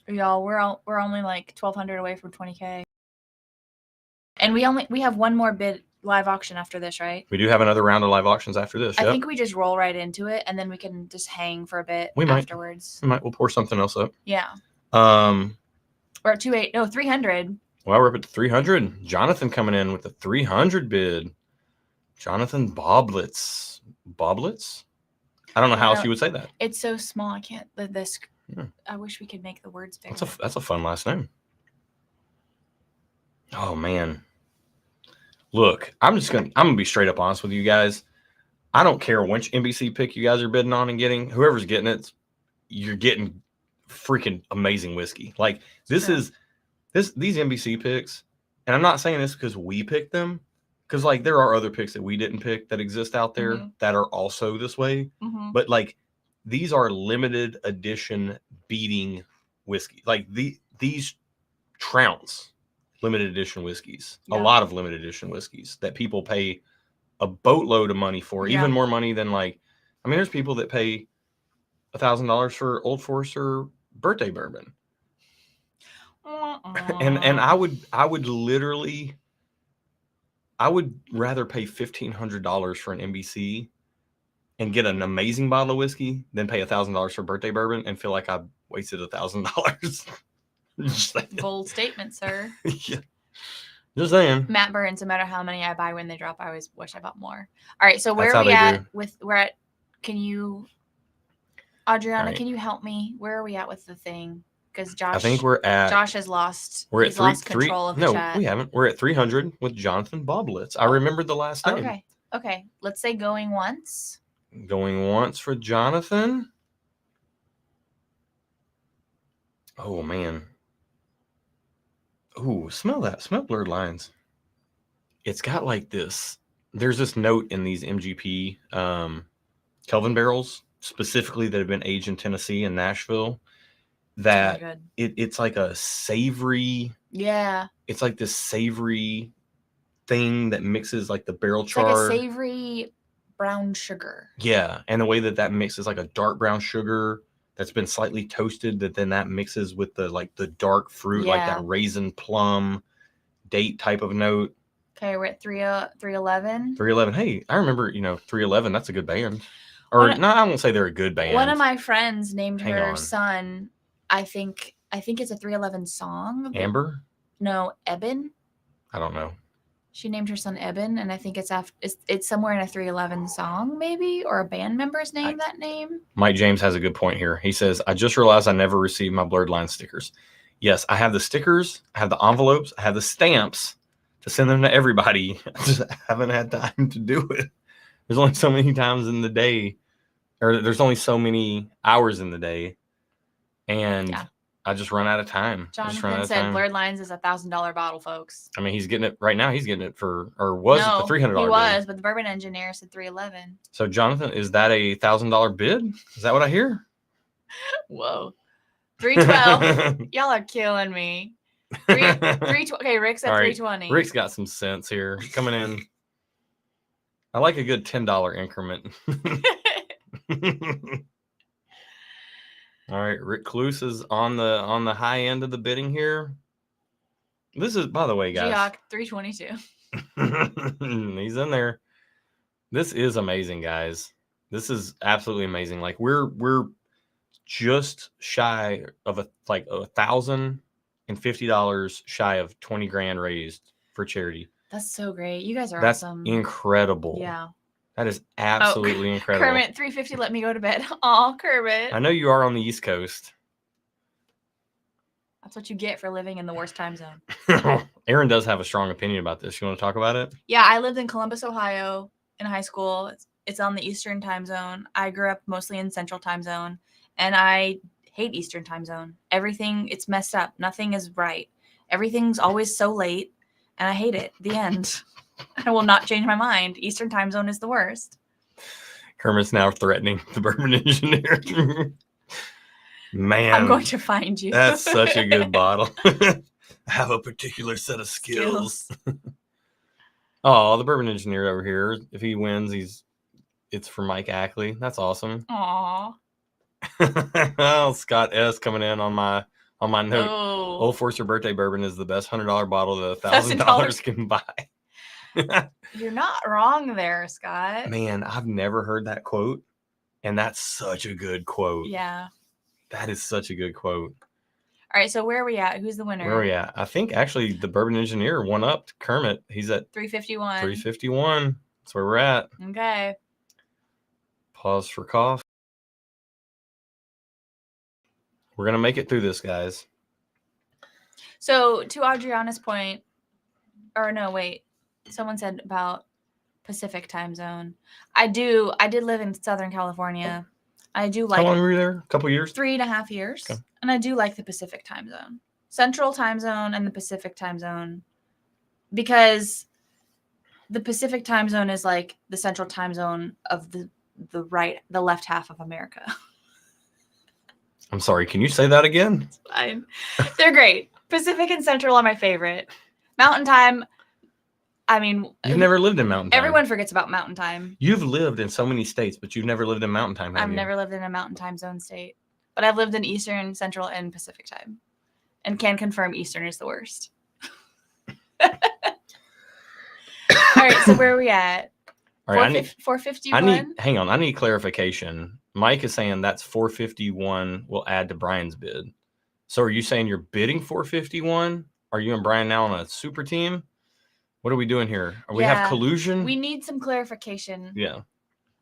Y'all, we're only like 1,200 away from 20K, and we have one more bid live auction after this, right? We do have another round of live auctions after this. I think we just roll right into it, and then we can just hang for a bit afterwards. We'll pour something else up. Yeah. We're at 300. Well, we're up at 300. Jonathan coming in with the 300 bid. Jonathan Boblets. Boblets? I don't know how else you would say that. It's so small. I can't. I wish we could make the words bigger. That's a fun last name. Oh man. Look, I'm gonna be straight up honest with you guys. I don't care which NBC pick you guys are bidding on and getting. Whoever's getting it, you're getting freaking amazing whiskey. Like these NBC picks, and I'm not saying this because we picked them, because like there are other picks that we didn't pick that exist out there that are also this way. But like these are limited edition beating whiskey. Like these Trounce limited edition whiskeys, a lot of limited edition whiskeys that people pay a boatload of money for, even more money than there's people that pay $1,000 for Old Forester birthday bourbon. And I would literally, I would rather pay $1,500 for an NBC and get an amazing bottle of whiskey than pay $1,000 for birthday bourbon and feel like I wasted $1,000. Bold statement, sir. Yeah. Just saying. Matt Burns, no matter how many I buy when they drop, I always wish I bought more. All right, so where are we at can you, Adriana, can you help me? Where are we at with the thing? Because Josh, I think Josh has lost, lost control of the chat. No, we haven't. We're at 300 with Jonathan Boblets. I remember the last name. Okay. Let's say going once. Going once for Jonathan. Oh, man. Ooh, smell that. Smell blurred lines. It's got like this. There's this note in these MGP Kelvin barrels, specifically that have been aged in Tennessee and Nashville, that it's like a savory. Yeah. It's like this savory thing that mixes like the barrel char. It's like a savory brown sugar. Yeah. And the way that mixes like a dark brown sugar that's been slightly toasted, that mixes with the dark fruit, like that raisin plum date type of note. Okay, we're at 311. 311. Hey, I remember, 311. That's a good band. I won't say they're a good band. One of my friends named her son. I think it's a 311 song. Amber? No, Eben. I don't know. She named her son Eben, and I think it's somewhere in a 311 song, maybe, or a band member's name. That name. Mike James has a good point here. He says, "I just realized I never received my blurred line stickers." Yes, I have the stickers, I have the envelopes, I have the stamps to send them to everybody. I just haven't had time to do it. There's only so many times in the day, or there's only so many hours in the day, and I just run out of time. Jonathan said blurred lines is $1,000 bottle, folks. I mean, he's getting it right now. He's getting it for the $300 he was, but the bourbon engineer said 311. So Jonathan, is that a $1,000 bid? Is that what I hear? Whoa. 312. Y'all are killing me. 320. Okay, Rick's at 320. Rick's got some sense here. Coming in. I like a good $10 increment. All right, Rick Cluse is on the high end of the bidding here. This is, by the way, guys. Geoc 322. He's in there. This is amazing, guys. This is absolutely amazing. Like we're just shy of $1,050 shy of 20 grand raised for charity. That's so great. You guys are awesome. That's incredible. Yeah. That is absolutely incredible. Kermit, 350, let me go to bed. Aw, Kermit. I know you are on the East Coast. That's what you get for living in the worst time zone. Aaron does have a strong opinion about this. You want to talk about it? Yeah, I lived in Columbus, Ohio in high school. It's on the Eastern time zone. I grew up mostly in Central time zone, and I hate Eastern time zone. Everything, it's messed up. Nothing is right. Everything's always so late, and I hate it. The end. I will not change my mind. Eastern time zone is the worst. Kermit's now threatening the bourbon engineer. Man, I'm going to find you. That's such a good bottle. have a particular set of skills. Oh, the bourbon engineer over here. If he wins, it's for Mike Ackley. That's awesome. Aww. Oh, Scott S coming in on my note. Oh. Old Forester birthday bourbon is the best $100 bottle that $1,000 can buy. You're not wrong there, Scott. Man, I've never heard that quote, and that's such a good quote. Yeah. That is such a good quote. All right, so where are we at? Who's the winner? Where are we at? I think actually the bourbon engineer won up to Kermit. He's at 351. 351. That's where we're at. Okay. Pause for cough. We're going to make it through this, guys. So to Adriana's point, or no, wait. Someone said about Pacific time zone. I did live in Southern California. I do like. How long were you there? A couple years? 3.5 years. Okay. And I do like the Pacific time zone. Central time zone and the Pacific time zone. Because the Pacific time zone is like the central time zone of the left half of America. I'm sorry, can you say that again? It's fine. They're great. Pacific and Central are my favorite. Mountain time, I mean... You've never lived in Mountain Time. Everyone forgets about Mountain Time. You've lived in so many states, but you've never lived in Mountain Time, have you? I've never lived in a Mountain Time zone state. But I've lived in Eastern, Central, and Pacific time. And can confirm Eastern is the worst. All right, so where are we at? All right, 451? Hang on, I need clarification. Mike is saying that's 451 will add to Brian's bid. So are you saying you're bidding 451? Are you and Brian now on a super team? What are we doing here? We have collusion? We need some clarification. Yeah.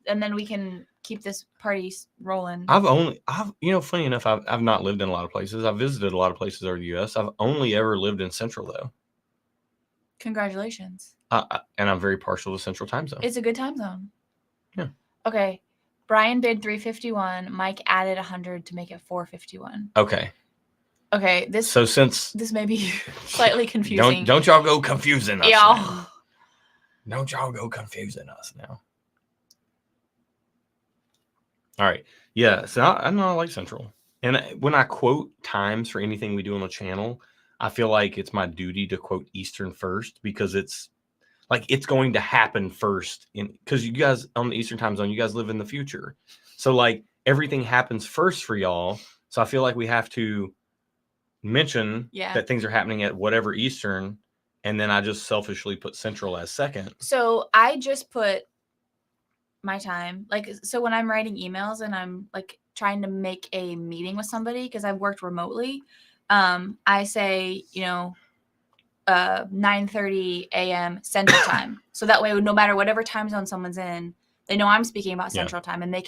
And then we can keep this party rolling. Funny enough, I've not lived in a lot of places. I've visited a lot of places over the U.S. I've only ever lived in Central, though. Congratulations. And I'm very partial to Central time zone. It's a good time zone. Yeah. Okay. Brian bid 351. Mike added 100 to make it 451. Okay. Okay. This may be slightly confusing. Don't y'all go confusing us. Yeah. Now. Don't y'all go confusing us now. All right. Yeah. So I know I like Central. And when I quote times for anything we do on the channel, I feel like it's my duty to quote Eastern first because it's going to happen first because you guys on the Eastern time zone, you guys live in the future. So like everything happens first for y'all. So I feel like we have to mention that things are happening at whatever Eastern. And then I just selfishly put Central as second. So I just put my time. So when I'm writing emails and I'm like trying to make a meeting with somebody, because I've worked remotely, I say, 9:30 a.m. Central time. So that way, no matter whatever time zone someone's in, they know I'm speaking about Central time, and they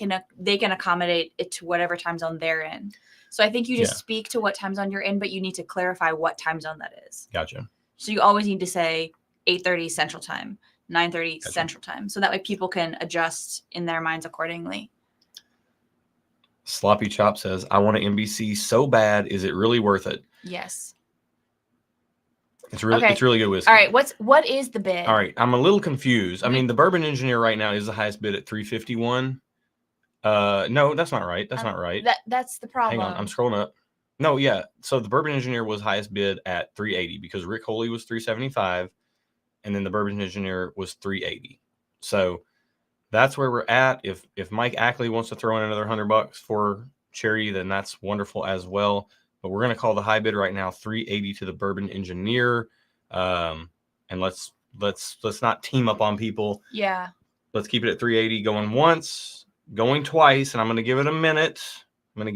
can accommodate it to whatever time zone they're in. So I think you just speak to what time zone you're in, but you need to clarify what time zone that is. Gotcha. So you always need to say 8:30 Central time, 9:30 Central time, so that way people can adjust in their minds accordingly. Sloppy Chop says, "I want an NBC so bad. Is it really worth it?" Yes. It's really good whiskey. All right, what is the bid? All right, I'm a little confused. I mean, the Bourbon Engineer right now is the highest bid at 351. No, that's not right. That's not right. That's the problem. Hang on, I'm scrolling up. No, yeah. So the Bourbon Engineer was highest bid at 380 because Rick Holy was 375, and then the Bourbon Engineer was 380. So that's where we're at. If Mike Ackley wants to throw in another $100 for Cherry, then that's wonderful as well. But we're going to call the high bid right now 380 to the Bourbon Engineer. And let's not team up on people. Yeah. Let's keep it at 380 going once, going twice, and I'm going to give it a minute. And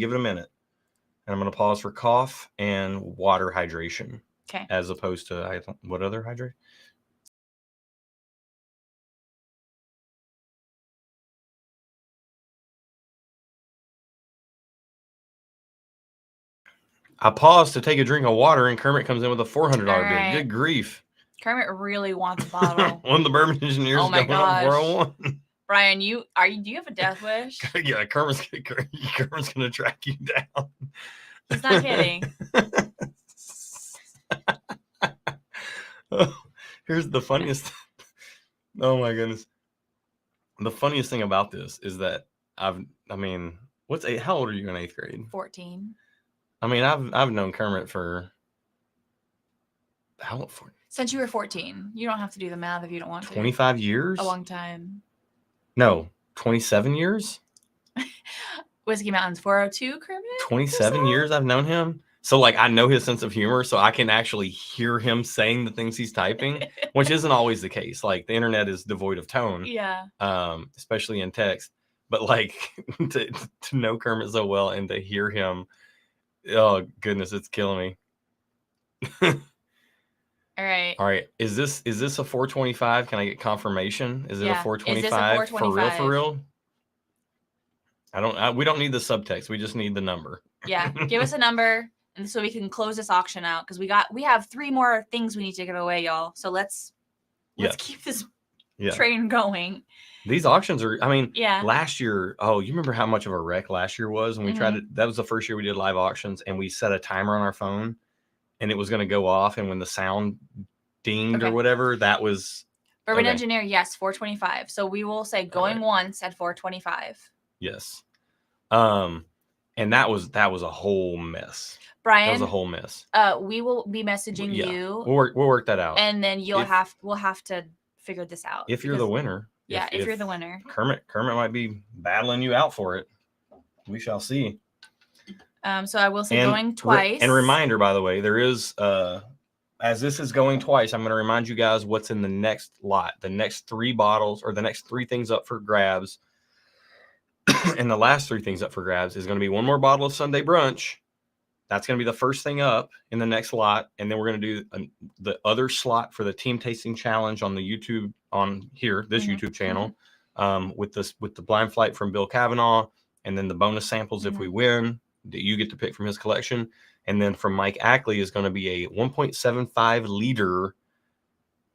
I'm going to pause for cough and water hydration. Okay. As opposed to what other hydration? I paused to take a drink of water, and Kermit comes in with a $400 bid. Good grief. Kermit really wants a bottle. One of the Bourbon Engineers going up 401. Brian, do you have a death wish? Yeah, Kermit's gonna track you down. He's not kidding. Here's the funniest. Oh my goodness. The funniest thing about this is that how old are you in 8th grade? 14. I mean, I've known Kermit for how since you were 14. You don't have to do the math if you don't want to. 25 years? A long time. No, 27 years? Whiskey Mountain's 402, Kermit? 27 years I've known him. So, like, I know his sense of humor, so I can actually hear him saying the things he's typing, which isn't always the case. Like, the internet is devoid of tone. Yeah. Especially in text. But, like, to know Kermit so well and to hear him, oh, goodness, it's killing me. All right. All right. Is this a 425? Can I get confirmation? Is it a 425 for real? For real? We don't need the subtext. We just need the number. Yeah. Give us a number, and so we can close this auction out because we have 3 more things we need to give away, y'all. So let's keep this train going. These auctions are, I mean, last year, you remember how much of a wreck last year was? And we tried to, that was the first year we did live auctions, and we set a timer on our phone and it was going to go off. And when the sound dinged or whatever, that was. Bourbon Engineer, yes, 425. So we will say going once at 425. Yes. And that was a whole mess. Brian, that was a whole mess. We will be messaging you. We'll work that out. And then we'll have to figure this out. If you're the winner. Yeah, if you're the winner. Kermit might be battling you out for it. We shall see. So I will say going twice. And reminder, by the way, there is as this is going twice, I'm going to remind you guys what's in the next lot. The next 3 bottles or the next 3 things up for grabs. And the last 3 things up for grabs is going to be 1 more bottle of Sunday Brunch. That's going to be the first thing up in the next lot. And then we're going to do the other slot for the team tasting challenge on the YouTube this YouTube channel, with the blind flight from Bill Kavanaugh. And then the bonus samples if we win that you get to pick from his collection. And then from Mike Ackley is going to be a 1.75 liter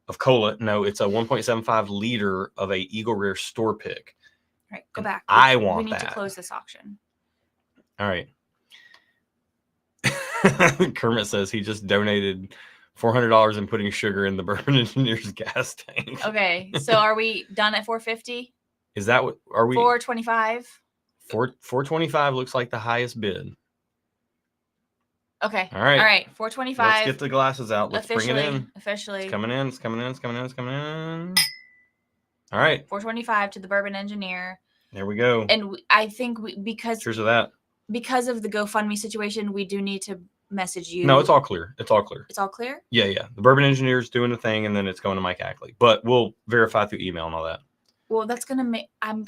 of cola. No, it's a 1.75 liter of a Eagle Rare store pick. All right, go back. We need to close this auction. All right. Kermit says he just donated $400 in putting sugar in the Bourbon Engineer's gas tank. Okay, so are we done at 450? Is that what? Are we 425? 425 looks like the highest bid. Okay. All right. 425. Let's get the glasses out. Let's bring it in. Officially. It's coming in. All right. 425 to the Bourbon Engineer. There we go. And I think because cheers to that. Because of the GoFundMe situation, we do need to message you. No, it's all clear. It's all clear. It's all clear? Yeah. The Bourbon Engineer is doing the thing, and then it's going to Mike Ackley. But we'll verify through email and all that. Well, that's gonna make I'm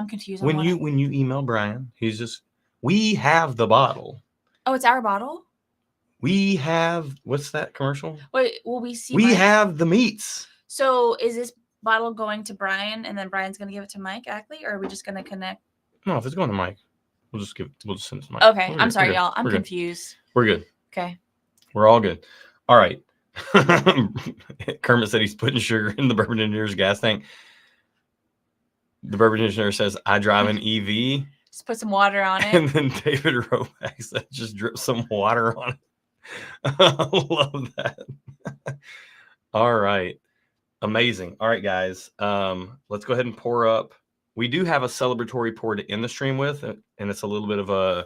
confused. When you email Brian, he's just, we have the bottle. Oh, it's our bottle? We have, what's that commercial? Wait, will we see? We have the meats. So is this bottle going to Brian and then Brian's gonna give it to Mike Ackley, or are we just gonna connect? No, if it's going to Mike, we'll just send it to Mike. Okay, I'm sorry, y'all. I'm confused. We're good. Okay. We're all good. All right. Kermit said he's putting sugar in the Bourbon Engineer's gas tank. The Bourbon Engineer says, I drive an EV. Just put some water on it. And then David Roback said, just drip some water on it. I love that. All right. Amazing. All right, guys. Let's go ahead and pour up. We do have a celebratory pour to end the stream with, and it's a little bit of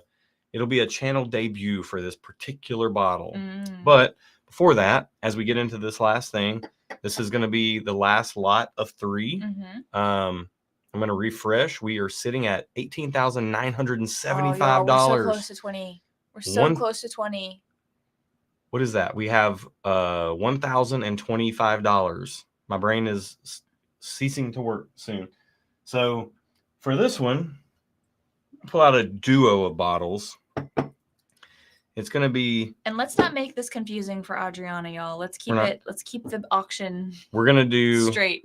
it'll be a channel debut for this particular bottle. But before that, as we get into this last thing, this is going to be the last lot of 3. I'm going to refresh. We are sitting at $18,975. We're so close to 20. We're so close to 20. What is that? We have $1,025. My brain is ceasing to work soon. So for this one, pull out a duo of bottles. It's going to be. And let's not make this confusing for Adriana, y'all. Let's keep the auction. We're going to do straight.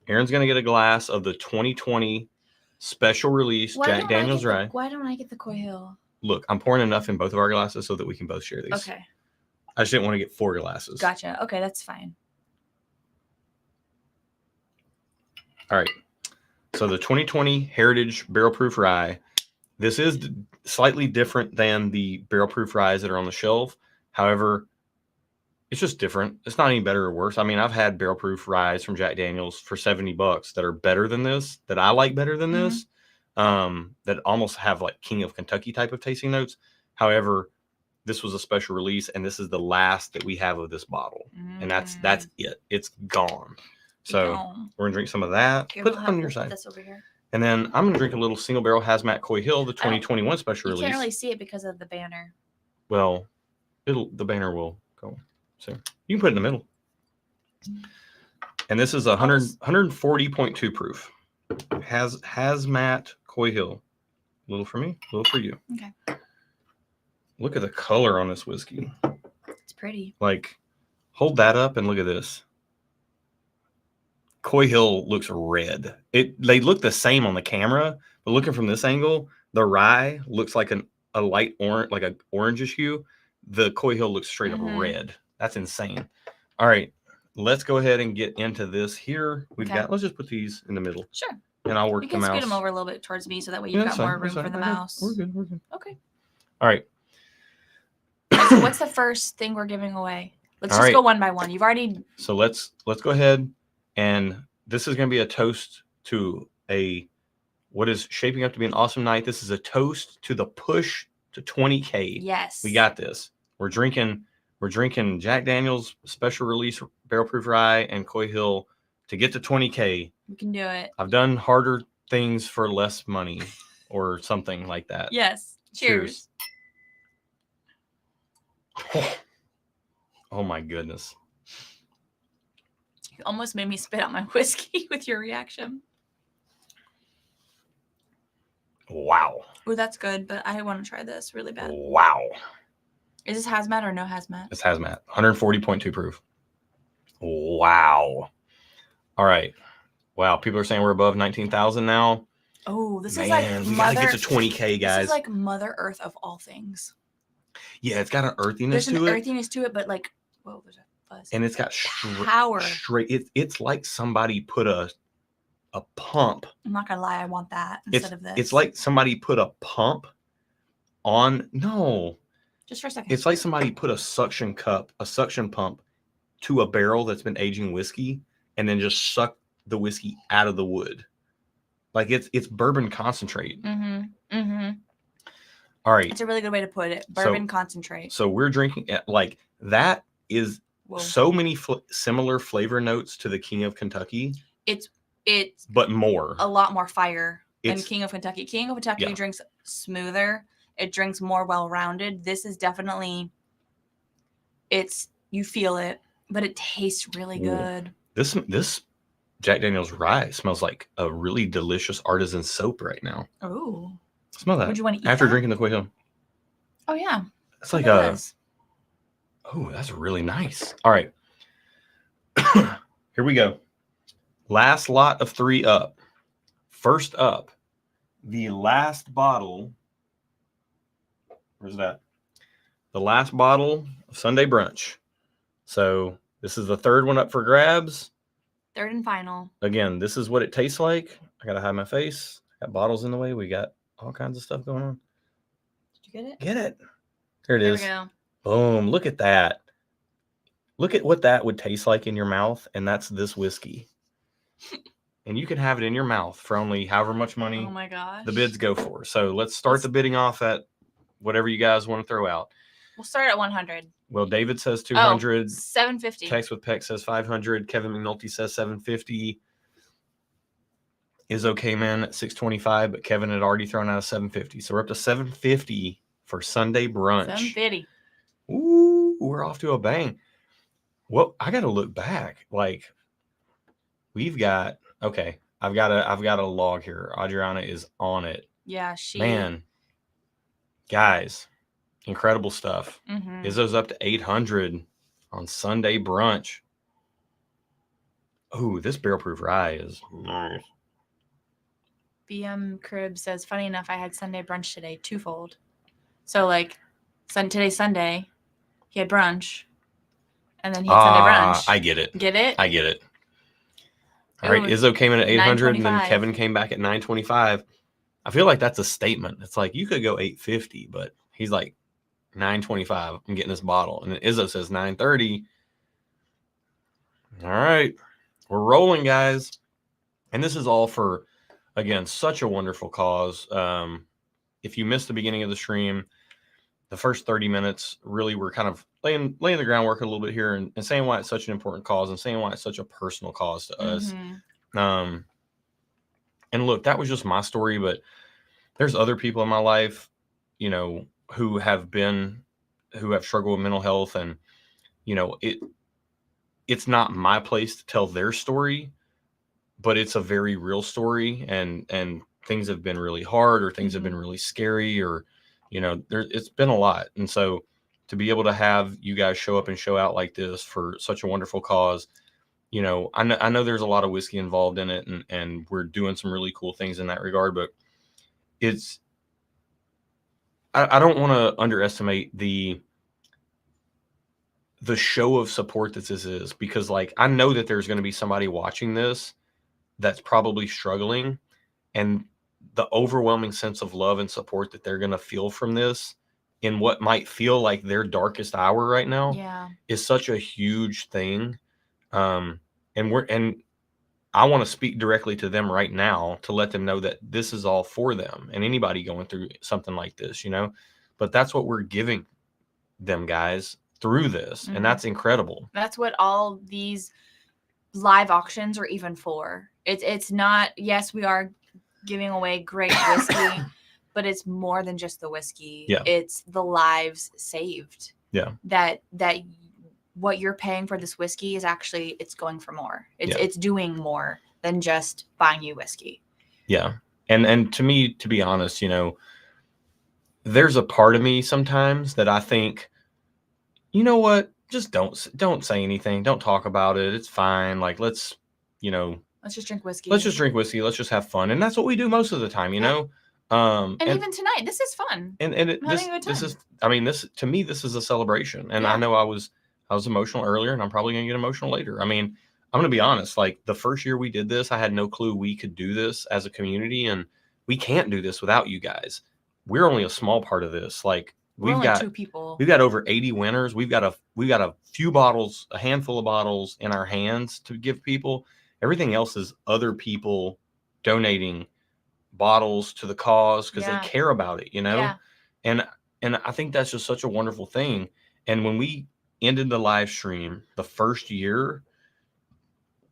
Aaron's going to get a glass of the 2020 special release Jack Daniel's Rye. Why don't I get the Coy Hill? Look, I'm pouring enough in both of our glasses so that we can both share these. Okay. I just didn't want to get 4 glasses. Gotcha. Okay, that's fine. All right. So the 2020 Heritage Barrel Proof Rye. This is slightly different than the barrel proof ryes that are on the shelf. However, it's just different. It's not any better or worse. I mean, I've had barrel proof ryes from Jack Daniel's for $70 that are better than this, that I like better than this, that almost have like King of Kentucky type of tasting notes. However, this was a special release, and this is the last that we have of this bottle, and that's it. It's gone. So we're gonna drink some of that. Here, put it on your side. This over here. And then I'm gonna drink a little single barrel hazmat Coy Hill, the 2021 special release. You can't really see it because of the banner. Well, the banner will go. So you can put it in the middle. And this is 140.2 proof. Hazmat Coy Hill. A little for me, a little for you. Okay. Look at the color on this whiskey. It's pretty. Like, hold that up and look at this. Coy Hill looks red. They look the same on the camera, but looking from this angle, the rye looks like a light orange, like an orangish hue. The Coy Hill looks straight up red. That's insane. All right, let's go ahead and get into this here. Let's just put these in the middle. Sure. And I'll work the mouse. You can scoot them over a little bit towards me so that way you've got more room for the mouse. We're good. Okay. All right. So what's the first thing we're giving away? Let's just go one by one. You've already. So let's go ahead, and this is going to be a toast to what is shaping up to be an awesome night. This is a toast to the push to 20K. Yes. We got this. We're drinking Jack Daniel's special release barrel proof rye and Coy Hill to get to 20K. We can do it. I've done harder things for less money or something like that. Yes. Cheers. Oh my goodness. You almost made me spit out my whiskey with your reaction. Wow. Oh, that's good, but I want to try this really bad. Wow. Is this hazmat or no hazmat? It's hazmat. 140.2 proof. Wow. All right. Wow. People are saying we're above 19,000 now. Oh, this is Man, we gotta get to 20K, guys. This is like Mother Earth of all things. Yeah, it's got an earthiness to it. There's an earthiness to it, but like, whoa, there's a fuzz. And it's got power. It's like somebody put a pump. I'm not gonna lie, I want that instead of this. It's like somebody put a pump on. No. Just for a second. It's like somebody put a suction pump to a barrel that's been aging whiskey, and then just sucked the whiskey out of the wood. Like it's bourbon concentrate. Mm-hmm. Mm-hmm. All right. It's a really good way to put it. Bourbon concentrate. So we're drinking like that is so many similar flavor notes to the King of Kentucky. It's but more. A lot more fire than King of Kentucky. King of Kentucky drinks smoother. It drinks more well-rounded. This is definitely you feel it, but it tastes really good. This Jack Daniel's rye smells like a really delicious artisan soap right now. Oh. Smell that. Would you want to eat after that? drinking the Coy Hill? Oh yeah. It's like that's really nice. All right. Here we go. Last lot of 3 up. First up, the last bottle. Where's that? The last bottle of Sunday Brunch. So this is the third one up for grabs. Third and final. Again, this is what it tastes like. I gotta hide my face. Got bottles in the way. We got all kinds of stuff going on. Did you get it? Get it. There it is. There we go. Boom. Look at that. Look at what that would taste like in your mouth. And that's this whiskey. And you can have it in your mouth for only however much money oh my gosh. the bids go for. So let's start the bidding off at whatever you guys want to throw out. We'll start at 100. Well, David says 200. 750. Text with Peck says 500. Kevin McNulty says 750. Is okay, man, at 625, but Kevin had already thrown out a 750. So we're up to 750 for Sunday Brunch. 750. Ooh, we're off to a bang. Well, I got to look back. Like, we've got, okay, I've got a log here. Adriana is on it. Yeah, Man, guys, incredible stuff. Mm-hmm. Izzo's up to 800 on Sunday Brunch. Oh, this barrel proof rye is nice. BM Crib says, funny enough, I had Sunday brunch today, twofold. So, like, today's Sunday, he had brunch, and then he had Sunday brunch. I get it. Get it? I get it. All right, Izzo came in at 800, and then Kevin came back at 925. I feel like that's a statement. It's like, you could go 850, but he's like, 925, I'm getting this bottle. And then Izzo says 930. All right, we're rolling, guys. And this is all for, again, such a wonderful cause. If you missed the beginning of the stream, the first 30 minutes really were kind of laying the groundwork a little bit here and saying why it's such an important cause and saying why it's such a personal cause to us. And look, that was just my story, but there's other people in my life, you know, who have struggled with mental health, and, you know, it's not my place to tell their story, but it's a very real story, and things have been really hard, or things have been really scary, or, you know, it's been a lot. And so to be able to have you guys show up and show out like this for such a wonderful cause, you know, I know there's a lot of whiskey involved in it, and we're doing some really cool things in that regard, but I don't want to underestimate the show of support that this is, because, like, I know that there's going to be somebody watching this that's probably struggling, and the overwhelming sense of love and support that they're going to feel from this in what might feel like their darkest hour right now is such a huge thing. And I want to speak directly to them right now to let them know that this is all for them and anybody going through something like this, you know, but that's what we're giving them, guys, through this. And that's incredible. That's what all these live auctions are even for. It's not, yes, we are giving away great whiskey, but it's more than just the whiskey. Yeah. It's the lives saved. Yeah. That what you're paying for this whiskey is actually, it's going for more. It's doing more than just buying you whiskey. Yeah. And to me, to be honest, you know, there's a part of me sometimes that I think, you know what, just don't say anything. Don't talk about it. It's fine. Like, let's just drink whiskey. Let's just have fun. And that's what we do most of the time, you know? And even tonight, this is fun. This to me, this is a celebration. And I know I was emotional earlier, and I'm probably going to get emotional later. I mean, I'm going to be honest. Like, the first year we did this, I had no clue we could do this as a community, and we can't do this without you guys. We're only a small part of this. Like, we've got 2 people. We've got over 80 winners. We've got a few bottles, a handful of bottles in our hands to give people. Everything else is other people donating bottles to the cause because they care about it, you know? Yeah. And I think that's just such a wonderful thing. And when we ended the live stream the first year,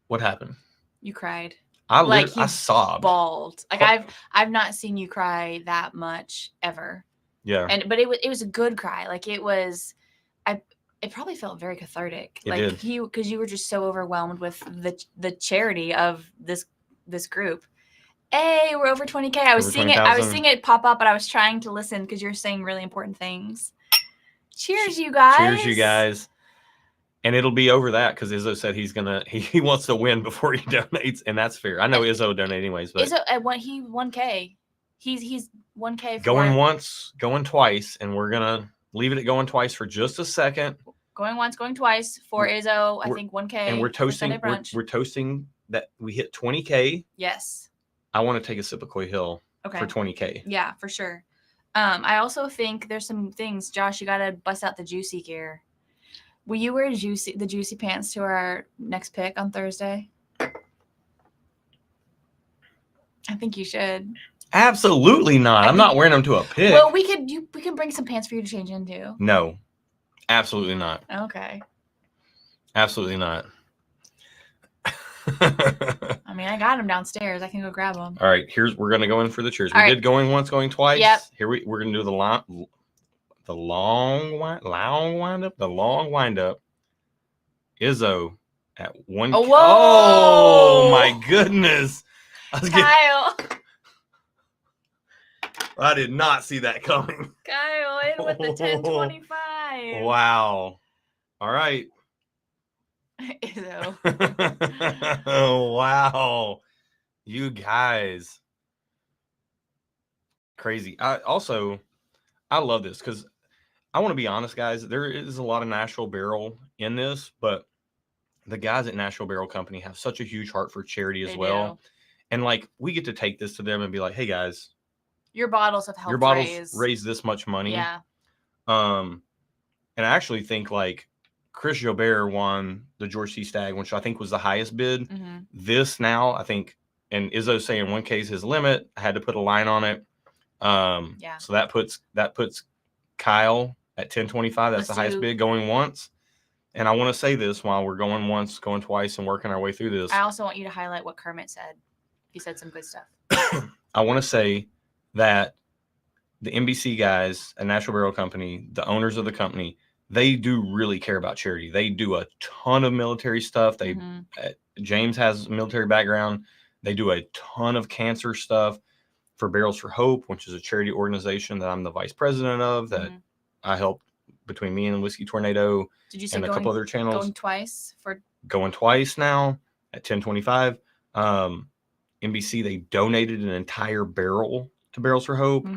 what happened? You cried. I sobbed. Bawled. Like, I've not seen you cry that much ever. Yeah. But it was a good cry. Like, it probably felt very cathartic. It did. Because you were just so overwhelmed with the charity of this group. Hey, we're over 20K. I was seeing it pop up, but I was trying to listen because you're saying really important things. Cheers, you guys. Cheers, you guys. And it'll be over that because Izzo said he wants to win before he donates, and that's fair. I know Izzo will donate anyways, but Izzo he 1K. He's 1K. Going once, going twice, and we're gonna leave it at going twice for just a second. Going once, going twice for Izzo. I think 1K. And we're toasting. We're toasting that we hit 20K. Yes. I want to take a sip of Coy Hill for 20K. Yeah, for sure. I also think there's some things, Josh, you got to bust out the juicy gear. Will you wear the juicy pants to our next pick on Thursday? I think you should. Absolutely not. I'm not wearing them to a pick. Well, we can bring some pants for you to change into. No, absolutely not. Okay. Absolutely not. I mean, I got them downstairs. I can go grab them. All right, we're gonna go in for the cheers. We did going once, going twice. Yep. Here we're gonna do the long wind up. Izzo at 1. Oh, whoa! Oh my goodness! Kyle. I did not see that coming. Kyle in with the 1025. Wow. All right. Izzo. Oh, wow. You guys. Crazy. I love this because I want to be honest, guys. There is a lot of Nashville Barrel in this, but the guys at Nashville Barrel Company have such a huge heart for charity as well. Do. And like, we get to take this to them and be like, hey guys, your bottles have helped raise this much money. Yeah. And I actually think like Chris Jobert won the George C. Stagg, which I think was the highest bid. Mm-hmm. This now, I think, and Izzo's saying 1K is his limit. I had to put a line on it. So that puts Kyle at 1025. That's Let's the highest bid going once. And I want to say this while we're going once, going twice, and working our way through this. I also want you to highlight what Kermit said. He said some good stuff. I want to say that the NBC guys at Nashville Barrel Company, the owners of the company, they do really care about charity. They do a ton of military stuff. They James has a military background. They do a ton of cancer stuff for Barrels for Hope, which is a charity organization that I'm the vice president of, that I help between me and Whiskey Tornado. Did you say and a couple other channels. Going twice for going twice now at 1025. NBC, they donated an entire barrel to Barrels for Hope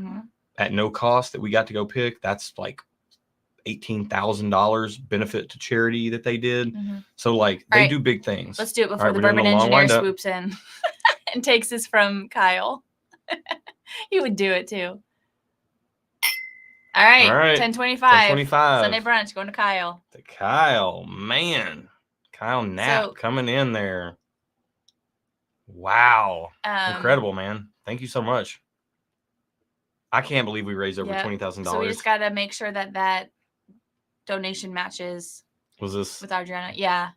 at no cost that we got to go pick. That's like $18,000 benefit to charity that they did. So like they do big things. Let's do it before the bourbon engineer swoops in and takes this from Kyle. He would do it too. All right. 1025. Sunday brunch going to Kyle. To Kyle, man. Kyle Knapp coming in there. Wow. Incredible, man. Thank you so much. I can't believe we raised over $20,000. So we just got to make sure that donation matches. Was this with Adriana? Yeah.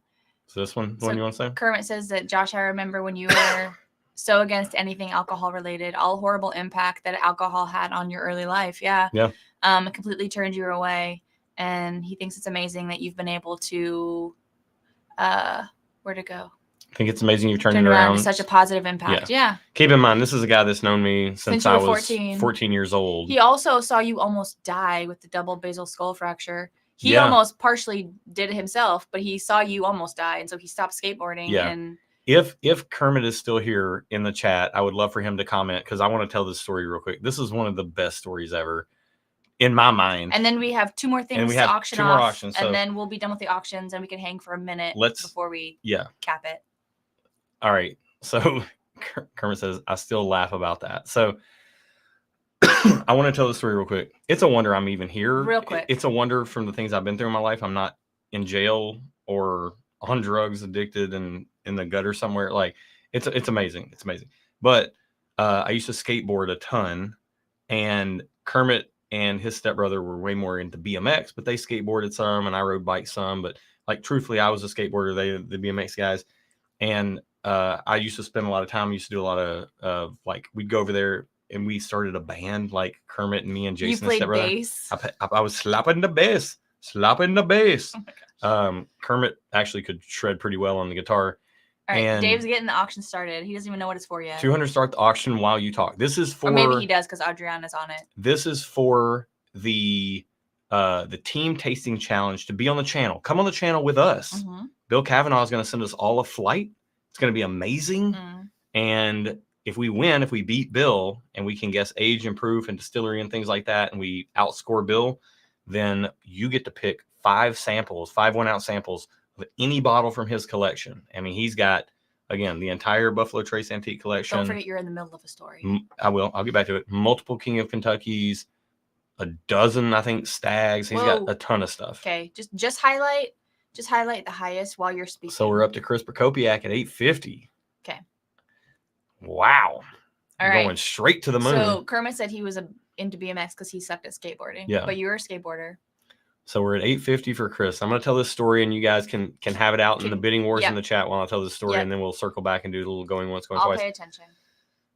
So this one, the one you want to say? Kermit says that, Josh, I remember when you were so against anything alcohol related, all horrible impact that alcohol had on your early life. Yeah. Yeah. It completely turned you away. And he thinks it's amazing that you've been able to, where'd it go? I think it's amazing you turned it around. Such a positive impact. Yeah. Keep in mind, this is a guy that's known me since I was 14 years old. He also saw you almost die with the double basal skull fracture. He almost partially did it himself, but he saw you almost die, and so he stopped skateboarding. Yeah. And if Kermit is still here in the chat, I would love for him to comment, because I want to tell this story real quick. This is one of the best stories ever in my mind. And then we have two more things to auction off, more auctions, and then we'll be done with the auctions, and we can hang for a minute before we cap it. All right. So Kermit says, I still laugh about that. So I want to tell the story real quick. It's a wonder I'm even here. Real quick. It's a wonder from the things I've been through in my life. I'm not in jail or on drugs, addicted and in the gutter somewhere. Like it's amazing. It's amazing. But I used to skateboard a ton, and Kermit and his stepbrother were way more into BMX, but they skateboarded some and I rode bikes some. But like, truthfully, I was a skateboarder. They, the BMX guys. And I used to spend a lot of time. I used to do a lot of like, we'd go over there and we started a band, like Kermit and me and Jason. You played bass? I was slapping the bass. Oh Kermit actually could shred pretty well on the guitar. All right, and Dave's getting the auction started. He doesn't even know what it's for yet. 200 start the auction while you talk. This is for, or maybe he does because Adriana's on it. This is for the team tasting challenge to be on the channel. Come on the channel with us. Bill Kavanaugh is going to send us all a flight. It's going to be amazing. And if we win, if we beat Bill and we can guess age and proof and distillery and things like that, and we outscore Bill, then you get to pick 5 samples, 5 1-ounce samples of any bottle from his collection. I mean, he's got, again, the entire Buffalo Trace Antique collection. Don't forget you're in the middle of a story. I will. I'll get back to it. Multiple King of Kentuckys, a dozen, I think, Staggs. He's got a ton of stuff. Okay, just highlight the highest while you're speaking. So we're up to Chris Prokopiak at 850. Okay. Wow. All right. Going straight to the moon. So Kermit said he was into BMX because he sucked at skateboarding. Yeah. But you're a skateboarder. So we're at 850 for Chris. I'm going to tell this story, and you guys can have it out in the bidding wars in the chat while I tell this story, and then we'll circle back and do a little going once, going twice. I'll pay attention.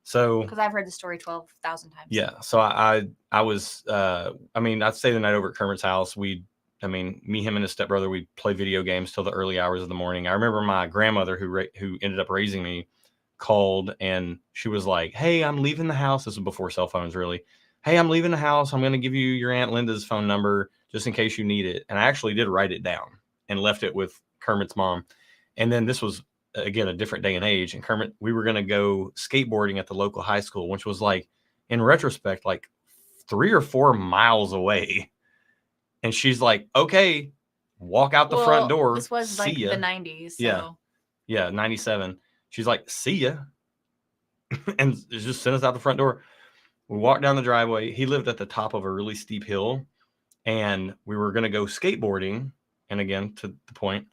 So, because I've heard the story 12,000 times. Yeah. So I was, I mean, I'd stay the night over at Kermit's house. Me, him and his stepbrother, we'd play video games till the early hours of the morning. I remember my grandmother who ended up raising me called, and she was like, "Hey, I'm leaving the house." This was before cell phones, really. "Hey, I'm leaving the house. I'm going to give you your Aunt Linda's phone number just in case you need it." And I actually did write it down and left it with Kermit's mom. And then this was, again, a different day and age. And Kermit, we were going to go skateboarding at the local high school, which was like, in retrospect, like 3 or 4 miles away. And she's like, "Okay, walk out the front door. This was like the 90s. So. Yeah, 97. She's like, "See ya." And just sent us out the front door. We walked down the driveway. He lived at the top of a really steep hill, and we were going to go skateboarding. And again, to the point.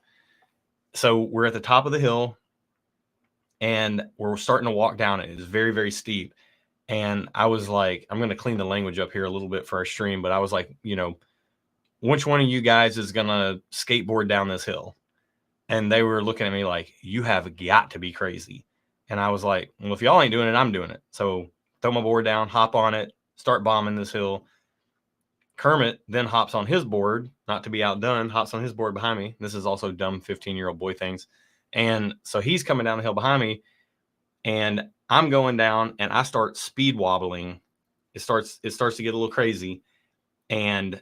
So we're at the top of the hill, and we're starting to walk down it. It's very, very steep. And I was like, I'm going to clean the language up here a little bit for our stream, but I was like, you know, which one of you guys is going to skateboard down this hill? And they were looking at me like, you have got to be crazy. And I was like, well, if y'all ain't doing it, I'm doing it. So throw my board down, hop on it, start bombing this hill. Kermit then hops on his board, not to be outdone, hops on his board behind me. This is also dumb 15-year-old boy things. And so he's coming down the hill behind me, and I'm going down, and I start speed wobbling. It starts to get a little crazy. And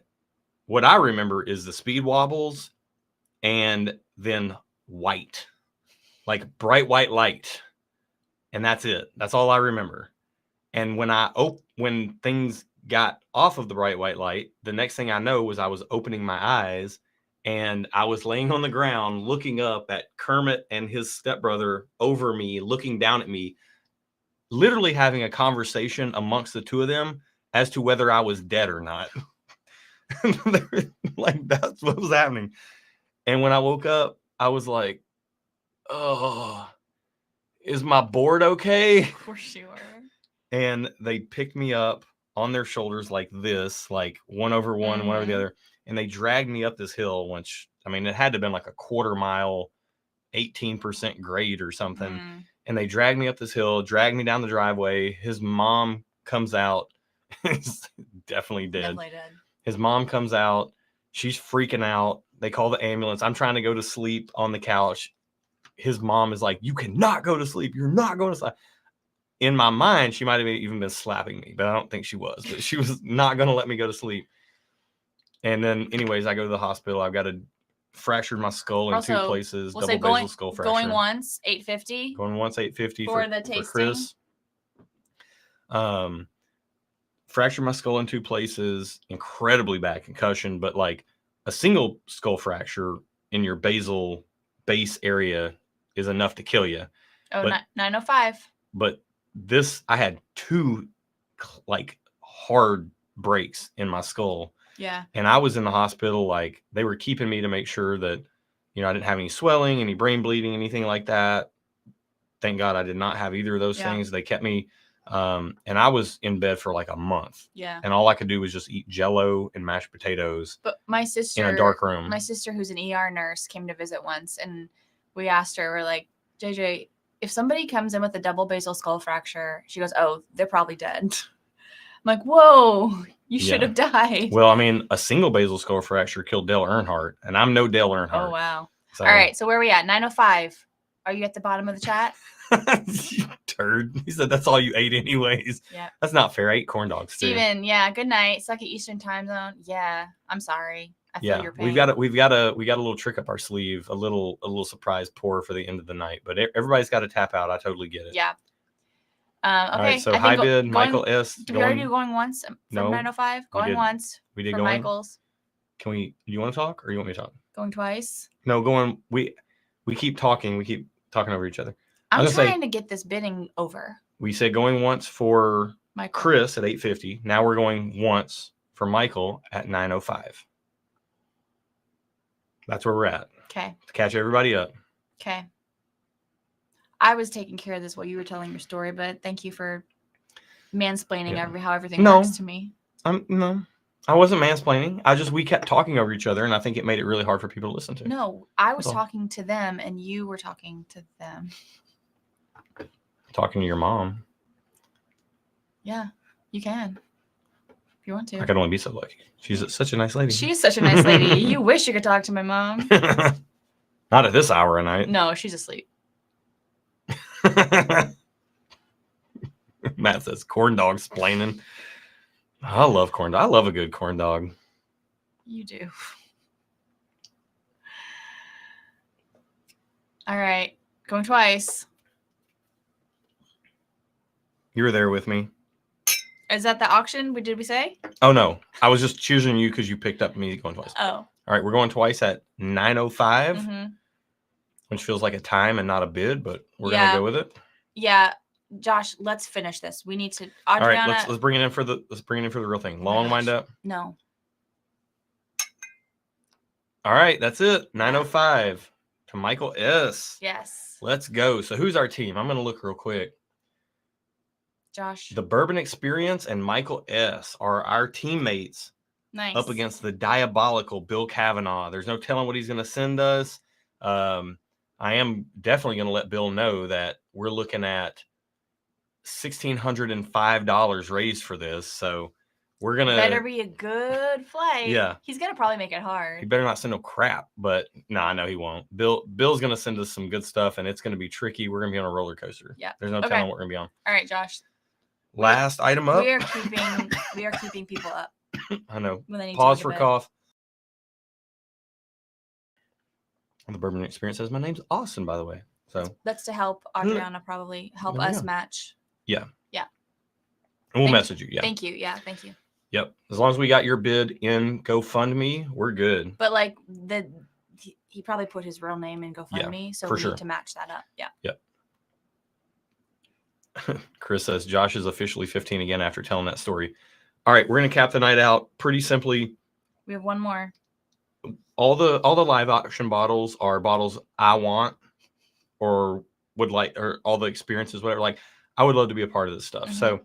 what I remember is the speed wobbles and then white, like bright white light. And that's it. That's all I remember. And when things got off of the bright white light, the next thing I know was I was opening my eyes, and I was laying on the ground looking up at Kermit and his stepbrother over me, looking down at me, literally having a conversation amongst the two of them as to whether I was dead or not. Like, that's what was happening. And when I woke up, I was like, oh, is my board okay? Of course you were. And they picked me up on their shoulders like this, like one over one, one over the other. And they dragged me up this hill, which, I mean, it had to have been like a quarter mile, 18% grade or something. And they dragged me up this hill, dragged me down the driveway. His mom comes out. He's definitely dead. Definitely dead. His mom comes out. She's freaking out. They call the ambulance. I'm trying to go to sleep on the couch. His mom is like, you cannot go to sleep. You're not going to sleep. In my mind, she might have even been slapping me, but I don't think she was. But she was not going to let me go to sleep. And then, anyways, I go to the hospital. I've got fractured my skull in two places. We'll double basal skull fracture. Going once, $850. Going once, $850 for the tasting. For Chris. Fractured my skull in two places. Incredibly bad concussion, but like a single skull fracture in your basal base area is enough to kill you. Oh, 905. But this, I had two like hard breaks in my skull. Yeah. And I was in the hospital, like they were keeping me to make sure that, you know, I didn't have any swelling, any brain bleeding, anything like that. Thank God I did not have either of those things. They kept me, and I was in bed for like a month. Yeah. And all I could do was just eat Jell-O and mashed potatoes. But my sister, in a dark room. My sister, who's an ER nurse, came to visit once, and we asked her, we're like, JJ, if somebody comes in with a double basal skull fracture, she goes, oh, they're probably dead. I'm like, whoa, you should have died. Well, I mean, a single basal skull fracture killed Dale Earnhardt, and I'm no Dale Earnhardt. Oh, wow. So. All right, so where are we at? 905. Are you at the bottom of the chat? You turd. He said that's all you ate anyways. Yeah. That's not fair. I ate corn dogs too. Steven, yeah, good night. Suck at Eastern time zone. Yeah, I'm sorry. I feel your pain. we got a little trick up our sleeve, a little surprise pour for the end of the night. But everybody's got to tap out. I totally get it. Yeah. Okay. All right, so high bid, Michael S. Did we already do going once from 905? Going once. We did for going. Michael's. Can we? Do you want to talk or you want me to talk? Going twice. No, going. We keep talking. We keep talking over each other. I'm trying to get this bidding over. We said going once for Michael. Chris at $850. Now we're going once for Michael at $905. That's where we're at. Okay. To catch everybody up. Okay. I was taking care of this while you were telling your story, but thank you for mansplaining how everything works to me. No, I wasn't mansplaining. We kept talking over each other, and I think it made it really hard for people to listen to. No, I was talking to them, and you were talking to them. Talking to your mom. Yeah, you can. If you want to. I could only be so lucky. She's such a nice lady. She's such a nice lady. You wish you could talk to my mom. Not at this hour of night. No, she's asleep. Matt says corn dog splaining. I love corn dog. I love a good corn dog. You do. All right. Going twice. You were there with me. Is that the auction? Did we say? Oh, no. I was just choosing you because you picked up me going twice. Oh. All right. We're going twice at 9:05, which feels like a time and not a bid, but we're going to go with it. Yeah. Josh, let's finish this. We need to. Adriana, all right. Let's bring it in for the real thing. Long wind up. No. All right. That's it. 9:05 to Michael S. Yes. Let's go. So who's our team? I'm going to look real quick. Josh. The Bourbon Experience and Michael S. are our teammates up against the diabolical Bill Kavanaugh. There's no telling what he's going to send us. I am definitely going to let Bill know that we're looking at $1,605 raised for this. So we're going to... Better be a good flight. Yeah. He's going to probably make it hard. He better not send no crap, but I know he won't. Bill's going to send us some good stuff, and it's going to be tricky. We're going to be on a roller coaster. Yeah. There's no telling what we're going to be on. All right, Josh. Last item up. We are keeping people up. I know. Pause for cough. The Bourbon Experience says my name's Austin, by the way. So that's to help Adriana probably help us match. Yeah. Yeah. And we'll message you. Yeah. Thank you. Yeah. Thank you. Yep. As long as we got your bid in GoFundMe, we're good. But like he probably put his real name in GoFundMe, so we need to match that up. Yeah. Yep. Chris says Josh is officially 15 again after telling that story. All right, we're gonna cap the night out pretty simply. We have one more. All the live auction bottles are bottles I want or would like, or all the experiences, whatever. Like, I would love to be a part of this stuff. Mm-hmm. So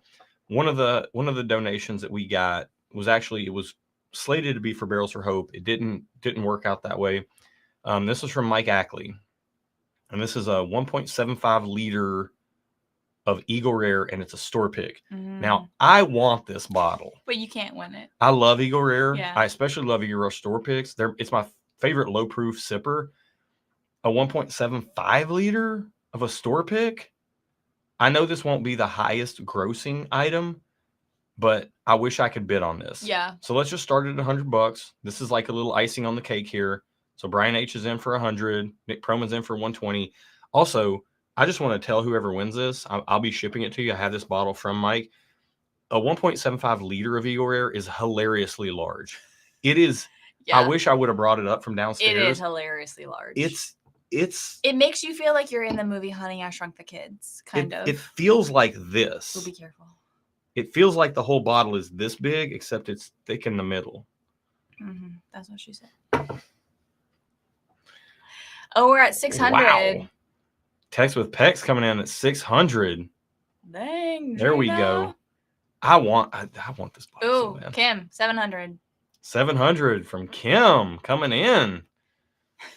one of the donations that we got was actually, it was slated to be for Barrels for Hope. It didn't work out that way. This was from Mike Ackley, and this is a 1.75 liter of Eagle Rare, and it's a store pick. Mm-hmm. Now, I want this bottle, but you can't win it. I love Eagle Rare. Yeah. I especially love Eagle Rare store picks. It's my favorite low proof sipper. A 1.75 liter of a store pick. I know this won't be the highest grossing item, but I wish I could bid on this. Yeah. So let's just start at $100. This is like a little icing on the cake here. So Brian H is in for 100. Nick Proman's in for 120. Also, I just want to tell whoever wins this, I'll be shipping it to you. I have this bottle from Mike. A 1.75 liter of Eagle Rare is hilariously large. It is. Yeah. I wish I would have brought it up from downstairs. It is hilariously large. It makes you feel like you're in the movie Honey, I Shrunk the Kids, kind of. It feels like this. So be careful. It feels like the whole bottle is this big, except it's thick in the middle. Mm-hmm. That's what she said. Oh, we're at 600. Wow. Text with Pex coming in at 600. Dang. There we go. I want this bottle. Ooh, so Kim, 700. 700 from Kim coming in.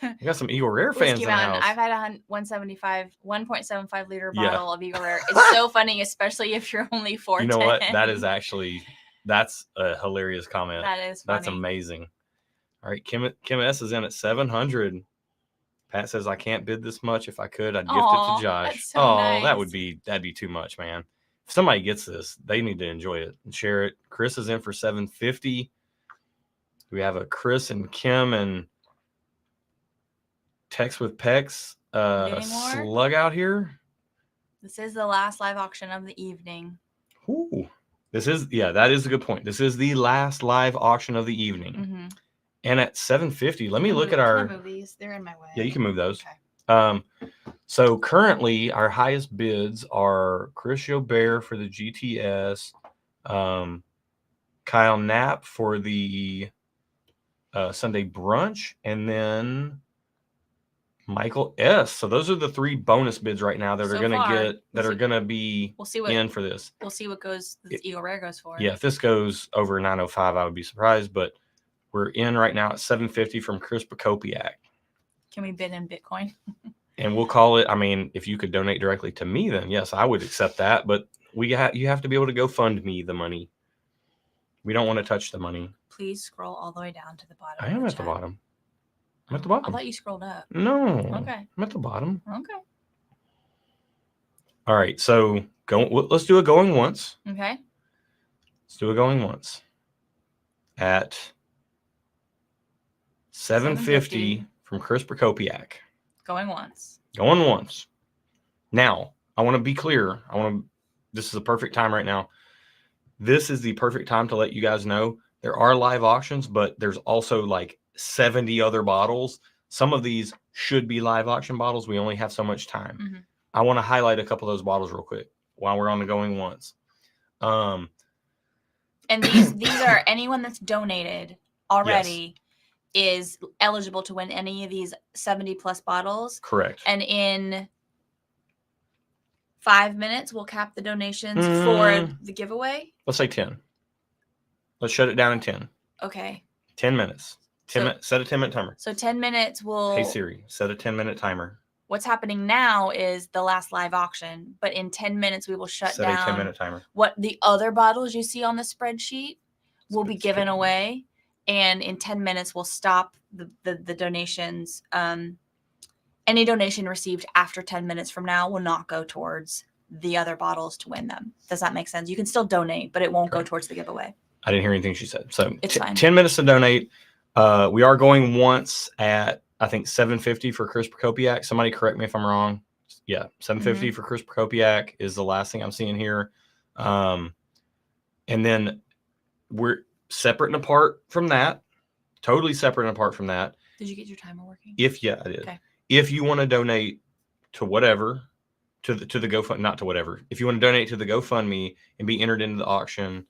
We got some Eagle Rare fans in the house. I've had a 1.75 liter bottle of Eagle Rare. It's so funny, especially if you're only 4'10". You know what? That's a hilarious comment. That is funny. That's amazing. All right, Kim S is in at 700. Pat says, I can't bid this much. If I could, I'd gift it to Josh. That's so nice. That'd be too much, man. If somebody gets this, they need to enjoy it and share it. Chris is in for 750. We have a Chris and Kim and Text with Pex slug out here. This is the last live auction of the evening. Ooh. That is a good point. This is the last live auction of the evening. Mm-hmm. And at 750, let me look at our... Can I move these? They're in my way. Yeah, you can move those. Okay. So currently, our highest bids are Chris Jobert for the GTS, Kyle Knapp for the Sunday Brunch, and then Michael S. So those are the 3 bonus bids right now that are going to are going to be in for this. We'll see what this Eagle Rare goes for. Yeah, if this goes over 905, I would be surprised, but we're in right now at 750 from Chris Prokopiak. Can we bid in Bitcoin? And we'll call it, I mean, if you could donate directly to me, then yes, I would accept that. But you have to be able to go fund me the money. We don't want to touch the money. Please scroll all the way down to the bottom. I am at the bottom. I'm at the bottom. I thought you scrolled up. No. Okay. I'm at the bottom. Okay. All right. So let's do a going once. Okay. Let's do a going once. At 750 from Chris Prokopiak. Going once. Going once. Now, I want to be clear. This is the perfect time right now. This is the perfect time to let you guys know there are live auctions, but there's also like 70 other bottles. Some of these should be live auction bottles. We only have so much time. Mm-hmm. I want to highlight a couple of those bottles real quick while we're on the going once. And these are anyone that's donated already is eligible to win any of these 70 plus bottles. Correct. And in 5 minutes, we'll cap the donations for the giveaway. Let's say 10. Let's shut it down in 10. Okay. 10 minutes. 10 minutes. Set a 10-minute timer. So 10 minutes will... Hey, Siri, set a 10-minute timer. What's happening now is the last live auction, but in 10 minutes we will shut down... Set a 10-minute timer. What the other bottles you see on the spreadsheet will be given away, and in 10 minutes we'll stop the donations. Any donation received after 10 minutes from now will not go towards the other bottles to win them. Does that make sense? You can still donate, but it won't go towards the giveaway. I didn't hear anything she said. So it's fine. 10 minutes to donate. We are going once at, I think, $7.50 for Chris Prokopiak. Somebody correct me if I'm wrong. Yeah, $7.50 for Chris Prokopiak is the last thing I'm seeing here. And then we're separate and apart from that. Totally separate and apart from that. Did you get your timer working? Yeah, I did. Okay. If you want to donate to whatever, to the GoFund, not to whatever. If you want to donate to the GoFundMe and be entered into the auction,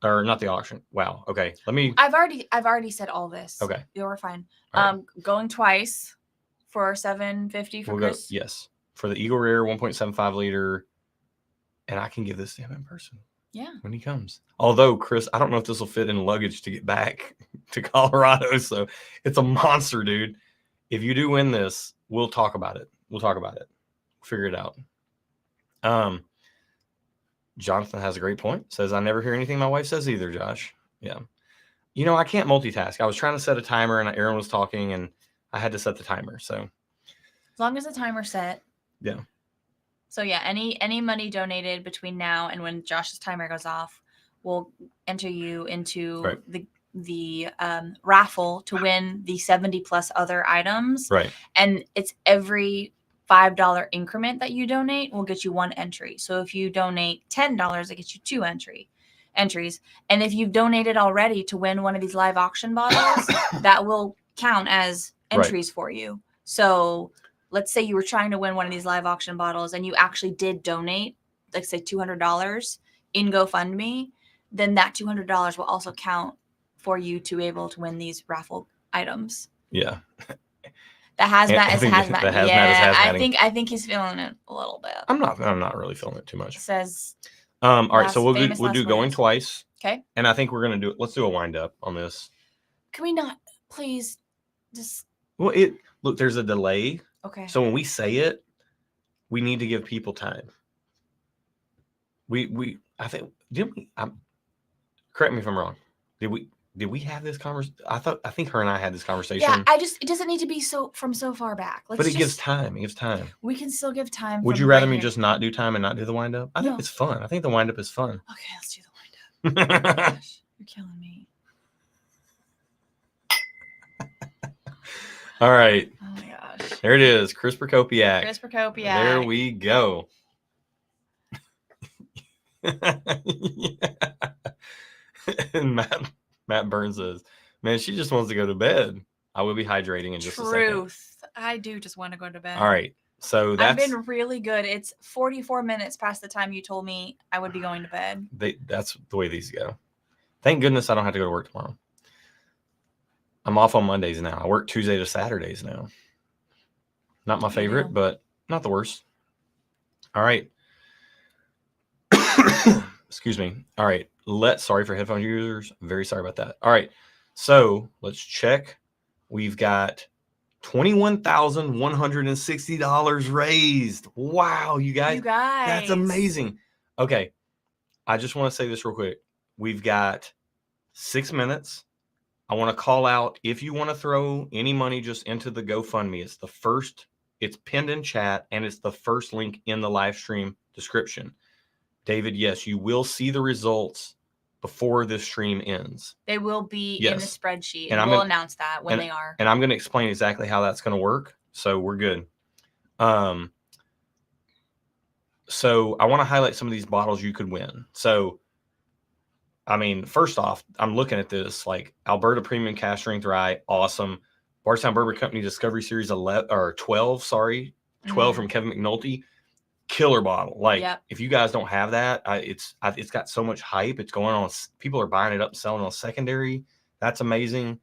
or not the auction. Wow. Okay. I've already said all this. Okay. You're fine. Right. Going twice for $7.50 for Chris. Yes. For the Eagle Rare 1.75 liter. And I can give this to him in person. Yeah. When he comes. Although, Chris, I don't know if this will fit in luggage to get back to Colorado. So it's a monster, dude. If you do win this, we'll talk about it. We'll figure it out. Jonathan has a great point. Says, I never hear anything my wife says either, Josh. Yeah. You know, I can't multitask. I was trying to set a timer and Aaron was talking and I had to set the timer. So as long as the timer's set. Yeah. So yeah, any money donated between now and when Josh's timer goes off will enter you into the raffle to win the 70 plus other items. Right. And it's every $5 increment that you donate will get you one entry. So if you donate $10, it gets you two entries. And if you've donated already to win one of these live auction bottles, that will count as entries for you. So let's say you were trying to win one of these live auction bottles and you actually did donate, like say $200 in GoFundMe, then that $200 will also count for you to be able to win these raffle items. Yeah. The hazmat is hazmat. The hazmat yeah, is hazmat. I think he's feeling it a little bit. I'm not really feeling it too much. It says all right, so we'll do going twice. Okay. And I think we're gonna let's do a wind up on this. Can we not please just look, there's a delay. Okay. So when we say it, we need to give people time. I think correct me if I'm wrong. Did we have this conversation? I think her and I had this conversation. Yeah, it doesn't need to be so far back. But it gives time. It gives time. We can still give time. Would you rather me just not do time and not do the wind up? I think it's fun. I think the wind up is fun. Okay, let's do the wind up. Oh my gosh, you're killing me. All right. Oh my gosh. There it is. Chris Prokopiak. There we go. And Matt Burns says, man, she just wants to go to bed. I will be hydrating in just a second. Truth. I do just want to go to bed. All right. So I've been really good. It's 44 minutes past the time you told me I would be going to bed. That's the way these go. Thank goodness I don't have to go to work tomorrow. I'm off on Mondays now. I work Tuesday to Saturdays now. Not my favorite, but not the worst. All right. Excuse me. All right. Sorry for headphone users. Very sorry about that. All right. So let's check. We've got $21,160 raised. Wow, you guys. That's amazing. Okay. I just want to say this real quick. We've got 6 minutes. I want to call out, if you want to throw any money just into the GoFundMe, it's pinned in chat, and it's the first link in the live stream description. David, yes, you will see the results before this stream ends. They will be in the spreadsheet, and we'll announce that when they are. And I'm going to explain exactly how that's going to work, so we're good. So I want to highlight some of these bottles you could win. So, I mean, first off, I'm looking at this, like Alberta Premium Cask Strength Rye, awesome. Bardstown Bourbon Company Discovery Series 12 from Kevin McNulty. Killer bottle. Like, if you guys don't have that, it's got so much hype. It's going on. People are buying it up, selling on secondary. That's amazing.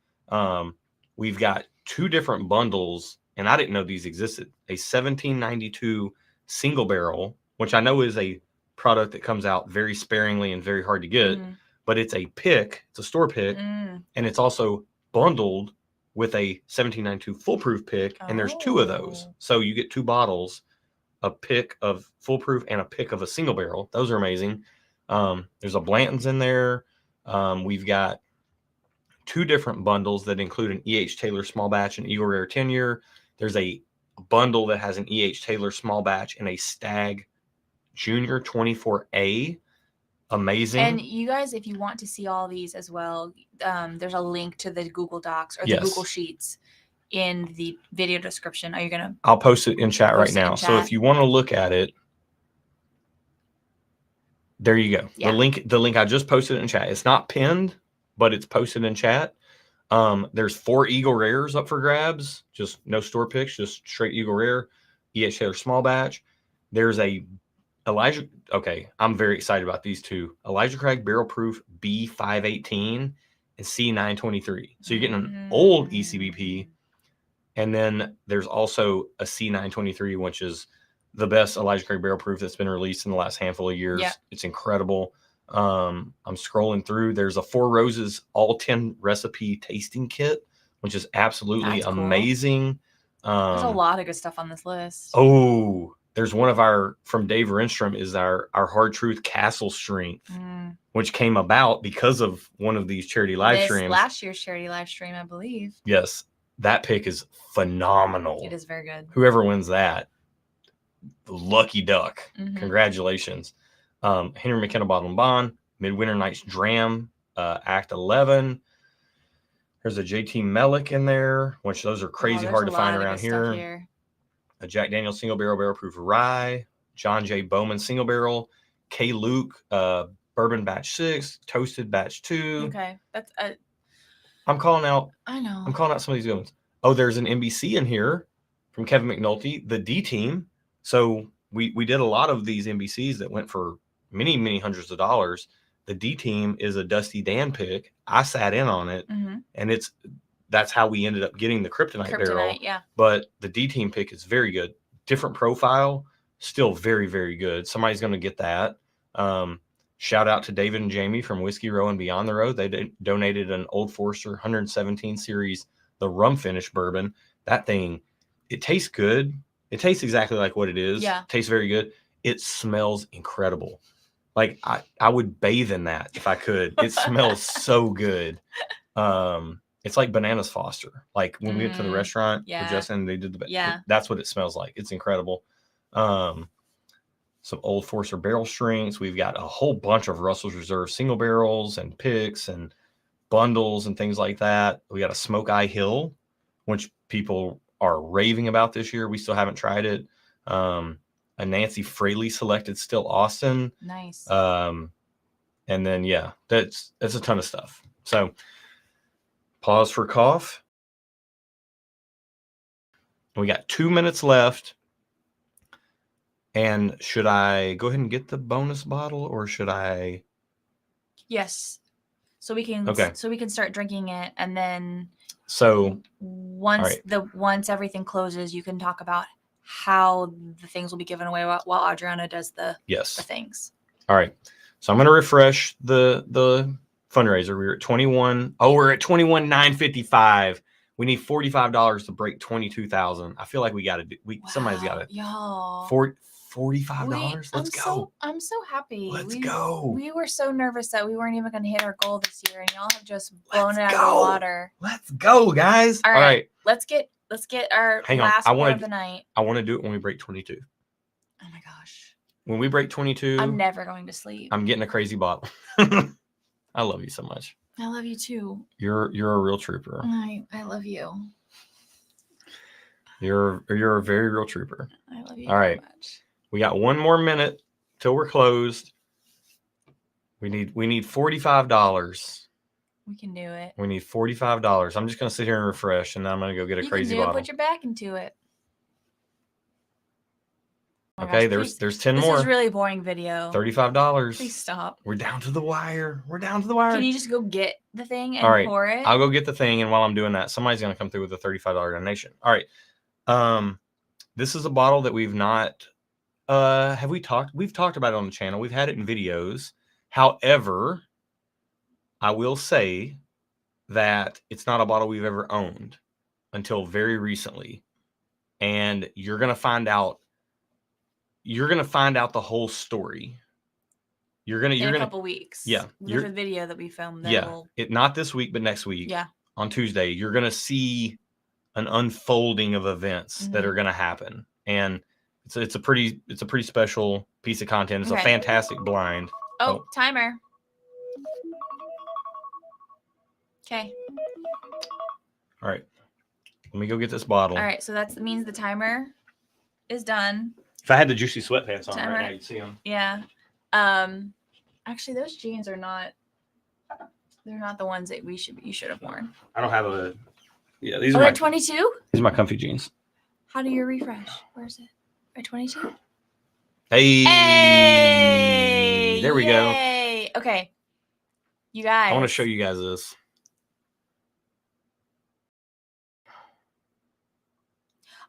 We've got 2 different bundles, and I didn't know these existed. A 1792 single barrel which I know is a product that comes out very sparingly and very hard to get, but it's a pick, it's a store pick, and it's also bundled with a 1792 foolproof pick, and there's 2 of those. So you get 2 bottles, a pick of foolproof and a pick of a single barrel. Those are amazing. There's a Blanton's in there. We've got 2 different bundles that include an E.H. Taylor small batch and Eagle Rare 10-year. There's a bundle that has an E.H. Taylor small batch and a Stagg Junior 24A. Amazing. And you guys, if you want to see all these as well, there's a link to the Google Docs or the Google Sheets in the video description. Are you gonna? I'll post it in chat right now. So if you want to look at it, there you go. Yeah. The link I just posted in chat. It's not pinned, but it's posted in chat. There's 4 Eagle Rares up for grabs. Just no store picks, just straight Eagle Rare. E.H. Taylor small batch. There's a Elijah. Okay, I'm very excited about these 2. Elijah Craig Barrel Proof B518 and C923. So you're getting an old ECBP. And then there's also a C923, which is the best Elijah Craig Barrel Proof that's been released in the last handful of years. Yep. It's incredible. I'm scrolling through. There's a 4 Roses All 10 Recipe Tasting Kit, which is absolutely amazing. There's a lot of good stuff on this list. Oh, there's one of our, from Dave Renstrom, is our Hard Truth Castle Strength, which came about because of one of these charity live streams. Last year's charity live stream, I believe. Yes. That pick is phenomenal. It is very good. Whoever wins that, lucky duck. Congratulations. Henry McKenna Bottle and Bond, Midwinter Nights Dram, Act 11. There's a JT Mellick in there, which those are crazy hard to find around here. A Jack Daniel's Single Barrel Proof Rye, John J. Bowman Single Barrel, K. Luke Bourbon Batch 6, Toasted Batch 2. Okay, that's I'm calling out. I know. I'm calling out some of these good ones. Oh, there's an NBC in here from Kevin McNulty, the D Team. So we did a lot of these NBCs that went for many, many hundreds of dollars. The D Team is a Dusty Dan pick. I sat in on it, and that's how we ended up getting the Kryptonite barrel. Yeah. But the D Team pick is very good. Different profile, still very, very good. Somebody's going to get that. Shout out to David and Jamie from Whiskey Row and Beyond the Road. They donated an Old Forester 117 series, the rum finish bourbon. That thing, it tastes good. It tastes exactly like what it is. Yeah. It tastes very good. It smells incredible. Like I would bathe in that if I could. It smells so good. It's like Bananas Foster. Like when we went to the restaurant with Justin, they did that's what it smells like. It's incredible. Some Old Forester barrel strengths. We've got a whole bunch of Russell's Reserve single barrels and picks and bundles and things like that. We got a Smoke Eye Hill, which people are raving about this year. We still haven't tried it. A Nancy Fraley selected Still Austin. Nice. And then that's a ton of stuff. So pause for cough. We got 2 minutes left. And should I go ahead and get the bonus bottle, or should I? Yes. So we can start drinking it, and then once everything closes, you can talk about how the things will be given away while Adriana does the things. All right. So I'm going to refresh the fundraiser. We were at 21. Oh, we're at 21,955. We need $45 to break 22,000. I feel like we got to do. Somebody's got to. Y'all. $45. Let's go. I'm so happy. Let's go. We were so nervous that we weren't even going to hit our goal this year, and y'all have just blown it out of the water. Let's go, guys. All right. Let's get our last one of the night. I want to do it when we break 22. Oh my gosh. When we break 22, I'm never going to sleep. I'm getting a crazy bottle. I love you so much. I love you too. You're a real trooper. I love you. You're a very real trooper. I love you. All right. Much. We got 1 more minute till we're closed. We need $45. We can do it. We need $45. I'm just gonna sit here and refresh, and then I'm gonna go get a crazy bottle. Put your back into it. Oh okay, gosh, there's 10 more. This is really boring video. $35. Please stop. We're down to the wire. Can you just go get the thing and pour it? I'll go get the thing, and while I'm doing that, somebody's gonna come through with a $35 donation. All right. This is a bottle that we've not Have we talked? We've talked about it on the channel. We've had it in videos. However, I will say that it's not a bottle we've ever owned until very recently. And you're going to find out. You're going to find out the whole story. In a couple weeks. Yeah. There's a video that we filmed. Not this week, but next week. Yeah. On Tuesday, you're going to see an unfolding of events that are going to happen. And it's a pretty special piece of content. It's a fantastic blind. Oh, timer. Okay. All right. Let me go get this bottle. All right. So that means the timer is done. If I had the juicy sweatpants on right now, you'd see them. Yeah. Actually, those jeans are not. They're not the ones that you should have worn. I don't have a. Yeah, these are my 22. These are my comfy jeans. How do you refresh? Where is it? By 22. Hey. There we go. Okay. You guys. I want to show you guys this.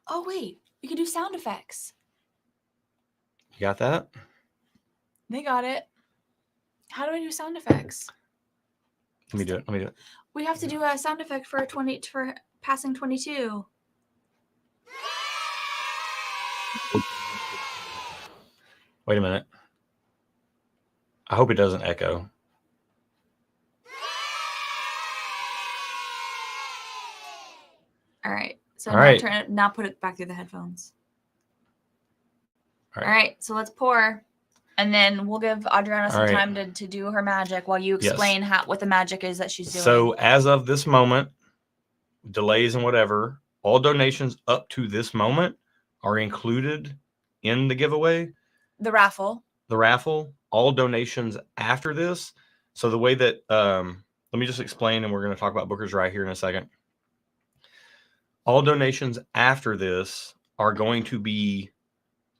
Oh wait, you can do sound effects. You got that? They got it. How do I do sound effects? Let me do it. We have to do a sound effect for passing 22. Wait a minute. I hope it doesn't echo. All right. So now now put it back through the headphones. All right. So let's pour. And then we'll give Adriana some time to do her magic while you explain what the magic is that she's doing. So as of this moment, delays and whatever, all donations up to this moment are included in the giveaway. The raffle. All donations after this. So the way that, let me just explain, and we're going to talk about Booker's Rye here in a second. All donations after this are going to be,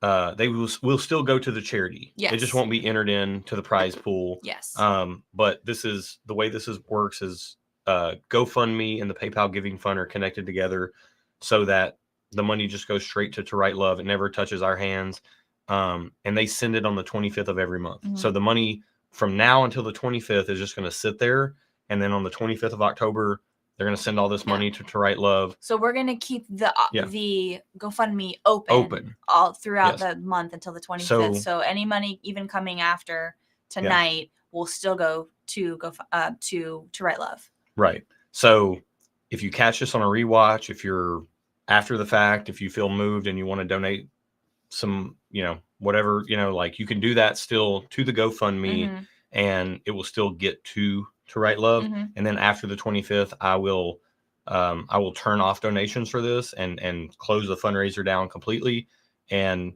they will still go to the charity. Yes. It just won't be entered into the prize pool. Yes. But the way this works is GoFundMe and the PayPal Giving Fund are connected together so that the money just goes straight to Right Love. It never touches our hands. And they send it on the 25th of every month. Mm-hmm. So the money from now until the 25th is just going to sit there. And then on the 25th of October, they're going to send all this money to Right Love. So we're going to keep the GoFundMe open all throughout the month until the 25th. So any money even coming after tonight will still go to Right Love. Right. So if you catch this on a rewatch, if you're after the fact, if you feel moved and you want to donate some, whatever, like you can do that still to the GoFundMe and it will still get to Right Love. Mm-hmm. And then after the 25th, I will turn off donations for this and close the fundraiser down completely. And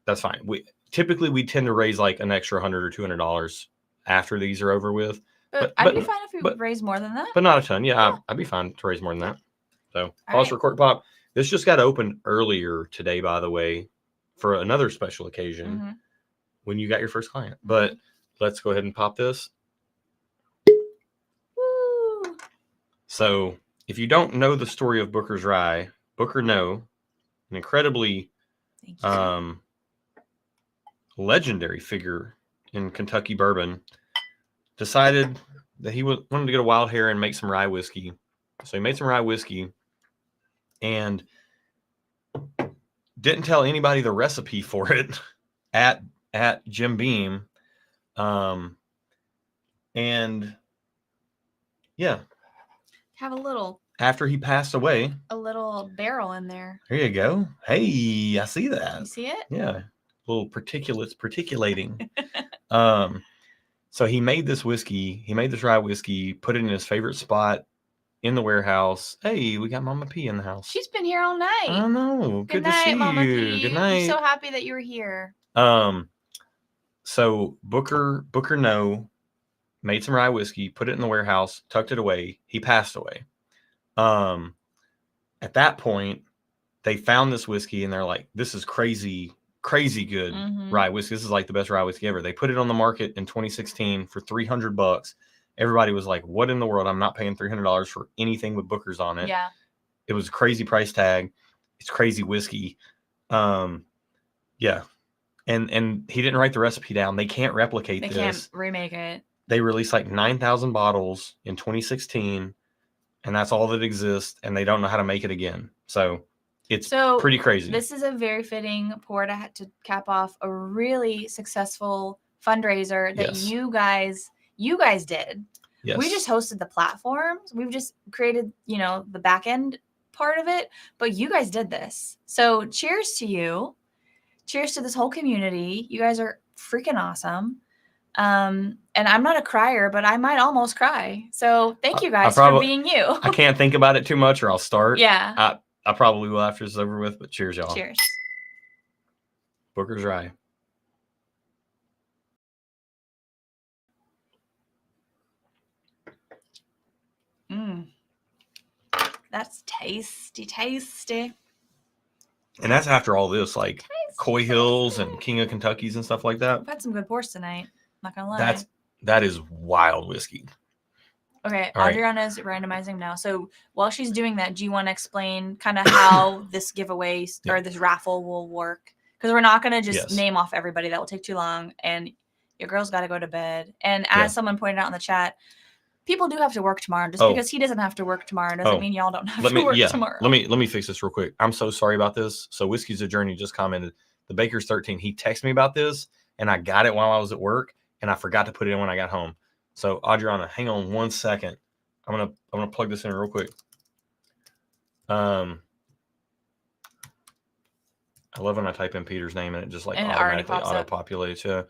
that's fine. We typically tend to raise like an extra $100 or $200 after these are over with. But I'd be fine if we raise more than that. But not a ton. Yeah. I'd be fine to raise more than that. So pause for Cork Pop. This just got opened earlier today, by the way, for another special occasion when you got your first client. But let's go ahead and pop this. Woo. So if you don't know the story of Booker's Rye, Booker No, an incredibly legendary figure in Kentucky bourbon, decided that he wanted to get a wild hair and make some rye whiskey. So he made some rye whiskey and didn't tell anybody the recipe for it at Jim Beam. And yeah. Have a little. After he passed away. A little barrel in there. There you go. Hey, I see that. You see it? Yeah. Little particulates particulating. So he made this whiskey. He made this rye whiskey, put it in his favorite spot in the warehouse. Hey, we got Mama P in the house. She's been here all night. I know. Good night, to see Mama you. P. Good night. I'm so happy that you were here. So Booker No made some rye whiskey, put it in the warehouse, tucked it away. He passed away. At that point, they found this whiskey and they're like, this is crazy good rye whiskey. This is like the best rye whiskey ever. They put it on the market in 2016 for $300. Everybody was like, what in the world? I'm not paying $300 for anything with Booker's on it. Yeah. It was a crazy price tag. It's crazy whiskey. Yeah. And he didn't write the recipe down. They can't replicate this. They can't remake it. They released like 9,000 bottles in 2016, and that's all that exists, and they don't know how to make it again. So it's pretty crazy. This is a very fitting pour to cap off a really successful fundraiser that you guys did. Yes. We just hosted the platforms. We've just created, the back end part of it, but you guys did this. So cheers to you. Cheers to this whole community. You guys are freaking awesome. And I'm not a crier, but I might almost cry. So thank you guys for being you. I can't think about it too much or I'll start. Yeah. I probably will after this is over with, but cheers, y'all. Cheers. Booker's Rye. That's tasty. And that's after all this, like Coy Hills and King of Kentucky's and stuff like that. I've had some good pours tonight. Not gonna lie. That is wild whiskey. Okay, Adriana's randomizing now. So while she's doing that, do you want to explain kind of how this giveaway or this raffle will work? Because we're not gonna just name off everybody. That will take too long, and your girl's got to go to bed. And as someone pointed out in the chat, people do have to work tomorrow. Just because he doesn't have to work tomorrow doesn't mean y'all don't have to work tomorrow. Let me fix this real quick. I'm so sorry about this. So Whiskey's a Journey just commented, the Baker's 13. He texted me about this, and I got it while I was at work, and I forgot to put it in when I got home. So Adriana, hang on 1 second. I'm gonna plug this in real quick. I love when I type in Peter's name and it just like automatically auto-populates. Yeah.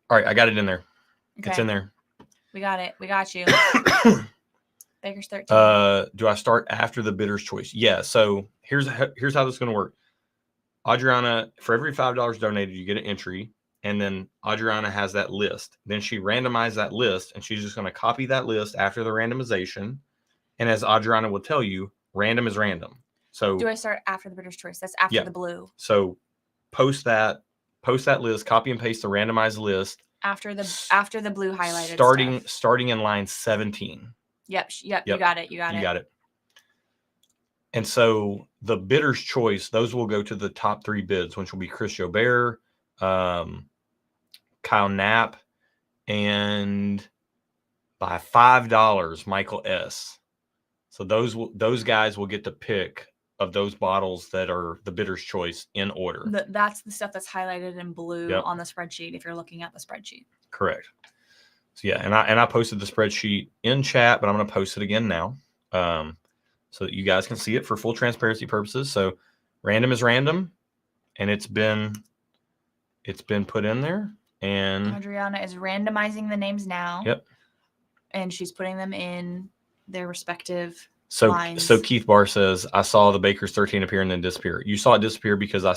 All right, I got it in there. Okay. It's in there. We got it. We got you. Baker's 13. Do I start after the bidder's choice? Yeah. So here's how this is going to work. Adriana, for every $5 donated, you get an entry, and then Adriana has that list. Then she randomized that list, and she's just going to copy that list after the randomization. And as Adriana will tell you, random is random. So do I start after the bidder's choice? That's after the blue. So post that list, copy and paste the randomized list. After the blue highlighted starting in line 17. Yep. You got it. You got it. And so the bidder's choice, those will go to the top 3 bids, which will be Chris Jobert, Kyle Knapp, and by $5, Michael S. So those guys will get to pick of those bottles that are the bidder's choice in order. That's the stuff that's highlighted in blue on the spreadsheet if you're looking at the spreadsheet. Correct. So yeah, and I posted the spreadsheet in chat, but I'm going to post it again now so that you guys can see it for full transparency purposes. So random is random, and it's been put in there. And Adriana is randomizing the names now. Yep. And she's putting them in their respective lines. So Keith Barr says, I saw the Baker's 13 appear and then disappear. You saw it disappear because I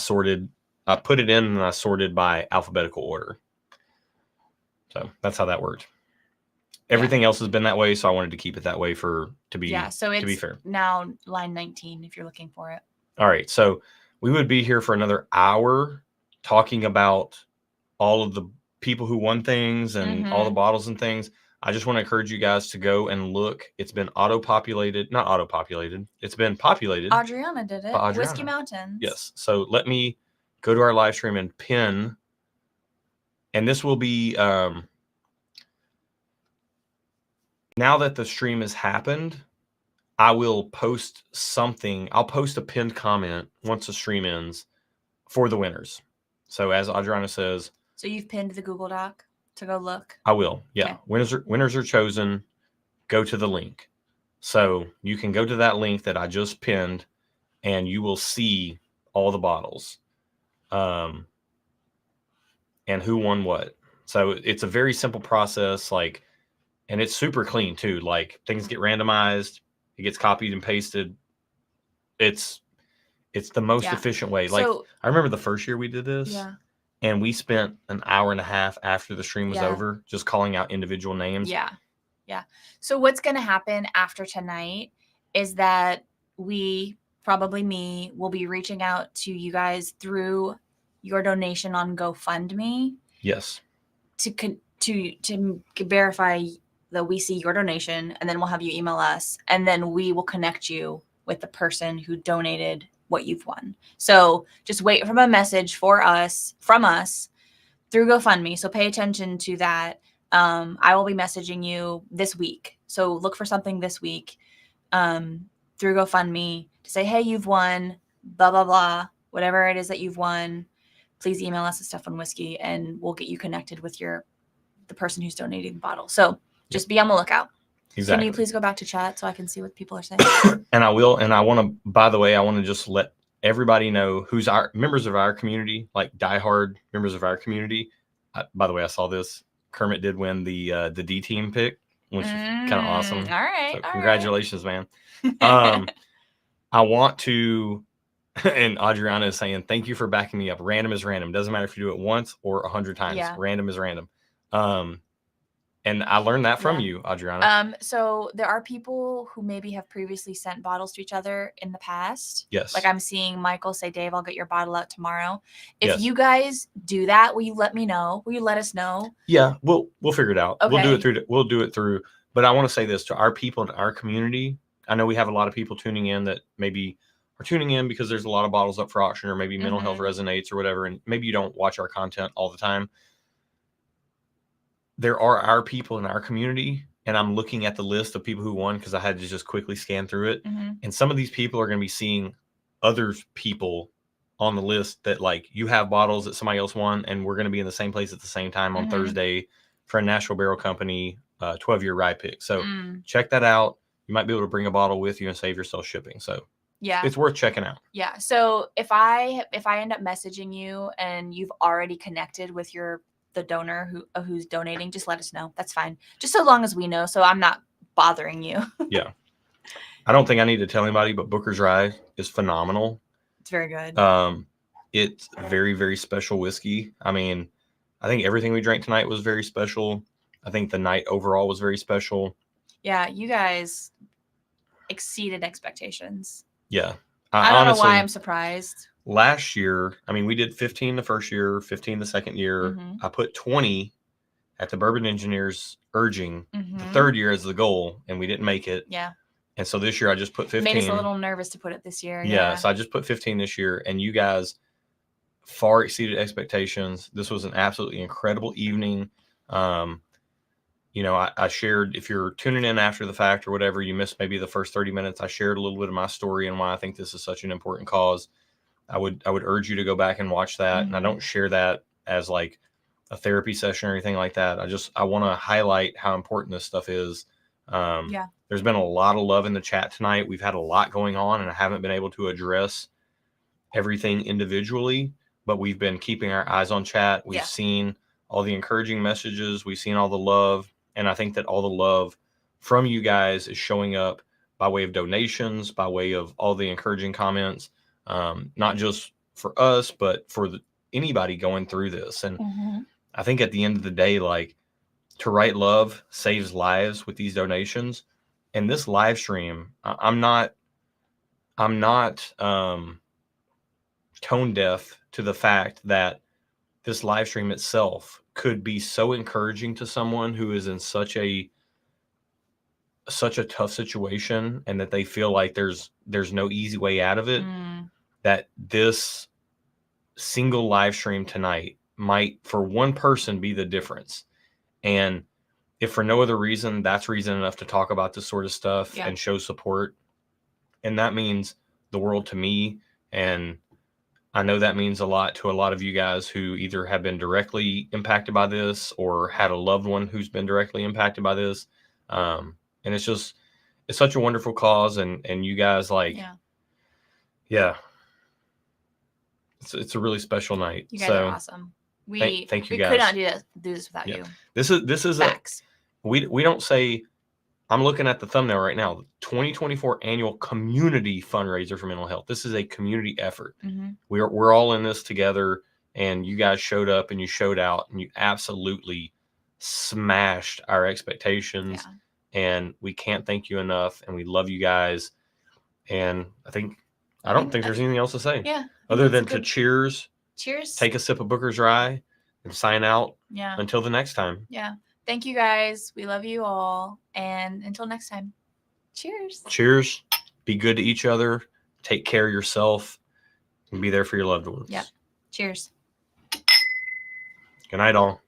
put it in and I sorted by alphabetical order. So that's how that worked. Everything else has been that way, so I wanted to keep it that way to be fair. Now line 19 if you're looking for it. All right, so we would be here for another hour talking about all of the people who won things and all the bottles and things. I just want to encourage you guys to go and look. It's been not auto-populated. It's been populated. Adriana did it. Whiskey Mountains. Yes. So let me go to our live stream and pin. And this will be, now that the stream has happened, I will post something. I'll post a pinned comment once the stream ends for the winners. So as Adriana says. So you've pinned the Google Doc to go look? I will. Yeah. Okay. Winners are chosen. Go to the link. So you can go to that link that I just pinned and you will see all the bottles. And who won what. So it's a very simple process, and it's super clean too. Like things get randomized, it gets copied and pasted. It's the most efficient way. Like I remember the first year we did this, and we spent an hour and a half after the stream was over just calling out individual names. Yeah. So what's going to happen after tonight is that probably me, will be reaching out to you guys through your donation on GoFundMe. Yes. To verify that we see your donation, and then we'll have you email us, and then we will connect you with the person who donated what you've won. So just wait from a message from us through GoFundMe. So pay attention to that. I will be messaging you this week. So look for something this week through GoFundMe to say, hey, you've won, blah, blah, blah, whatever it is that you've won. Please email us at stuffandwhiskey and we'll get you connected with the person who's donating the bottle. So just be on the lookout. Exactly. Can you please go back to chat so I can see what people are saying? And I will. And I want to, by the way, I want to just let everybody know who's our members of our community, like diehard members of our community. By the way, I saw this. Kermit did win the D team pick, which is kind of awesome. All right. So congratulations, man. I want to, and Adriana is saying, thank you for backing me up. Random is random. Doesn't matter if you do it once or 100 times. Yeah. Random is random. And I learned that from you, Adriana. So there are people who maybe have previously sent bottles to each other in the past. Yes. Like I'm seeing Michael say, Dave, I'll get your bottle out tomorrow. If you guys do that, will you let me know? Will you let us know? Yeah, we'll figure it out. Okay. We'll do it through. But I want to say this to our people in our community. I know we have a lot of people tuning in that maybe are tuning in because there's a lot of bottles up for auction, or maybe mental health resonates or whatever, and maybe you don't watch our content all the time. There are our people in our community, and I'm looking at the list of people who won because I had to just quickly scan through it. And some of these people are going to be seeing other people on the list that, like, you have bottles that somebody else won, and we're going to be in the same place at the same time on Thursday for a Nashville Barrel Company 12-year rye pick. So check that out. You might be able to bring a bottle with you and save yourself shipping. So yeah, it's worth checking out. Yeah. So if I end up messaging you and you've already connected with the donor who's donating, just let us know. That's fine. Just so long as we know, so I'm not bothering you. Yeah. I don't think I need to tell anybody, but Booker's Rye is phenomenal. It's very good. It's very, very special whiskey. I mean, I think everything we drank tonight was very special. I think the night overall was very special. Yeah, you guys exceeded expectations. Yeah. I don't know why I'm surprised. Last year, I mean, we did 15 the first year, 15 the second year. I put 20 at the Bourbon Engineers urging the third year as the goal, and we didn't make it. Yeah. And so this year I just put 15. Made us a little nervous to put it this year. Yeah. So I just put 15 this year, and you guys far exceeded expectations. This was an absolutely incredible evening. You know, I shared, if you're tuning in after the fact or whatever, you missed maybe the first 30 minutes, I shared a little bit of my story and why I think this is such an important cause. I would urge you to go back and watch that. And I don't share that as like a therapy session or anything like that. I want to highlight how important this stuff is. There's been a lot of love in the chat tonight. We've had a lot going on, and I haven't been able to address everything individually, but we've been keeping our eyes on chat. We've seen all the encouraging messages. We've seen all the love. And I think that all the love from you guys is showing up by way of donations, by way of all the encouraging comments, not just for us, but for anybody going through this. And I think at the end of the day, like, to write love saves lives with these donations. And this live stream, I'm not tone deaf to the fact that this live stream itself could be so encouraging to someone who is in such a tough situation, and that they feel like there's no easy way out of it, that this single live stream tonight might, for one person, be the difference. And if for no other reason, that's reason enough to talk about this sort of stuff and show support. And that means the world to me. And I know that means a lot to a lot of you guys who either have been directly impacted by this or had a loved one who's been directly impacted by this. And it's such a wonderful cause. And you guys, like, it's a really special night. You guys are awesome. Thank you guys. We could not do this without you. This is facts. We don't say, I'm looking at the thumbnail right now, the 2024 annual community fundraiser for mental health. This is a community effort. We're all in this together, and you guys showed up and you showed out, and you absolutely smashed our expectations. And we can't thank you enough, and we love you guys. And I don't think there's anything else to say. Other than to cheers. Cheers. Take a sip of Booker's Rye and sign out. Until the next time. Thank you guys. We love you all. And until next time, cheers. Cheers. Be good to each other. Take care of yourself. And be there for your loved ones. Yep. Cheers. Good night, all.